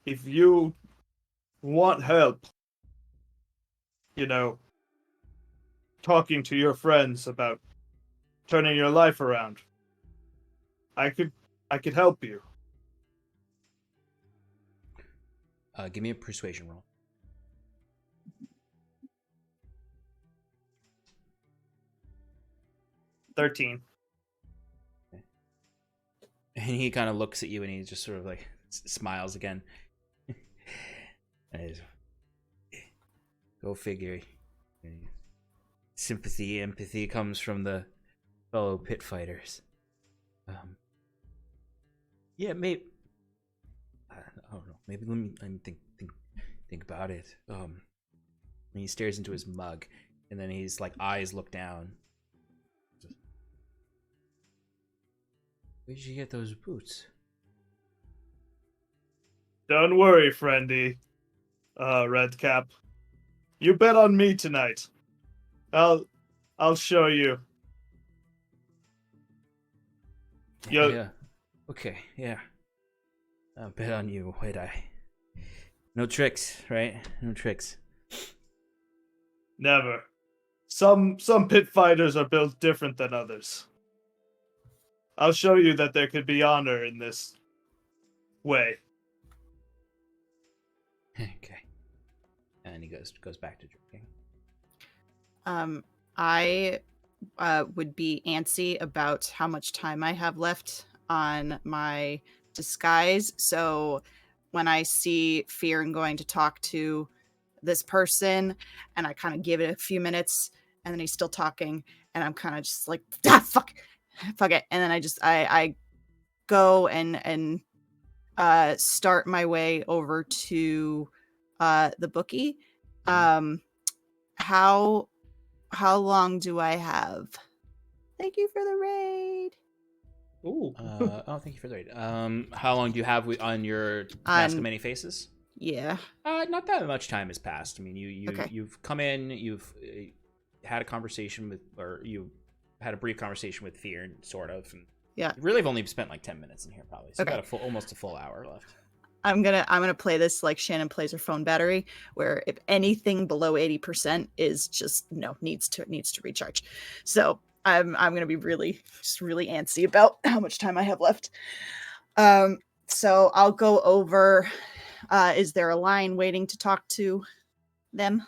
If you want help, talking to your friends about turning your life around, I could help you. Give me a persuasion roll. $13. And he kind of looks at you and he just sort of like smiles again. Go figure. Sympathy, empathy comes from the fellow pit fighters. Yeah, maybe. I don't know. Maybe let me think about it. And he stares into his mug, and then he's like eyes look down. Where did you get those boots? Don't worry, friendy. Redcap. You bet on me tonight. I'll show you. Yeah. Okay, yeah. I'll bet on you. Wait, no tricks, right? No tricks. Never. Some pit fighters are built different than others. I'll show you that there could be honor in this way. Okay. And he goes back to drinking. I would be antsy about how much time I have left on my disguise. So when I see Fear going to talk to this person, and I kind of give it a few minutes, and then he's still talking, and I'm kind of just like, fuck it, and then I go and start my way over to the bookie. How long do I have? Thank you for the raid. Ooh. Thank you for the raid. How long do you have on your Mask of Many Faces? Yeah. Not that much time has passed. I mean, Okay. you've come in, you've had a conversation with, or you had a brief conversation with Fear, sort of. And yeah. You really have only spent like 10 minutes in here, probably. So okay. you got almost a full hour left. I'm gonna play this like Shannon plays her phone battery, where if anything below 80% is just needs to recharge. So I'm gonna be really antsy about how much time I have left. So I'll go over. Is there a line waiting to talk to them?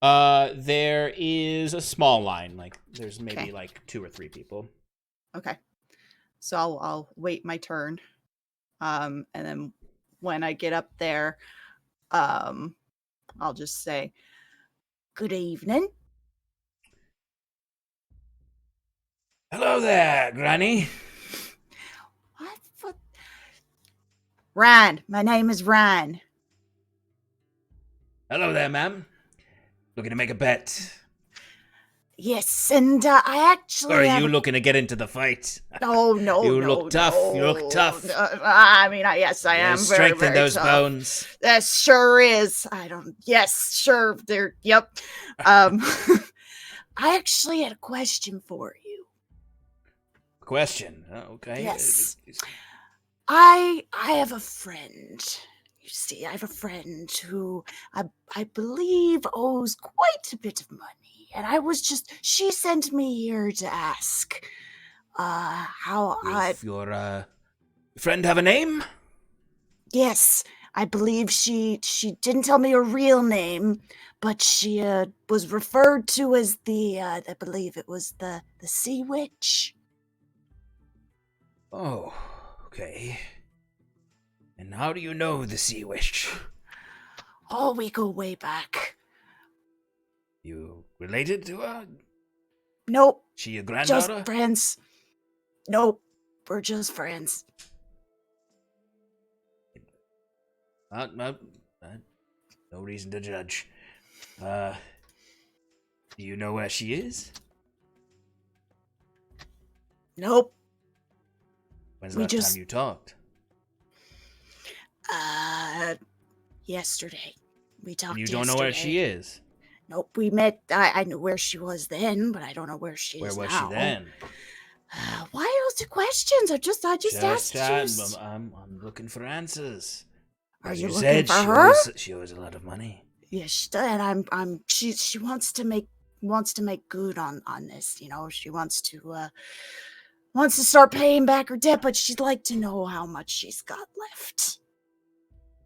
There is a small line. Like there's maybe like 2 or 3 people. Okay. So I'll wait my turn. And then when I get up there, I'll just say, "Good evening." Hello there, Granny. What? Ryan. My name is Ryan. Hello there, ma'am. Looking to make a bet? Yes, and I actually. Or are you looking to get into the fight? Oh no! You look tough. You look tough. I mean, yes, I am. Strength very, in those tough. bones. That sure is. I don't. Yes, sure. There. Yep. I actually had a question for you. question. Okay. Yes. I have a friend. You see, I have a friend who I believe owes quite a bit of money. And she sent me here to ask how Does your friend have a name? Yes, I believe she didn't tell me her real name, but she was referred to as I believe it was the Sea Witch. Oh, okay. And how do you know the Sea Witch? Oh, we go way back. You related to her? Nope, She your just granddaughter? friends. Nope, we're just friends. No reason to judge. Do you know where she is? Nope. When's the last time you talked? Yesterday. We talked You don't know where she is? Nope, we met. I knew where she was then, but I don't know where she is now. Where was she then? Why all the questions? I just asked you. I'm looking for answers. Are As you looking said, for her? She owes a lot of money. Yes, and she wants to make good on this. You know, she wants to start paying back her debt, but she'd like to know how much she's got left.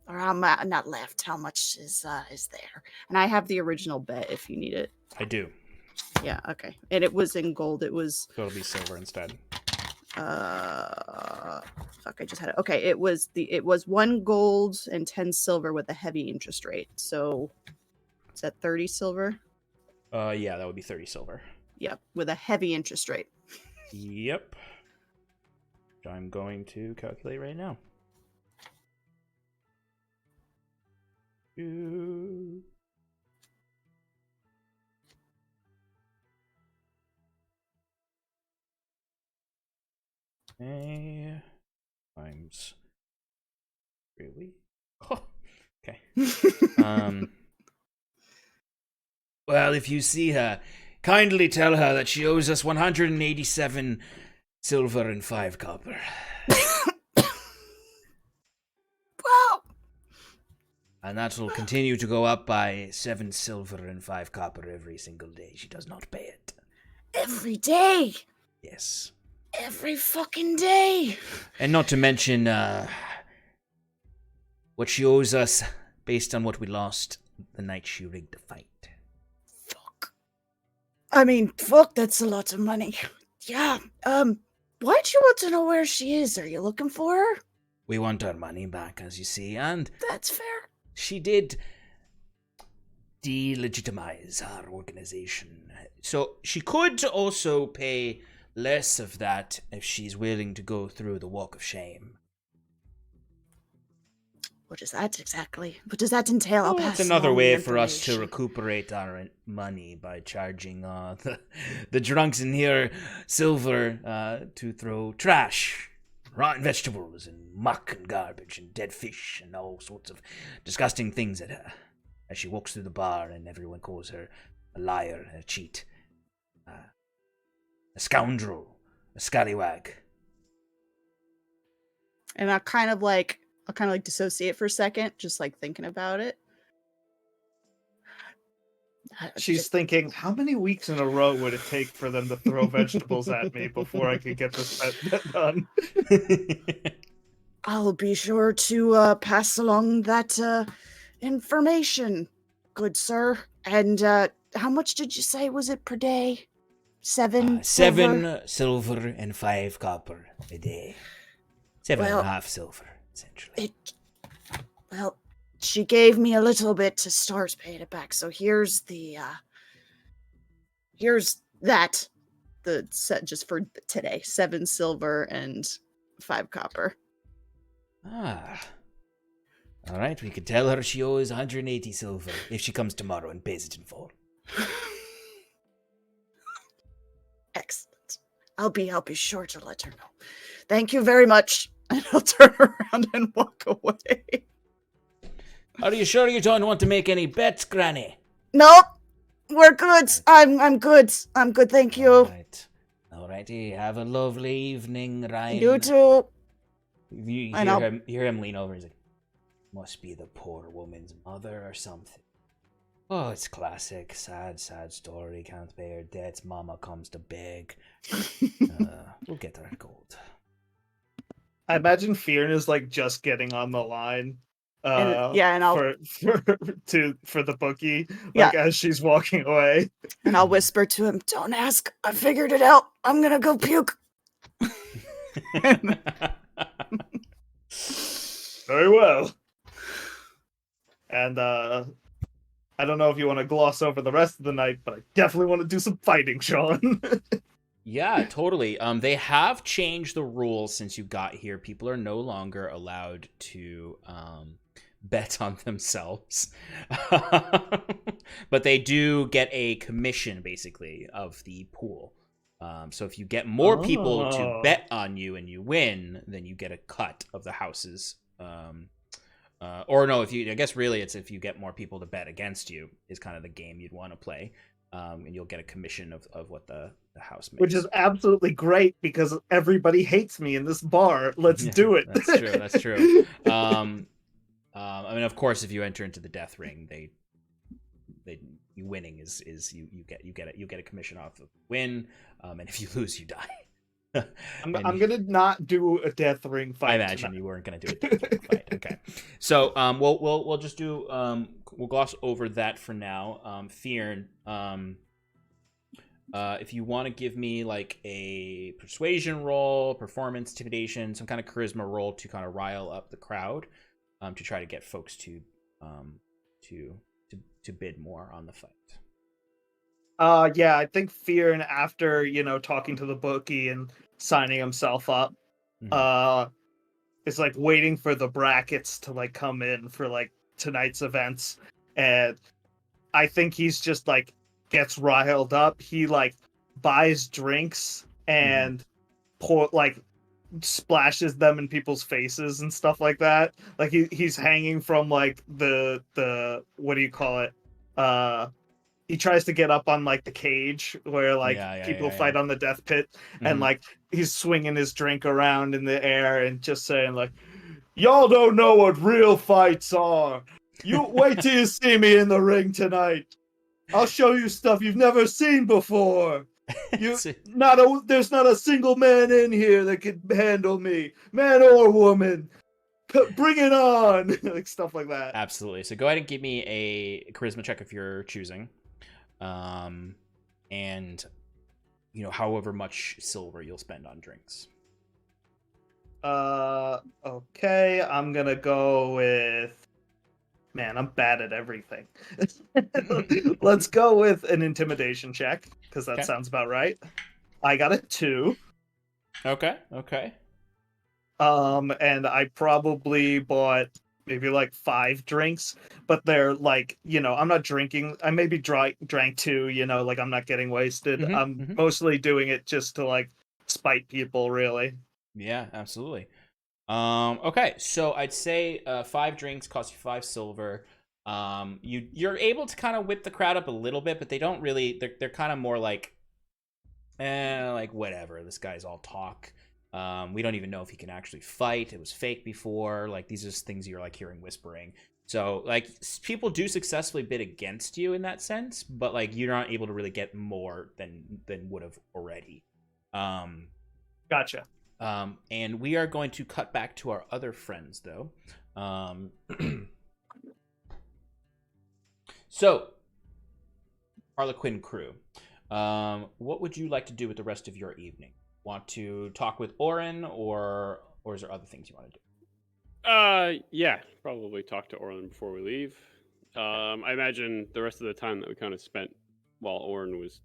Or not left, how much is there. And I have the original bet if you need it. I do. Yeah, okay. And it was in gold. It was... So it'll be silver instead. Fuck, I just had it. Okay, it was 1 gold and 10 silver with a heavy interest rate. So, is that 30 silver? Yeah, that would be 30 silver. Yep, with a heavy interest rate. Yep. I'm going to calculate right now. Okay. Times 3 Oh, okay. Well, if you see her, kindly tell her that she owes us 187 silver and 5 copper. Well, And that will continue to go up by 7 silver and 5 copper every single day. She does not pay it. every day. Yes. Every fucking day. And not to mention what she owes us based on what we lost the night she rigged the fight. Fuck. I mean, fuck, that's a lot of money. Yeah, why'd you want to know where she is? Are you looking for her? We want our money back, as you see, and That's fair. she did delegitimize our organization. So she could also pay less of that if she's willing to go through the walk of shame. What is that exactly? What does that entail? I'll pass It's another along way the for us to information. recuperate our money by charging the drunks in here silver to throw trash, rotten vegetables, and muck and garbage and dead fish and all sorts of disgusting things at her as she walks through the bar and everyone calls her a liar, a cheat, a scoundrel, a scallywag. And I'll kind of like dissociate for a second, just like thinking about it. She's thinking, how many weeks in a row would it take for them to throw vegetables at me before I could get this done? I'll be sure to pass along that information, good sir. And how much did you say was it per day? 7 7 silver and 5 copper a day. 7.5 silver, essentially. Well, she gave me a little bit to start paying it back. So here's that. The set just for today. 7 silver and 5 copper. Ah. All right, we could tell her she owes 180 silver if she comes tomorrow and pays it in full. Excellent. I'll be sure to let her know. Thank you very much. And I'll turn around and walk away. Are you sure you don't want to make any bets, Granny? Nope. We're good. I'm good. I'm good, thank you. All Alrighty, have a lovely evening, Ryan. You too. You And hear him lean over. He's like, "Must be the poor woman's mother or something." Oh, it's classic. Sad story. Can't pay her debts. Mama comes to beg. We'll get her gold. I imagine Fionn is like just getting on the line. And I'll for the bookie, like as she's walking away. And I'll whisper to him, "Don't ask. I figured it out. I'm gonna go puke." Very well. And I don't know if you want to gloss over the rest of the night, but I definitely want to do some fighting, Sean. Yeah, totally. They have changed the rules since you got here. People are no longer allowed to bet on themselves. But they do get a commission, basically, of the pool. So if you get more people to bet on you and you win, then you get a cut of the houses. Or no, I guess really it's if you get more people to bet against you is kind of the game you'd want to play. And you'll get a commission of what the house makes. Which is absolutely great because everybody hates me in this bar. Let's do it. That's true. I mean, of course, if you enter into the death ring, you winning is you get a commission off of win, and if you lose, you die. I'm gonna not do a death ring fight. I imagine tonight. you weren't gonna do a death ring fight. Okay, so we'll just do we'll gloss over that for now. Fionn, if you want to give me like a persuasion roll, performance, intimidation, some kind of charisma roll to kind of rile up the crowd, to try to get folks to bid more on the fight. Yeah, I think Fionn, after talking to the bookie and signing himself up, is like waiting for the brackets to like come in for like tonight's events, and I think he's just like gets riled up. He like buys drinks and splashes them in people's faces and stuff like that. Like he's hanging from like the what do you call it? He tries to get up on like the cage where like people fight on the death pit, and like he's swinging his drink around in the air and just saying like, "Y'all don't know what real fights are. You wait till you see me in the ring tonight. I'll show you stuff you've never seen before. There's not a single man in here that can handle me, man or woman. Bring it on!" Like stuff like that. Absolutely. So go ahead and give me a charisma check if you're choosing, and however much silver you'll spend on drinks. Okay, I'm gonna go with. Man, I'm bad at everything. Let's go with an intimidation check, because that sounds about right. I got a 2. Okay. And I probably bought maybe like 5 drinks, but they're like, I'm not drinking. I maybe drank 2, like I'm not getting wasted. I'm mostly doing it just to like spite people, really. Yeah, absolutely. Okay, so I'd say 5 drinks cost you 5 silver. You're able to kind of whip the crowd up a little bit, but they don't really. They're kind of more like, like whatever. This guy's all talk. We don't even know if he can actually fight. It was fake before. Like these are just things you're like hearing whispering. So like people do successfully bid against you in that sense, but like you're not able to really get more than would have already. Gotcha. And we are going to cut back to our other friends, though. So, Harlequin crew, what would you like to do with the rest of your evening? Want to talk with Oren, or is there other things you want to do? Yeah, probably talk to Oren before we leave. I imagine the rest of the time that we kind of spent while Oren was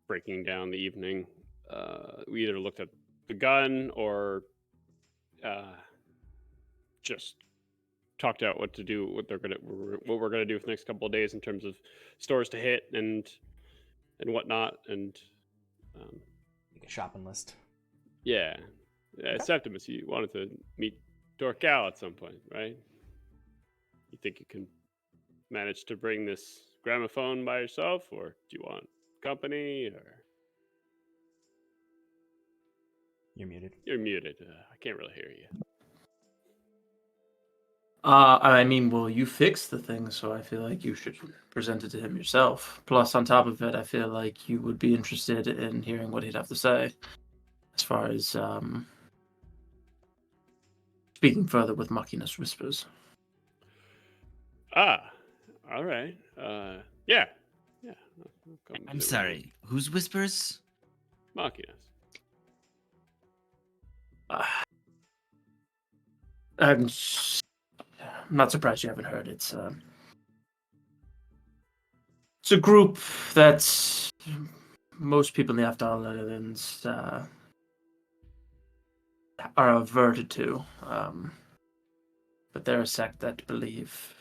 breaking down the evening, we either looked at the gun or just talked out what we're gonna do for the next couple of days in terms of stores to hit and whatnot, and Make a shopping list. yeah. Septimus, you wanted to meet Dorcal at some point, right? You think you can manage to bring this gramophone by yourself, or do you want company? Or You're muted. You're muted. I can't really hear you. I mean, well, you fixed the thing, so I feel like you should present it to him yourself. Plus, on top of it, I feel like you would be interested in hearing what he'd have to say, as far as speaking further with Machinus Whispers. All right. Yeah. I'll come I'm visit with sorry. Whose whispers? Machinus. I'm not surprised you haven't heard. It's a group that most people in the Aldhalor Islands are averted to, but they're a sect that believe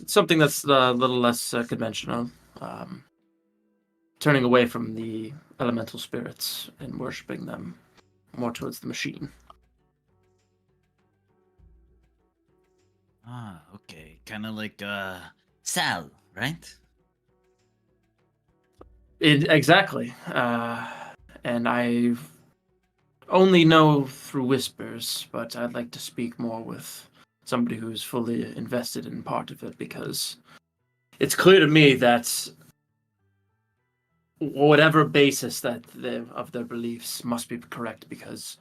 something that's a little less conventional, turning away from the elemental spirits and worshiping them more towards the machine. Ah, okay. Kind of like Sal, right? Exactly. And I only know through whispers, but I'd like to speak more with somebody who's fully invested in part of it, because it's clear to me that whatever basis that of their beliefs must be correct, because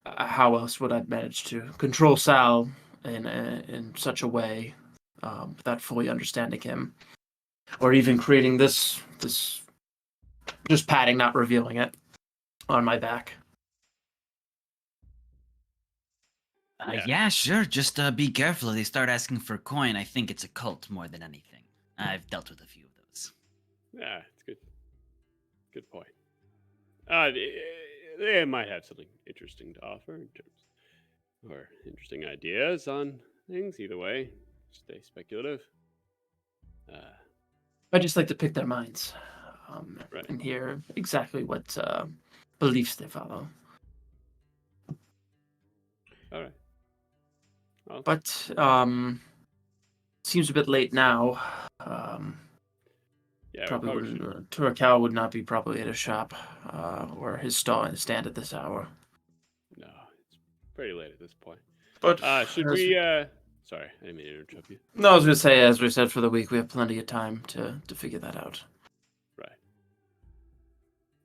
how else would I manage to control Sal in such a way without fully understanding him, or even creating this just padding, not revealing it on my back. Yeah, sure. Just be careful. If they start asking for coin, I think it's a cult more than anything. I've dealt with a few of those. Yeah, it's good. Good point. They might have something interesting to offer in terms, or interesting ideas on things. Either way, stay speculative. I just like to pick their minds Right. and hear exactly what beliefs they follow. All right. Well, But seems a bit late now. yeah, Probably we should. wouldn't. Turakawa would not be probably at a shop or his stand at this hour. No, it's pretty late at this point. But Should we? Sorry, I didn't mean to interrupt you. No, I was going to say, as we said, for the week, we have plenty of time to figure that out. Right.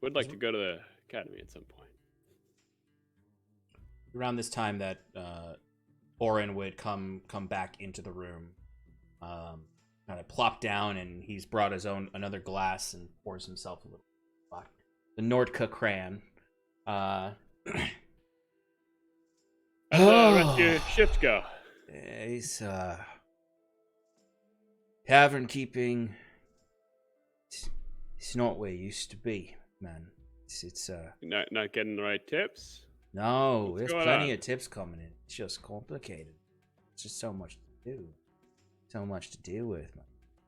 Would like to go to the academy at some point. Around this time that Oren would come back into the room, kind of plop down, and he's brought his own another glass and pours himself a little black. The Nordka Cran. How's the rest of your shift go? It's tavern keeping. It's not where it used to be, man. It's Not getting the right tips. no. What's There's going plenty on? of tips coming in. It's just complicated. It's just so much to do. So much to deal with, man.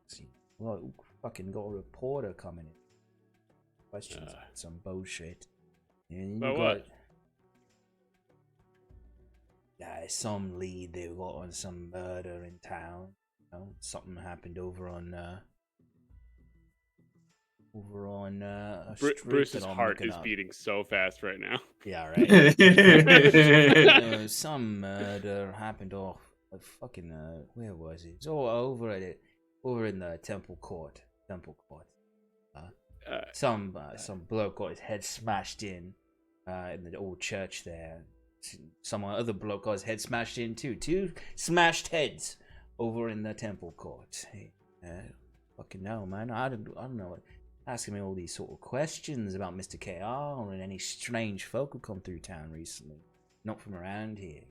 See, well, fucking got a reporter coming in. Questions about some bullshit. And you About got what? some lead they got on some murder in town. You know, something happened over on a street Bruce's that I'm heart looking is up. beating so fast right now. Yeah, right. Some murder happened off fucking where was it? It's all over in the temple court. Some bloke got his head smashed in the old church there. Some other bloke got his head smashed in too. Two smashed heads over in the temple court. Hey, fucking no, man. I don't know. Asking me all these sort of questions about Mr. KR and any strange folk who come through town recently. Not from around here.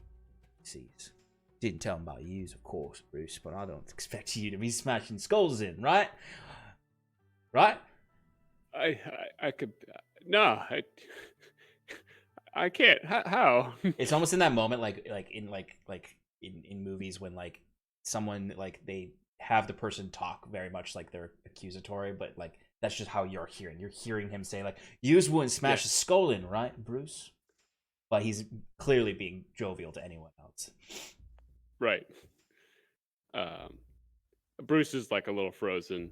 Sees. Didn't tell him about yous, of course, Bruce, but I don't expect you to be smashing skulls in, right? Right? I could no. I can't. How? It's almost in that moment, like in movies when like someone like they have the person talk very much like they're accusatory, but like that's just how you're hearing. You're hearing him say like, "Yous wouldn't smash a skull in, right, Bruce?" But he's clearly being jovial to anyone else. Right. Bruce is like a little frozen.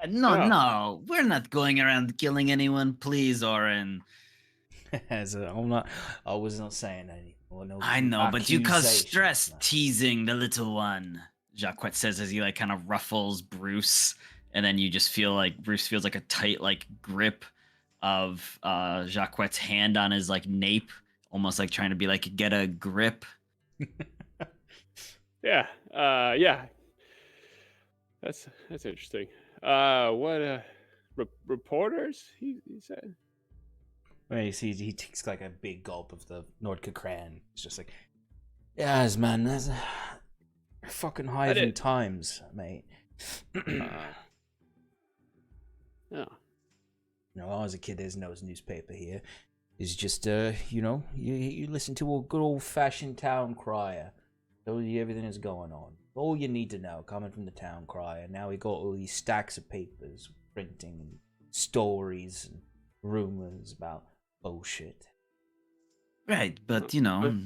No, we're not going around killing anyone. Please, Oren. I was not saying anything. No I know, but you cause accusations, stress man. teasing the little one. Jacquet says as he like kind of ruffles Bruce, and then you just feel like Bruce feels like a tight like grip of Jacquet's hand on his like nape, almost like trying to be like get a grip. Yeah. Yeah. That's interesting. What reporters? He said. When he takes like a big gulp of the Nordka Cran. It's just like, yes, man, that's fucking Hiven times, mate. Yeah. You know, I was a kid. There's no newspaper here. It's just, you listen to a good old fashioned town crier. Tell you everything that's going on. All you need to know coming from the town crier. Now we got all these stacks of papers, printing and stories and rumors about bullshit. Right, but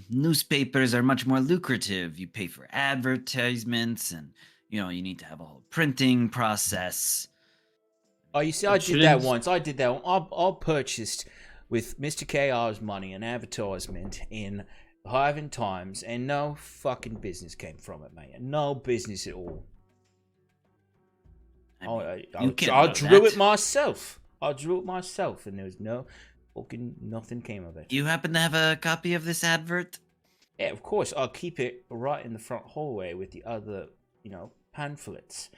newspapers are much more lucrative. You pay for advertisements, and you need to have a whole printing process. Oh, you see, I did that once. I purchased with Mr. KR's money an advertisement in the Hiven Times, and no fucking business came from it, mate. No business at all. I drew it myself. And there was nothing came of it. You happen to have a copy of this advert? Yeah, of course. I'll keep it right in the front hallway with the other, pamphlets.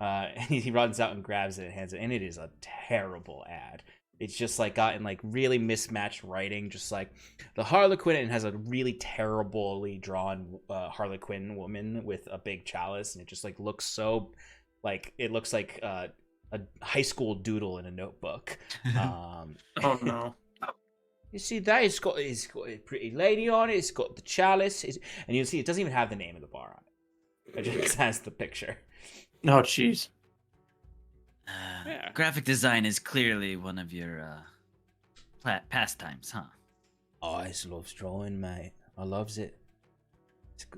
And he runs out and grabs it and hands it, and it is a terrible ad. It's just like got in like really mismatched writing, just like the Harlequin, and has a really terribly drawn Harlequin woman with a big chalice, and it just like looks so like it looks like a high school doodle in a notebook. Oh no. You see that it's got a pretty lady on it. It's got the chalice, and you'll see it doesn't even have the name of the bar on it. It just has the picture. Oh jeez. Yeah. Graphic design is clearly one of your pastimes, huh? I loves drawing, mate. I loves it.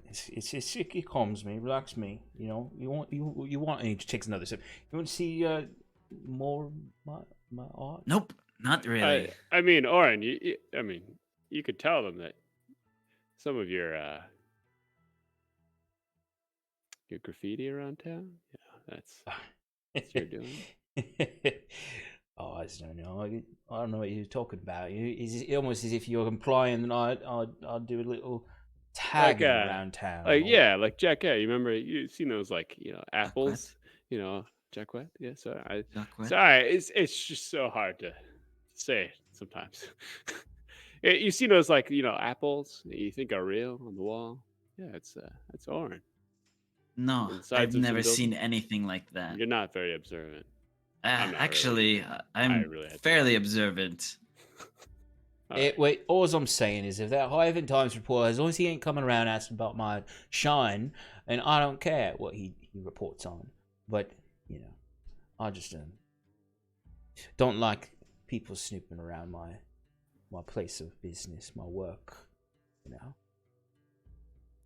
It calms me, relax me. You want. And he takes another sip. You want to see more of my art? Nope, not really. I mean, Oren, you could tell them that some of your graffiti around town. Yeah, that's what you're doing. Oh, I don't know. I don't know what you're talking about. It's almost as if you're implying that I'll do a little tagging around town. Like Jacquet. You remember you seen those apples? Jacquet. Yeah. Sorry, it's just so hard to say sometimes. You see those apples that you think are real on the wall? Yeah, it's Oren. No, I've never seen anything like that. You're not very observant. Actually, I'm fairly observant. Wait, all I'm saying is if that Hiven Times reporter, as long as he ain't coming around asking about my shine, and I don't care what he reports on. But, I just don't like people snooping around my place of business, my work,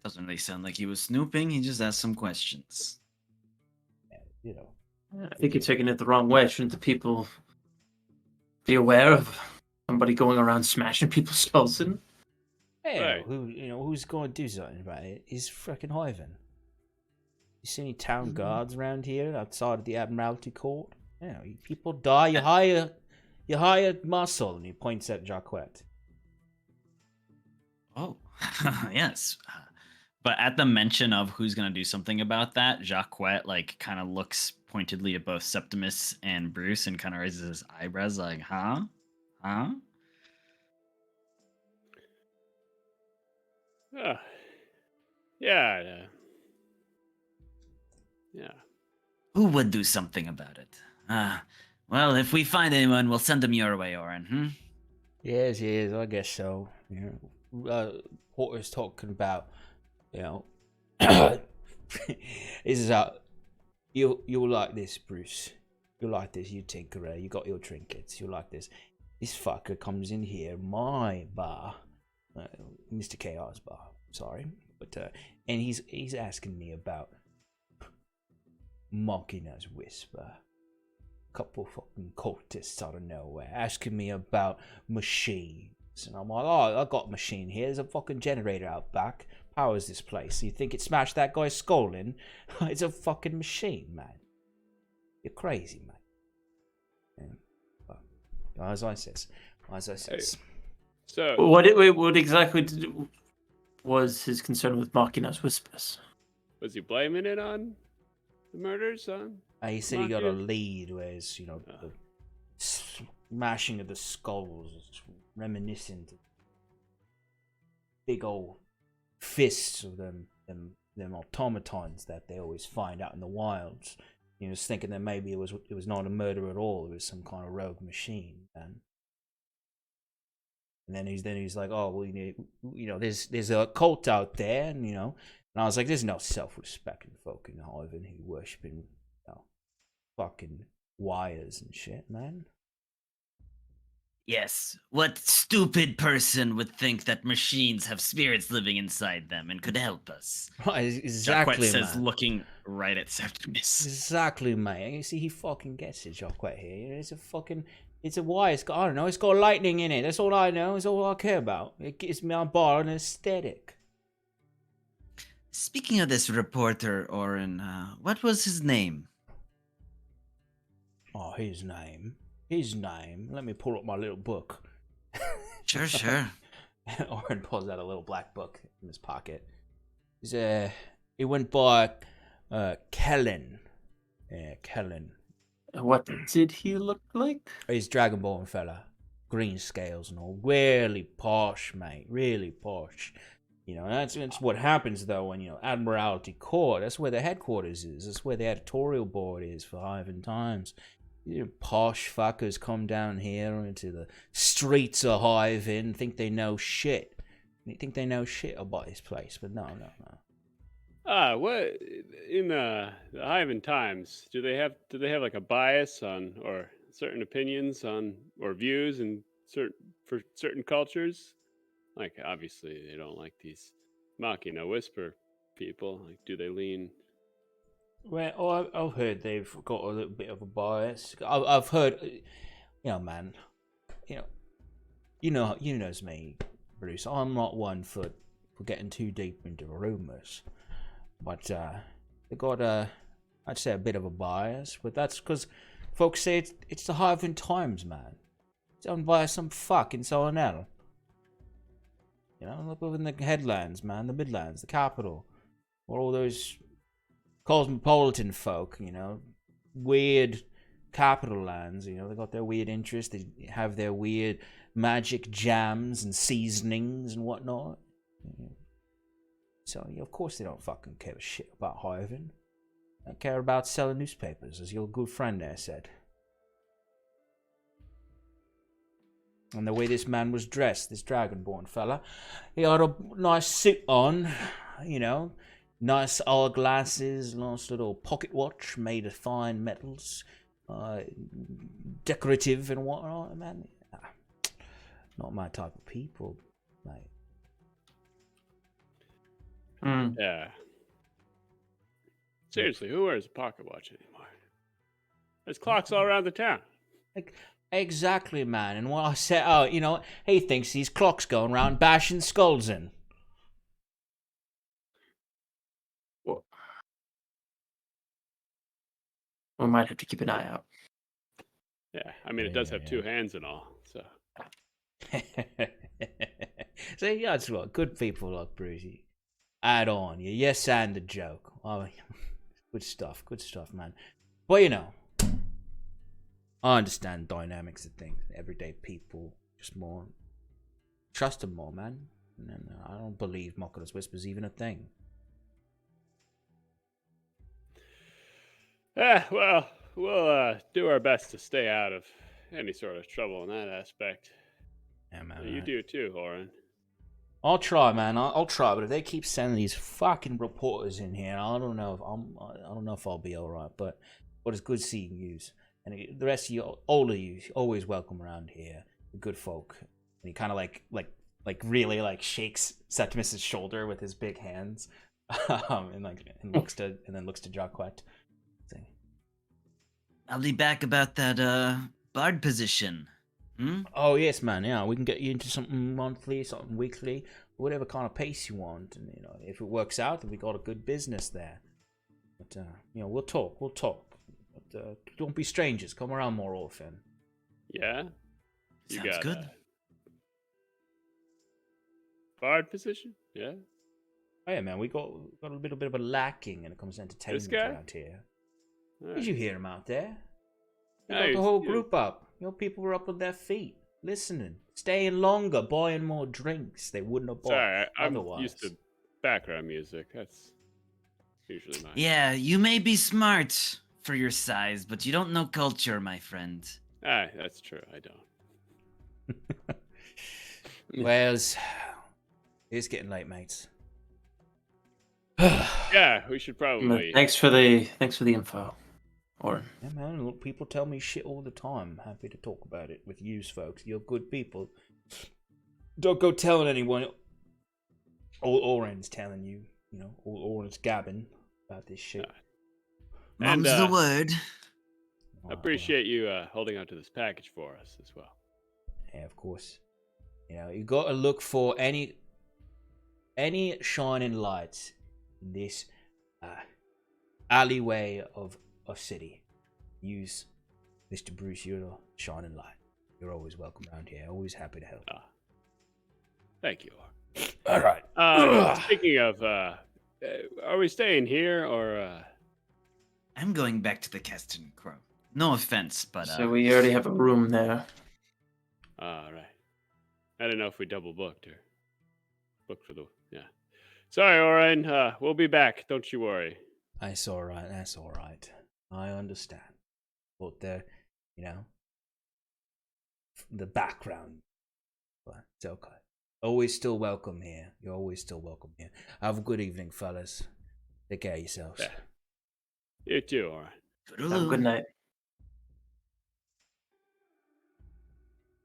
Doesn't really sound like he was snooping. He just asked some questions. I think you're taking it the wrong way. Shouldn't the people be aware of somebody going around smashing people's skulls in? Hey, who's going to do something about it? Is freaking Hiven. You see any town guards around here outside of the Admiralty Court? People die. You hire muscle, and he points at Jacquet. Oh, yes. But at the mention of who's going to do something about that, Jacquet kind of looks pointedly at both Septimus and Bruce and kind of raises his eyebrows like, huh? Yeah. Who would do something about it? Well, if we find anyone, we'll send them your way, Oren, Yes, I guess so. Porter's talking about, this is how you'll like this, Bruce. You'll like this, you tinkerer. You got your trinkets. You'll like this. This fucker comes in here, my bar, Mr. KR's bar. Sorry, but and he's asking me about Machina's whisper. couple fucking cultists out of nowhere asking me about machines. And I'm like, oh, I got a machine here. There's a fucking generator out back. Powers this place. You think it smashed that guy's skull in? It's a fucking machine, man. You're crazy, man. Yeah. Well, as I says. So What exactly was his concern with Machina's whispers? was he blaming it on the murders? On He said he got a Machina? lead, whereas, you know, the smashing of the skulls is reminiscent of big old fists of them automatons that they always find out in the wilds. You know, just thinking that maybe it was not a murder at all. It was some kind of rogue machine, man. And then he's like, oh well, you know, there's a cult out there, and you know, and I was like, there's no self-respecting folk in Hiven who worshiping, you know, fucking wires and shit, man. Yes. What stupid person would think that machines have spirits living inside them and could help us? Right, exactly, Jacquet says, man. looking right at Septimus. Exactly, mate. You see, he fucking gets it, Jacquet here. It's a wire. It's got, I don't know, it's got lightning in it. That's all I know. It's all I care about. It gives me on bar an aesthetic. Speaking of this reporter, Oren, what was his name? Oh, his name. Let me pull up my little book. Sure. Oren pulls out a little black book in his pocket. He went by Kellen. Yeah, Kellen. What did he look like? He's Dragonborn fella. Green scales and all. Really posh, mate. Really posh. You know, that's what happens though when, you know, Admiralty Court, that's where the headquarters is. That's where the editorial board is for Hiven Times. You know, posh fuckers come down here into the streets of Hiven, think they know shit. They think they know shit about this place, but no. What in the Hiven Times do they have like a bias on or certain opinions on or views and for certain cultures? Like obviously they don't like these Machina whisper people. Like, do they lean? Well, I've heard they've got a little bit of a bias. I've heard, you know, man, you know me, Bruce. I'm not one for getting too deep into rumors, but they got I'd say a bit of a bias. But that's because folks say it's the Hiven Times, man. It's owned by some fuck in Solonel. You know, look over in the headlands, man, the Midlands, the capital, where all those cosmopolitan folk, you know, weird capital lands, you know, they got their weird interests, they have their weird magic jams and seasonings and whatnot. So, of course they don't fucking care a shit about Hiven. They care about selling newspapers, as your good friend there said. And the way this man was dressed, this Dragonborn fella, he had a nice suit on, you know, nice eyeglasses, nice little pocket watch made of fine metals, decorative and whatnot, man. Not my type of people, mate. Yeah. Seriously, who wears a pocket watch anymore? There's clocks all around the town. Exactly, man. And when I said, oh, you know, he thinks these clocks going around bashing skulls in. We might have to keep an eye out. Yeah, I mean, it does have two hands and all, so. See, that's what good people like Brucey. Add on, yes, and the joke. Oh, good stuff, man. But you know, I understand dynamics of things. Everyday people just more trust them more, man. And I don't believe Machina's Whisper's even a thing. Well, we'll do our best to stay out of any sort of trouble in that aspect. Yeah, man. You do too, Oren. I'll try, man. I'll try, but if they keep sending these fucking reporters in here, I don't know if I'll be all right. But it's good seeing you, and the rest of you, all of you, always welcome around here. Good folk. And he kind of like really like shakes Septimus's shoulder with his big hands, and looks to Jacquet. I'll be back about that bard position. Oh yes, man. Yeah, we can get you into something monthly, something weekly, whatever kind of pace you want. And if it works out, then we got a good business there. But we'll talk. But don't be strangers. Come around more often. Yeah. You Sounds got good. a bard position? Yeah. Oh yeah, man. We got a little bit of a lacking when it comes to entertainment guy? around here. All Did you hear him out there? He Yeah, got the he's- whole yeah. group up. People were up on their feet, listening, staying longer, buying more drinks they wouldn't have bought Sorry, I'm otherwise. used to background music. That's usually mine. Yeah, you may be smart for your size, but you don't know culture, my friend. Ah, that's true. I don't. Well, it's getting late, mates. Yeah, we should probably. Thanks for the info. Or Yeah, man, look, people tell me shit all the time. I'm happy to talk about it with you folks. You're good people. Don't go telling anyone. All Oren's telling you, all Oren's gabbing about this shit. And, Mum's the word. Oh, Appreciate you holding on to this package for us as well. Yeah, of course. You got to look for any shining lights in this alleyway of a city. Use Mr. Bruce, you're a shining light. You're always welcome around here. Always happy to help. Thank you. All right. Speaking of, are we staying here or? I'm going back to the Caston Crow. No offense, but so we already have a room there. All right. I didn't know if we double booked or booked for the. Yeah. Sorry, Oren. We'll be back. Don't you worry. That's all right. That's all right. I understand. But the background. But it's okay. Always still welcome here. You're always still welcome here. Have a good evening, fellas. Take care of yourselves. Yeah. You too, Oren. Have a good night.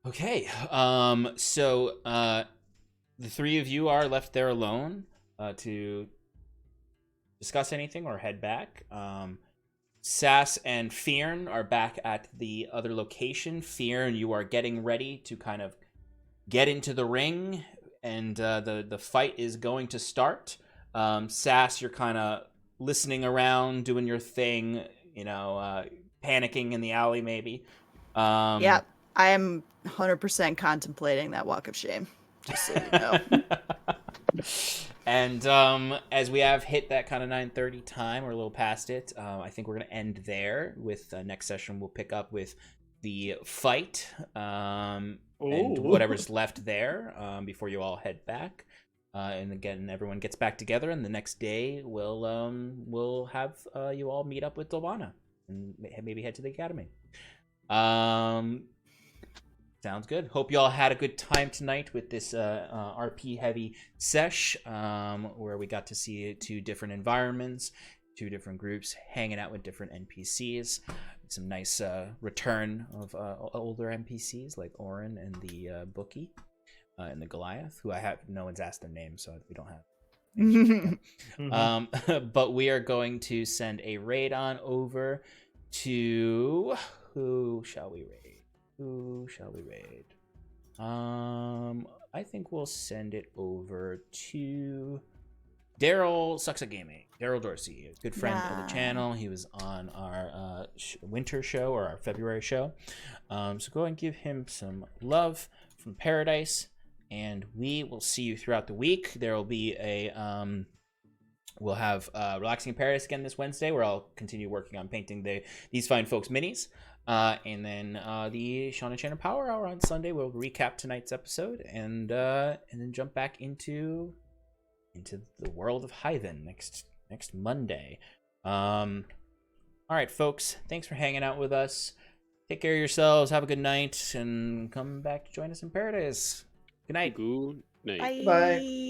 Okay. So the three of you are left there alone to discuss anything or head back. Sass and Fearn are back at the other location. Fearn, you are getting ready to kind of get into the ring, and the fight is going to start. Sass, you're kind of listening around, doing your thing, panicking in the alley maybe. Yeah, I am 100% contemplating that walk of shame. Just so you know. And as we have hit that kind of 9:30 time, or a little past it, I think we're going to end there. With next session, we'll pick up with the fight and whatever's left there before you all head back. And again, everyone gets back together, and the next day we'll have you all meet up with Dolvana and maybe head to the academy. Sounds good. Hope you all had a good time tonight with this RP heavy sesh, where we got to see two different environments, two different groups hanging out with different NPCs. Some nice return of older NPCs like Oren and the Bookie and the Goliath, who no one's asked their names, so we don't have. But we are going to send a raid on over to who shall we raid? I think we'll send it over to Daryl Sucks at Gaming. Daryl Dorsey, a good friend of the channel. He was on our winter show, or our February show. So go and give him some love from Paradice, and we will see you throughout the week. There will be we'll have Relaxing in Paradise again this Wednesday, where I'll continue working on painting these fine folks minis. And then the Sean and Shannon Power Hour on Sunday. We'll recap tonight's episode and then jump back into the world of Hyven next Monday. All right, folks. Thanks for hanging out with us. Take care of yourselves. Have a good night, and come back to join us in Paradise. Good night. Good night. Bye. Bye.